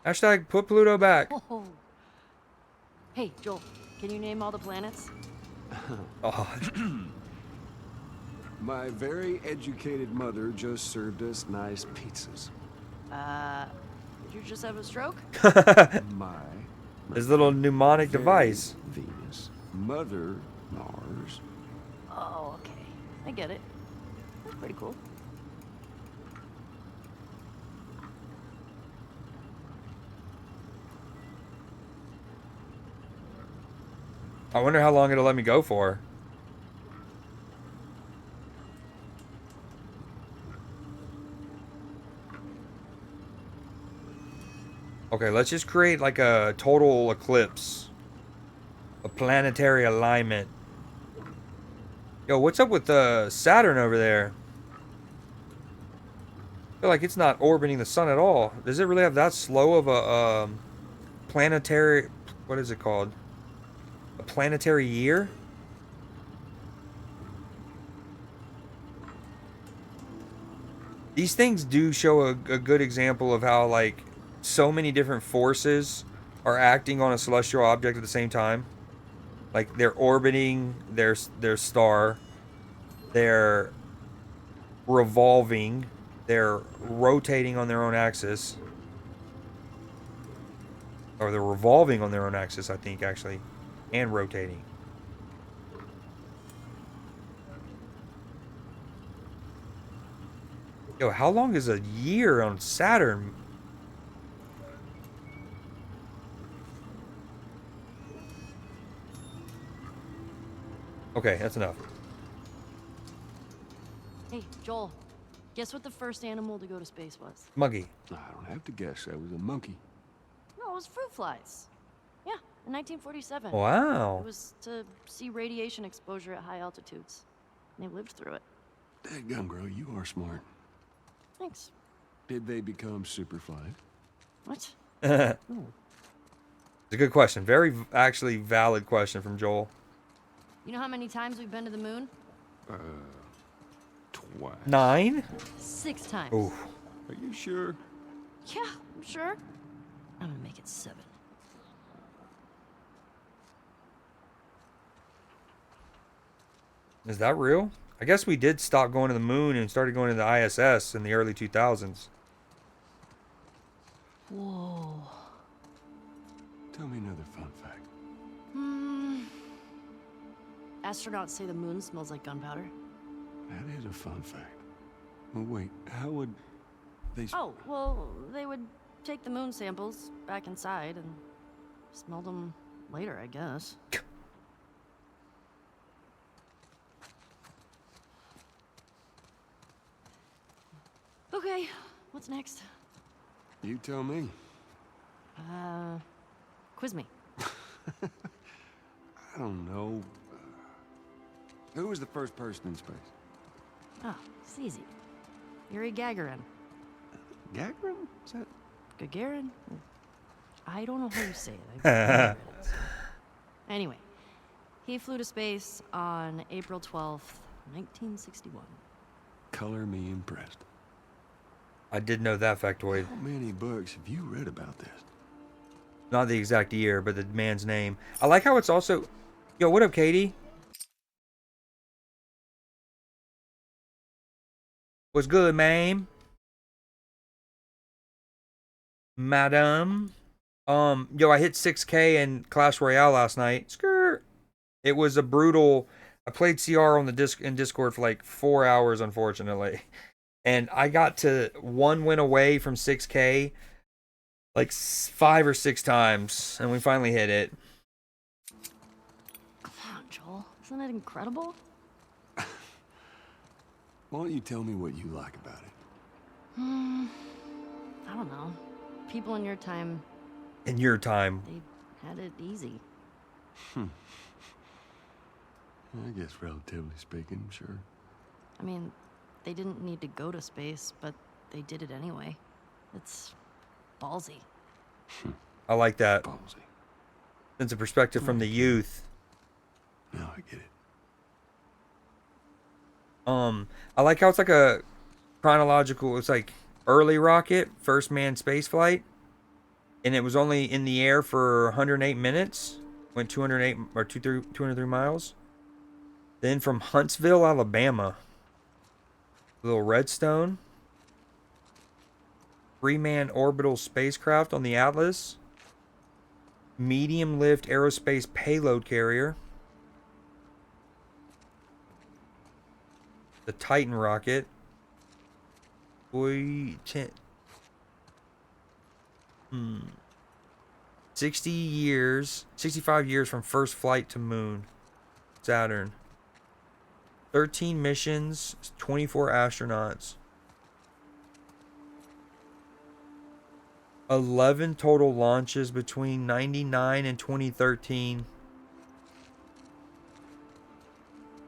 Hashtag put Pluto back. Oh. Hey, Joel, can you name all the planets? Oh. My very educated mother just served us nice pizzas. Did you just have a stroke? His little mnemonic device. Venus. Mother, Mars. Oh, okay. I get it. That's pretty cool. I wonder how long it'll let me go for. Okay, let's just create like a total eclipse. A planetary alignment. Yo, what's up with Saturn over there? I feel like it's not orbiting the sun at all. Does it really have that slow of a planetary... What is it called? A planetary year? These things do show a good example of how, like, so many different forces are acting on a celestial object at the same time. Like, they're orbiting their star. They're revolving. They're rotating on their own axis. Or they're revolving on their own axis, I think, actually. And rotating. Yo, how long is a year on Saturn? Okay, that's enough. Hey, Joel, guess what the first animal to go to space was? Monkey. I don't have to guess. That was a monkey. No, it was fruit flies. Yeah, in 1947. Wow. It was to see radiation exposure at high altitudes. And they lived through it. Dadgum, girl, you are smart. Thanks. Did they become superfly? What? It's a good question. Very, actually, valid question from Joel. You know how many times we've been to the moon? Twice. 9? 6 times. Ooh. Are you sure? Yeah, I'm sure. I'm gonna make it 7. Is that real? I guess we did stop going to the moon and started going to the ISS in the early 2000s. Whoa. Tell me another fun fact. Astronauts say the moon smells like gunpowder. That is a fun fact. Well, wait, how would they... Oh, well, they would take the moon samples back inside and smell them later, I guess. Okay, what's next? You tell me. Quiz me. I don't know. Who was the first person in space? Oh, it's easy. Yuri Gagarin. Gagarin? Is that? Gagarin? I don't know how you say it. I've never read it, so. Anyway, he flew to space on April 12th, 1961. Color me impressed. I did know that factoid. How many books have you read about this? Not the exact year, but the man's name. I like how it's also... Yo, what up, Katie? What's good, ma'am? Madam? Yo, I hit 6K in Clash Royale last night. Skirt. It was a brutal... I played CR on the in Discord for like 4 hours, unfortunately. And I got to 1 win away from 6K like 5 or 6 times, and we finally hit it. Come on, Joel. Isn't it incredible? Why don't you tell me what you like about it? I don't know. People in your time... In your time. They had it easy. I guess relatively speaking, sure. I mean, they didn't need to go to space, but they did it anyway. It's ballsy. I like that. Ballsy. Sense of perspective from the youth. Now I get it. I like how it's like a chronological, it's like early rocket, first manned space flight. And it was only in the air for 108 minutes. Went 208 or 203 miles. Then from Huntsville, Alabama. Little Redstone. 3-man orbital spacecraft on the Atlas. Medium lift aerospace payload carrier. The Titan rocket. 65 years from first flight to moon. Saturn. 13 missions, 24 astronauts. 11 total launches between 99 and 2013.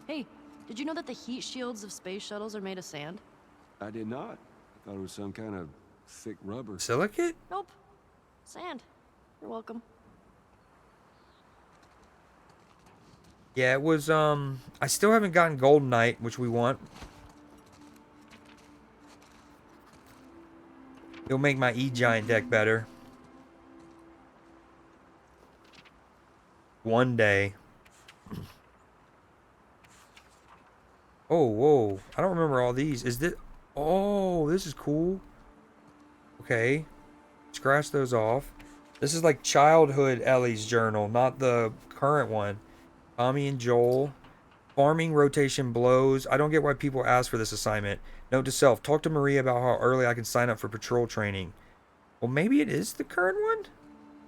Hey, did you know that the heat shields of space shuttles are made of sand? I did not. I thought it was some kind of thick rubber. Silicate? Nope. Sand. You're welcome. Yeah, it was, I still haven't gotten Golden Knight, which we want. It'll make my E-Giant deck better. One day. Oh, whoa. I don't remember all these. Is this... Oh, this is cool. Okay. Scratch those off. This is like childhood Ellie's journal, not the current one. Tommy and Joel. Farming rotation blows. I don't get why people ask for this assignment. Note to self. Talk to Maria about how early I can sign up for patrol training. Well, maybe it is the current one?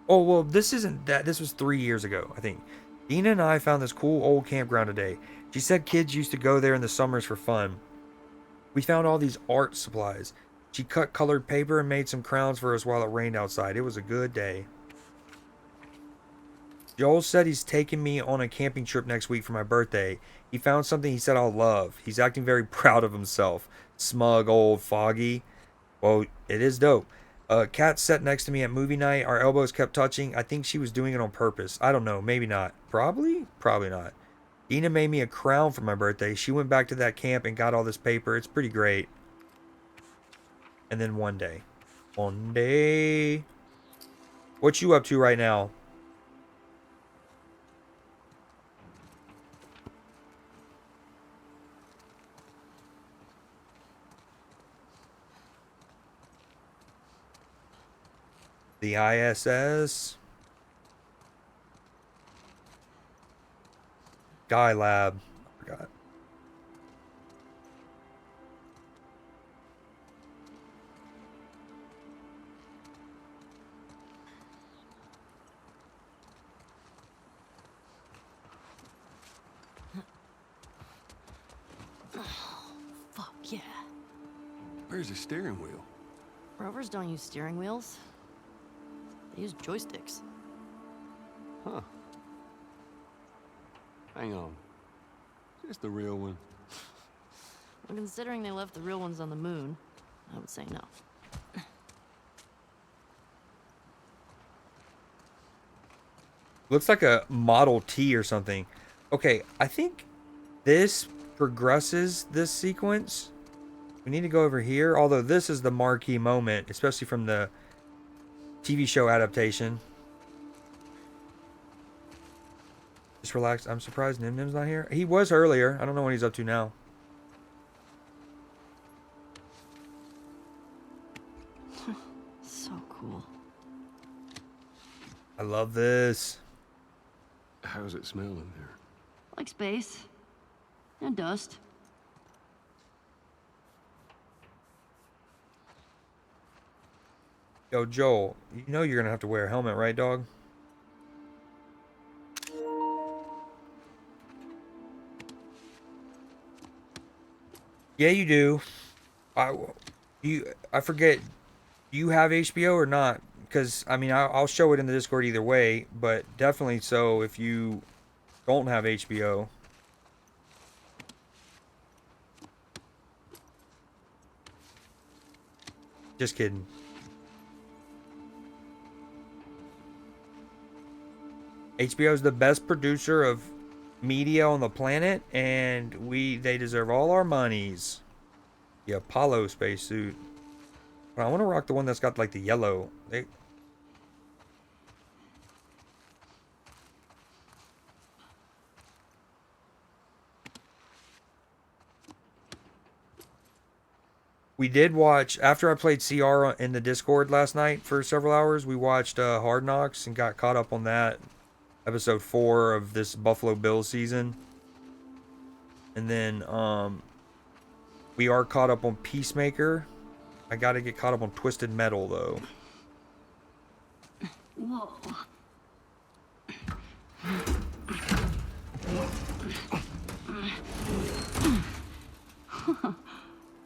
Oh, well, this isn't that. This was 3 years ago, I think. Dina and I found this cool old campground today. She said kids used to go there in the summers for fun. We found all these art supplies. She cut colored paper and made some crowns for us while it rained outside. It was a good day. Joel said he's taking me on a camping trip next week for my birthday. He found something he said I'll love. He's acting very proud of himself. Smug, old, foggy. Well, it is dope. Kat sat next to me at movie night. Our elbows kept touching. I think she was doing it on purpose. I don't know. Maybe not. Probably? Probably not. Dina made me a crown for my birthday. She went back to that camp and got all this paper. It's pretty great. And then one day. One day. What you up to right now? The ISS. Guy Lab. I forgot. Fuck yeah. Where's the steering wheel? Rovers don't use steering wheels. They use joysticks. Huh. Hang on. Is this the real one? Well, considering they left the real ones on the moon, I would say no. Looks like a Model T or something. Okay, I think this progresses this sequence. We need to go over here, although this is the marquee moment, especially from the TV show adaptation. Just relax. I'm surprised Nim Nim's not here. He was earlier. I don't know what he's up to now. So cool. I love this. How's it smell in there? Like space. And dust. Yo, Joel, you know you're gonna have to wear a helmet, right, dog? Yeah, you do. I forget. Do you have HBO or not? Because I mean, I'll show it in the Discord either way, but definitely so if you don't have HBO. Just kidding. HBO is the best producer of media on the planet, and they deserve all our monies. The Apollo spacesuit. But I want to rock the one that's got like the yellow. We did watch, after I played CR in the Discord last night for several hours, we watched Hard Knocks and got caught up on that. Episode 4 of this Buffalo Bills season. And then we are caught up on Peacemaker. I gotta get caught up on Twisted Metal though. Whoa.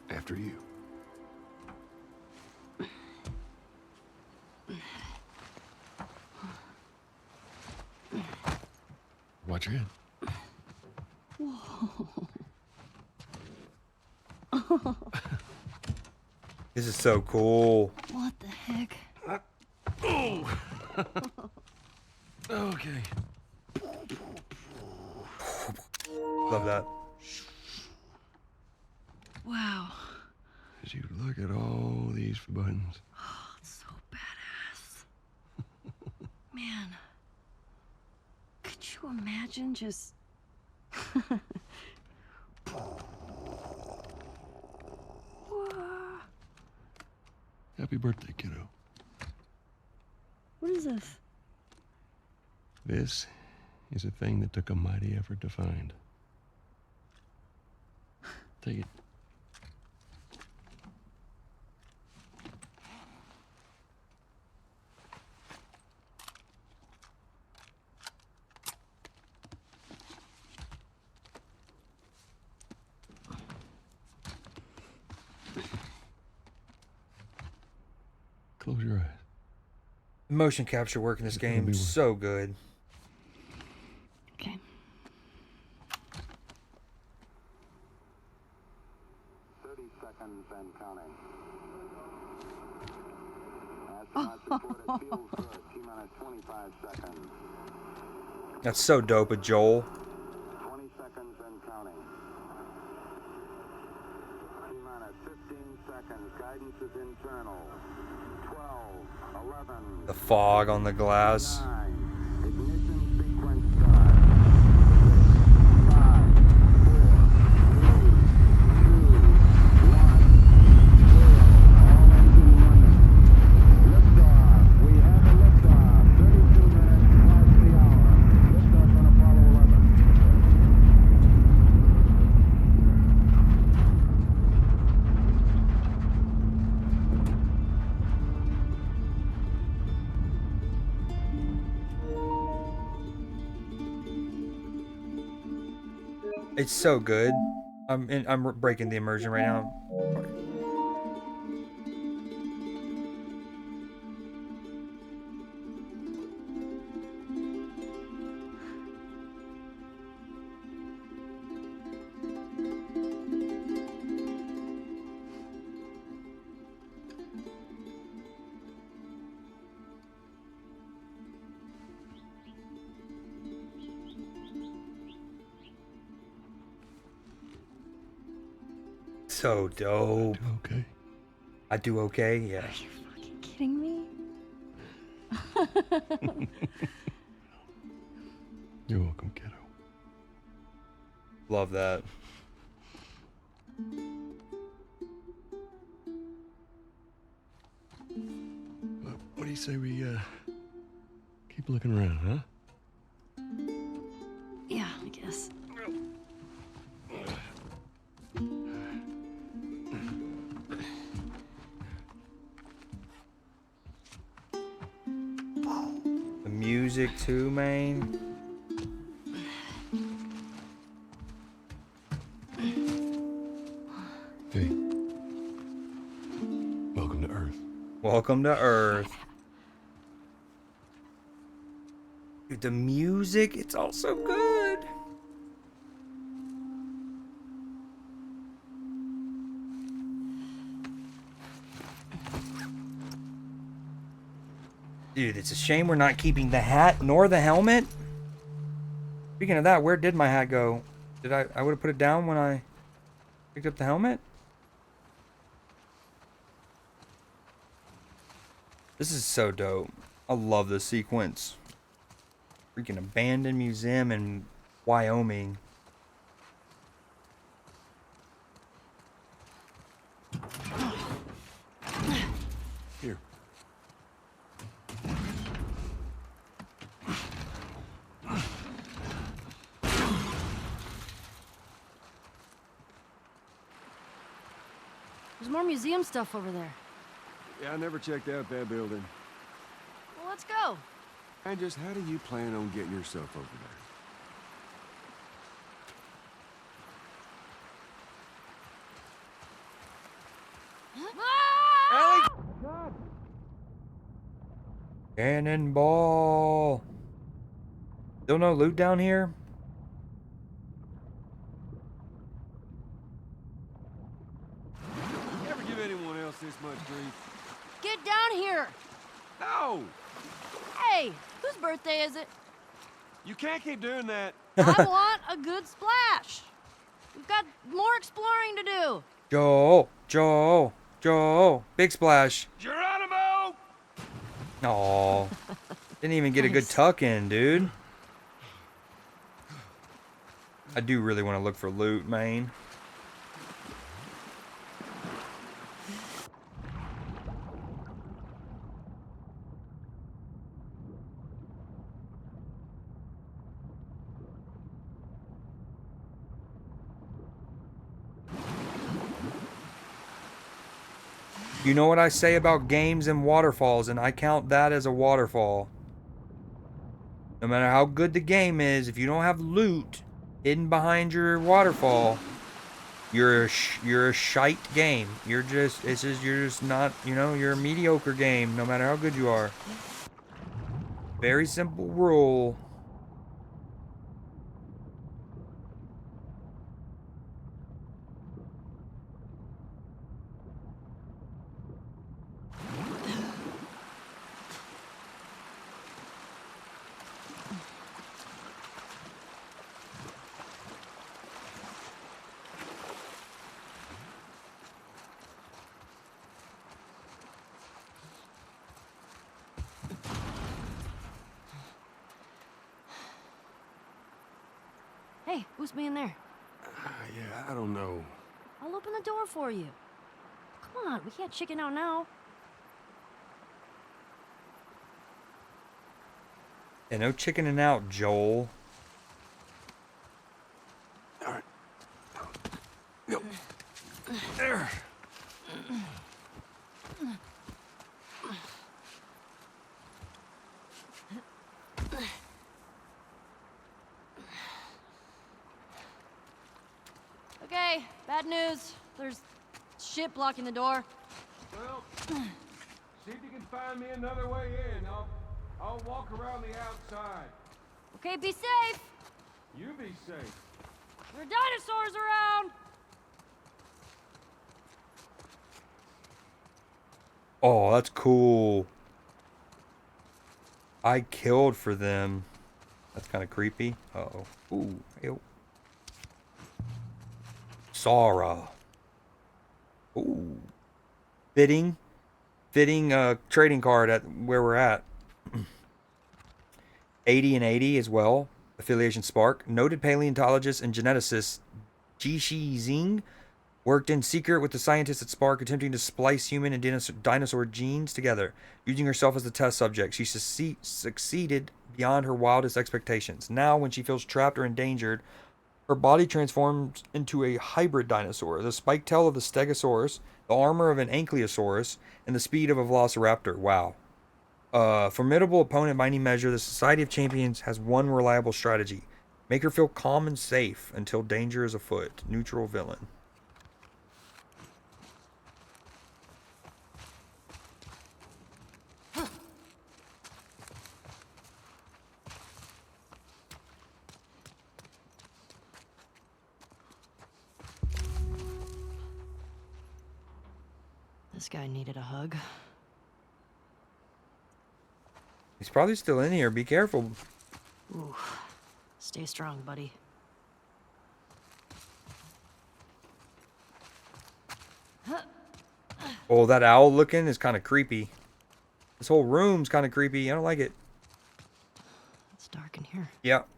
After you. Watch your head. Whoa. This is so cool. What the heck? Oh. Okay. Love that. Wow. As you look at all these buttons. Oh, it's so badass. Man. Could you imagine just... Happy birthday, kiddo. What is this? This is a thing that took a mighty effort to find. Take it. Close your eyes. Motion capture work in this game so good. Okay. Seconds and counting. Astronauts report it feels good. 2 minutes, 25 seconds. That's so dope with Joel. 20 seconds and counting. 2 minutes, 15 seconds. Guidance is internal. 12, 11. The fog on the glass. 9. Ignition sequence start. 5, It's so good. I'm breaking the immersion right now. So dope. Okay. I do okay, yeah. Kidding me? You're welcome, kiddo. Love that. What do you say we keep looking around, huh? Yeah, I guess. The music too, man. Hey. Welcome to Earth. Welcome to Earth. Dude, the music, it's all so good. Dude, it's a shame we're not keeping the hat nor the helmet. Speaking of that, where did my hat go? Did I would have put it down when I picked up the helmet? This is so dope. I love this sequence. Freaking abandoned museum in Wyoming. Here. There's more museum stuff over there. Yeah, I never checked out that building. Well, let's go. And just how do you plan on getting yourself over there? Cannonball. Still no loot down here? You ever give anyone else this much grief? Get down here! No! Hey, whose birthday is it? You can't keep doing that. I want a good splash. We've got more exploring to do. Joel. Big splash. Geronimo! Aw. Didn't even get a good Nice. tuck in, dude. I do really want to look for loot, man. You know what I say about games and waterfalls, and I count that as a waterfall. No matter how good the game is, if you don't have loot hidden behind your waterfall, you're a shite game. You're just not, you're a mediocre game, no matter how good you are. Very simple rule. Hey, who's being there? Yeah, I don't know. I'll open the door for you. Come on, we can't chicken out now. Yeah, no chickening out, Joel. All right. Go. There. Okay, bad news. There's shit blocking the door. Well, see if you can find me another way in. I'll walk around the outside. Okay, be safe. You be safe. There are dinosaurs around. Oh, that's cool. I killed for them. That's kind of creepy. Uh-oh. Ooh, ew. Sora. Ooh. Fitting trading card at where we're at. 80 and 80 as well. Affiliation Spark. Noted paleontologist and geneticist Jishi Xing worked in secret with the scientists at Spark, attempting to splice human and dinosaur genes together, using herself as the test subject. She succeeded beyond her wildest expectations. Now, when she feels trapped or endangered, her body transforms into a hybrid dinosaur, the spiked tail of the Stegosaurus, the armor of an Ankylosaurus, and the speed of a Velociraptor. Wow. Formidable opponent by any measure, the Society of Champions has one reliable strategy. Make her feel calm and safe until danger is afoot. Neutral villain. This guy needed a hug. He's probably still in here. Be careful. Ooh. Stay strong, buddy. Oh, that owl looking is kind of creepy. This whole room's kind of creepy. I don't like it. It's dark in here. Yep.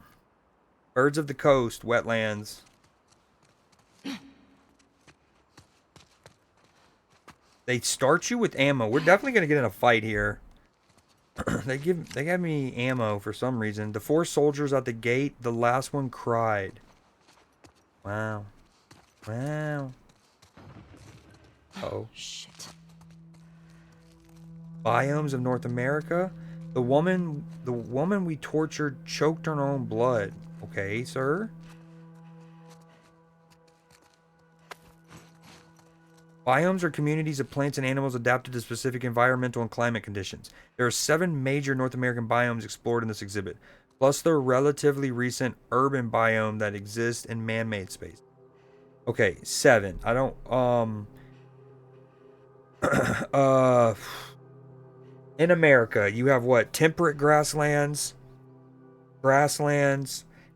Birds of the coast, wetlands. They start you with ammo. We're definitely gonna get in a fight here. they gave me ammo for some reason. The 4 soldiers at the gate. The last one cried. Wow. Wow. Oh shit. Biomes of North America. The woman we tortured choked on her own blood. Okay, sir. Biomes are communities of plants and animals adapted to specific environmental and climate conditions. There are 7 major North American biomes explored in this exhibit, plus the relatively recent urban biome that exists in man-made space. Okay, 7. I don't in America, you have what? Temperate grasslands,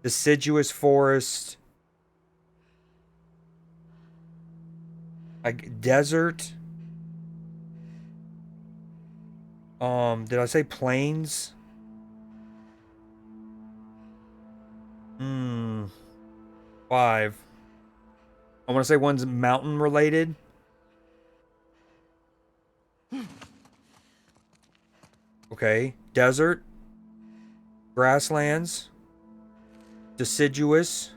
deciduous forest, like desert. Did I say plains? 5. I want to say one's mountain related. Okay, desert, grasslands, deciduous,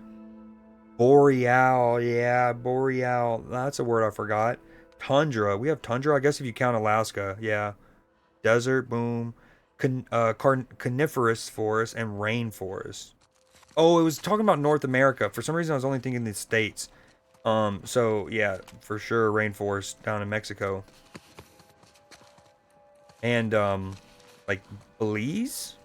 boreal. Yeah, boreal. That's a word I forgot. Tundra. We have tundra, I guess, if you count Alaska. Yeah. Desert, boom. Coniferous forest and rainforest. Oh, it was talking about North America. For some reason, I was only thinking the States. So yeah, for sure, rainforest down in Mexico. And like Belize.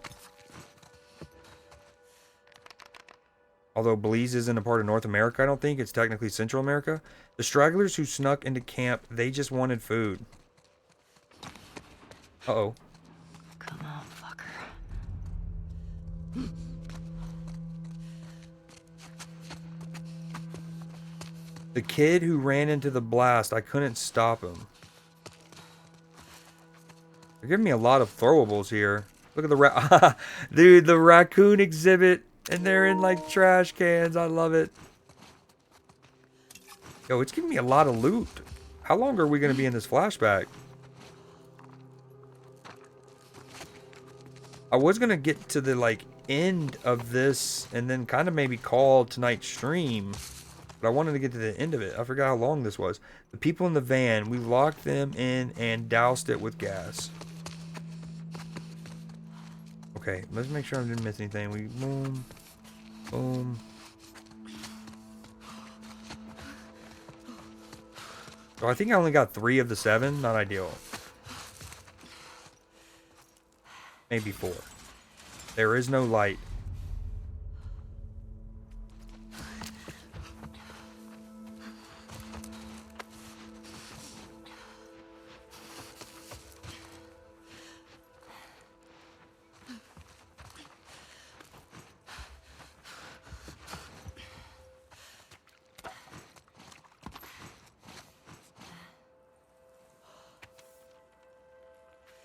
Although Belize isn't a part of North America, I don't think. It's technically Central America. The stragglers who snuck into camp, they just wanted food. Uh-oh. Come on, fucker. The kid who ran into the blast, I couldn't stop him. They're giving me a lot of throwables here. Look at the dude, the raccoon exhibit, and they're in like trash cans. I love it. Yo, it's giving me a lot of loot. How long are we going to be in this flashback? I was going to get to the like end of this and then kind of maybe call tonight's stream. But I wanted to get to the end of it. I forgot how long this was. The people in the van, we locked them in and doused it with gas. Okay, let's make sure I didn't miss anything. We boom, boom. So I think I only got 3 of the 7. Not ideal. Maybe 4. There is no light.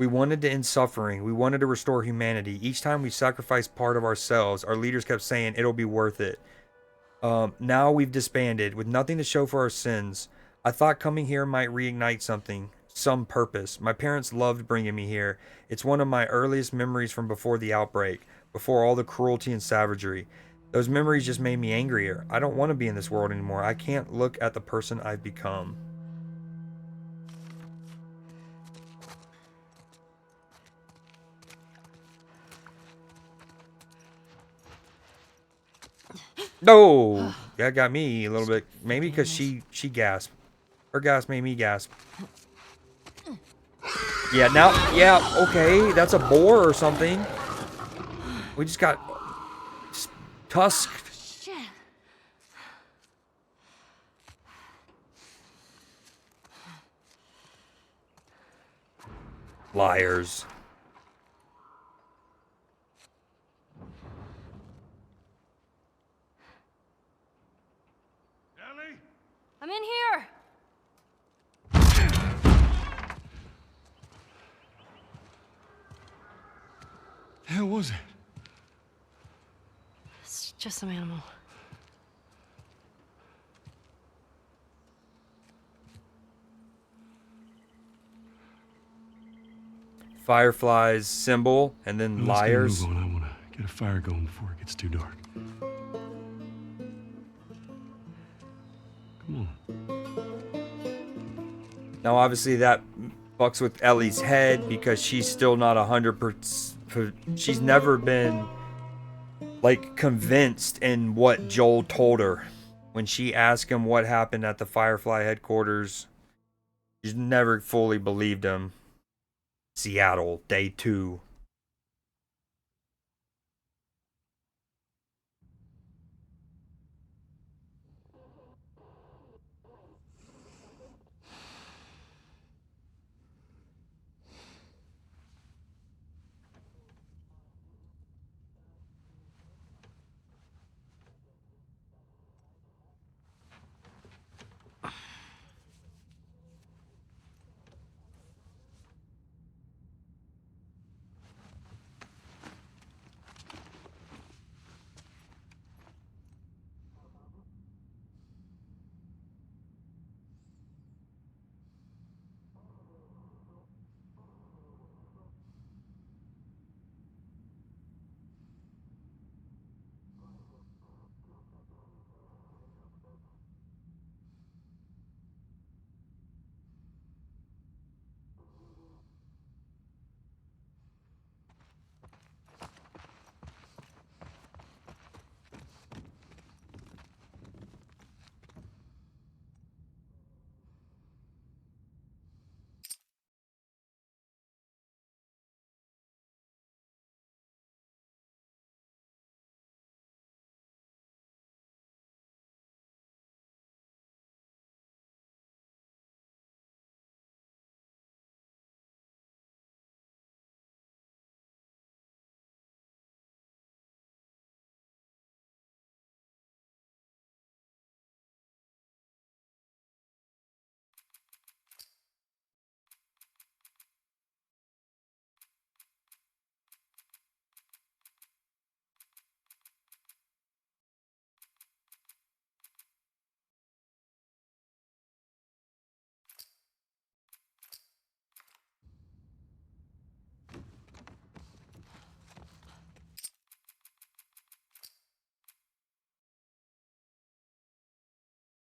We wanted to end suffering. We wanted to restore humanity. Each time we sacrificed part of ourselves, our leaders kept saying it'll be worth it. Now we've disbanded with nothing to show for our sins. I thought coming here might reignite something, some purpose. My parents loved bringing me here. It's one of my earliest memories from before the outbreak, before all the cruelty and savagery. Those memories just made me angrier. I don't want to be in this world anymore. I can't look at the person I've become. No, that got me a little bit. Maybe because she gasped. Her gasp made me gasp. Yeah, now, yeah, okay, that's a boar or something. We just got tusked. Shit. Liars. I'm in here. The hell was it? It's just some animal. Fireflies symbol and then Well, let's liars. get a move on. I want to get a fire going before it gets too dark. Come on. Now, obviously, that fucks with Ellie's head because she's still not 100%. She's never been like convinced in what Joel told her when she asked him what happened at the Firefly headquarters. She's never fully believed him. Seattle, day 2.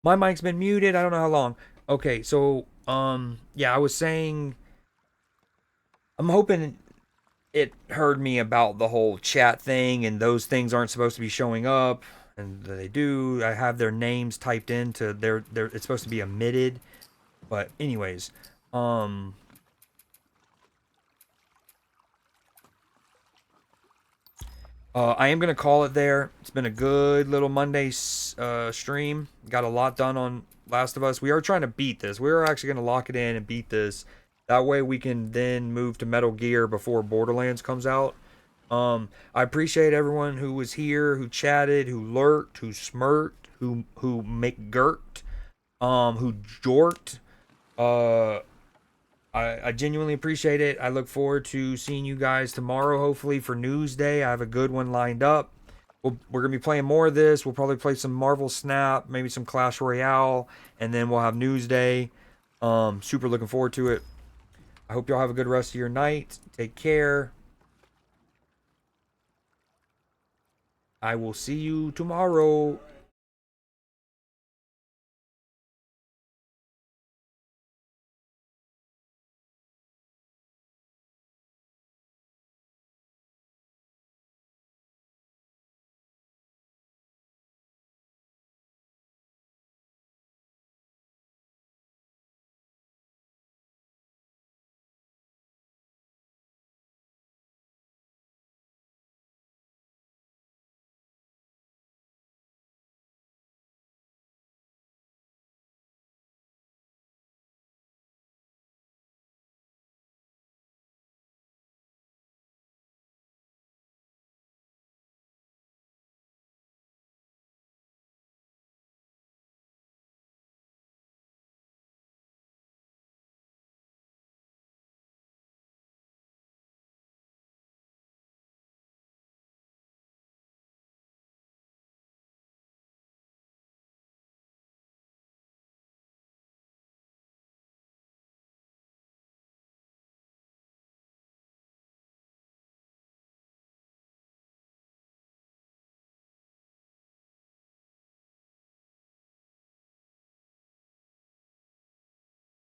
My mic's been muted. I don't know how long. Okay, so yeah, I was saying I'm hoping it heard me about the whole chat thing and those things aren't supposed to be showing up and they do. I have their names typed into their it's supposed to be omitted. But anyways, I am going to call it there. It's been a good little Monday stream. Got a lot done on Last of Us. We are trying to beat this. We are actually going to lock it in and beat this. That way we can then move to Metal Gear before Borderlands comes out. I appreciate everyone who was here, who chatted, who lurked, who smirked, who McGurked, who jorked. I genuinely appreciate it. I look forward to seeing you guys tomorrow, hopefully, for News Day. I have a good one lined up. We're going to be playing more of this. We'll probably play some Marvel Snap, maybe some Clash Royale, and then we'll have News Day. Super looking forward to it. I hope y'all have a good rest of your night. Take care. I will see you tomorrow.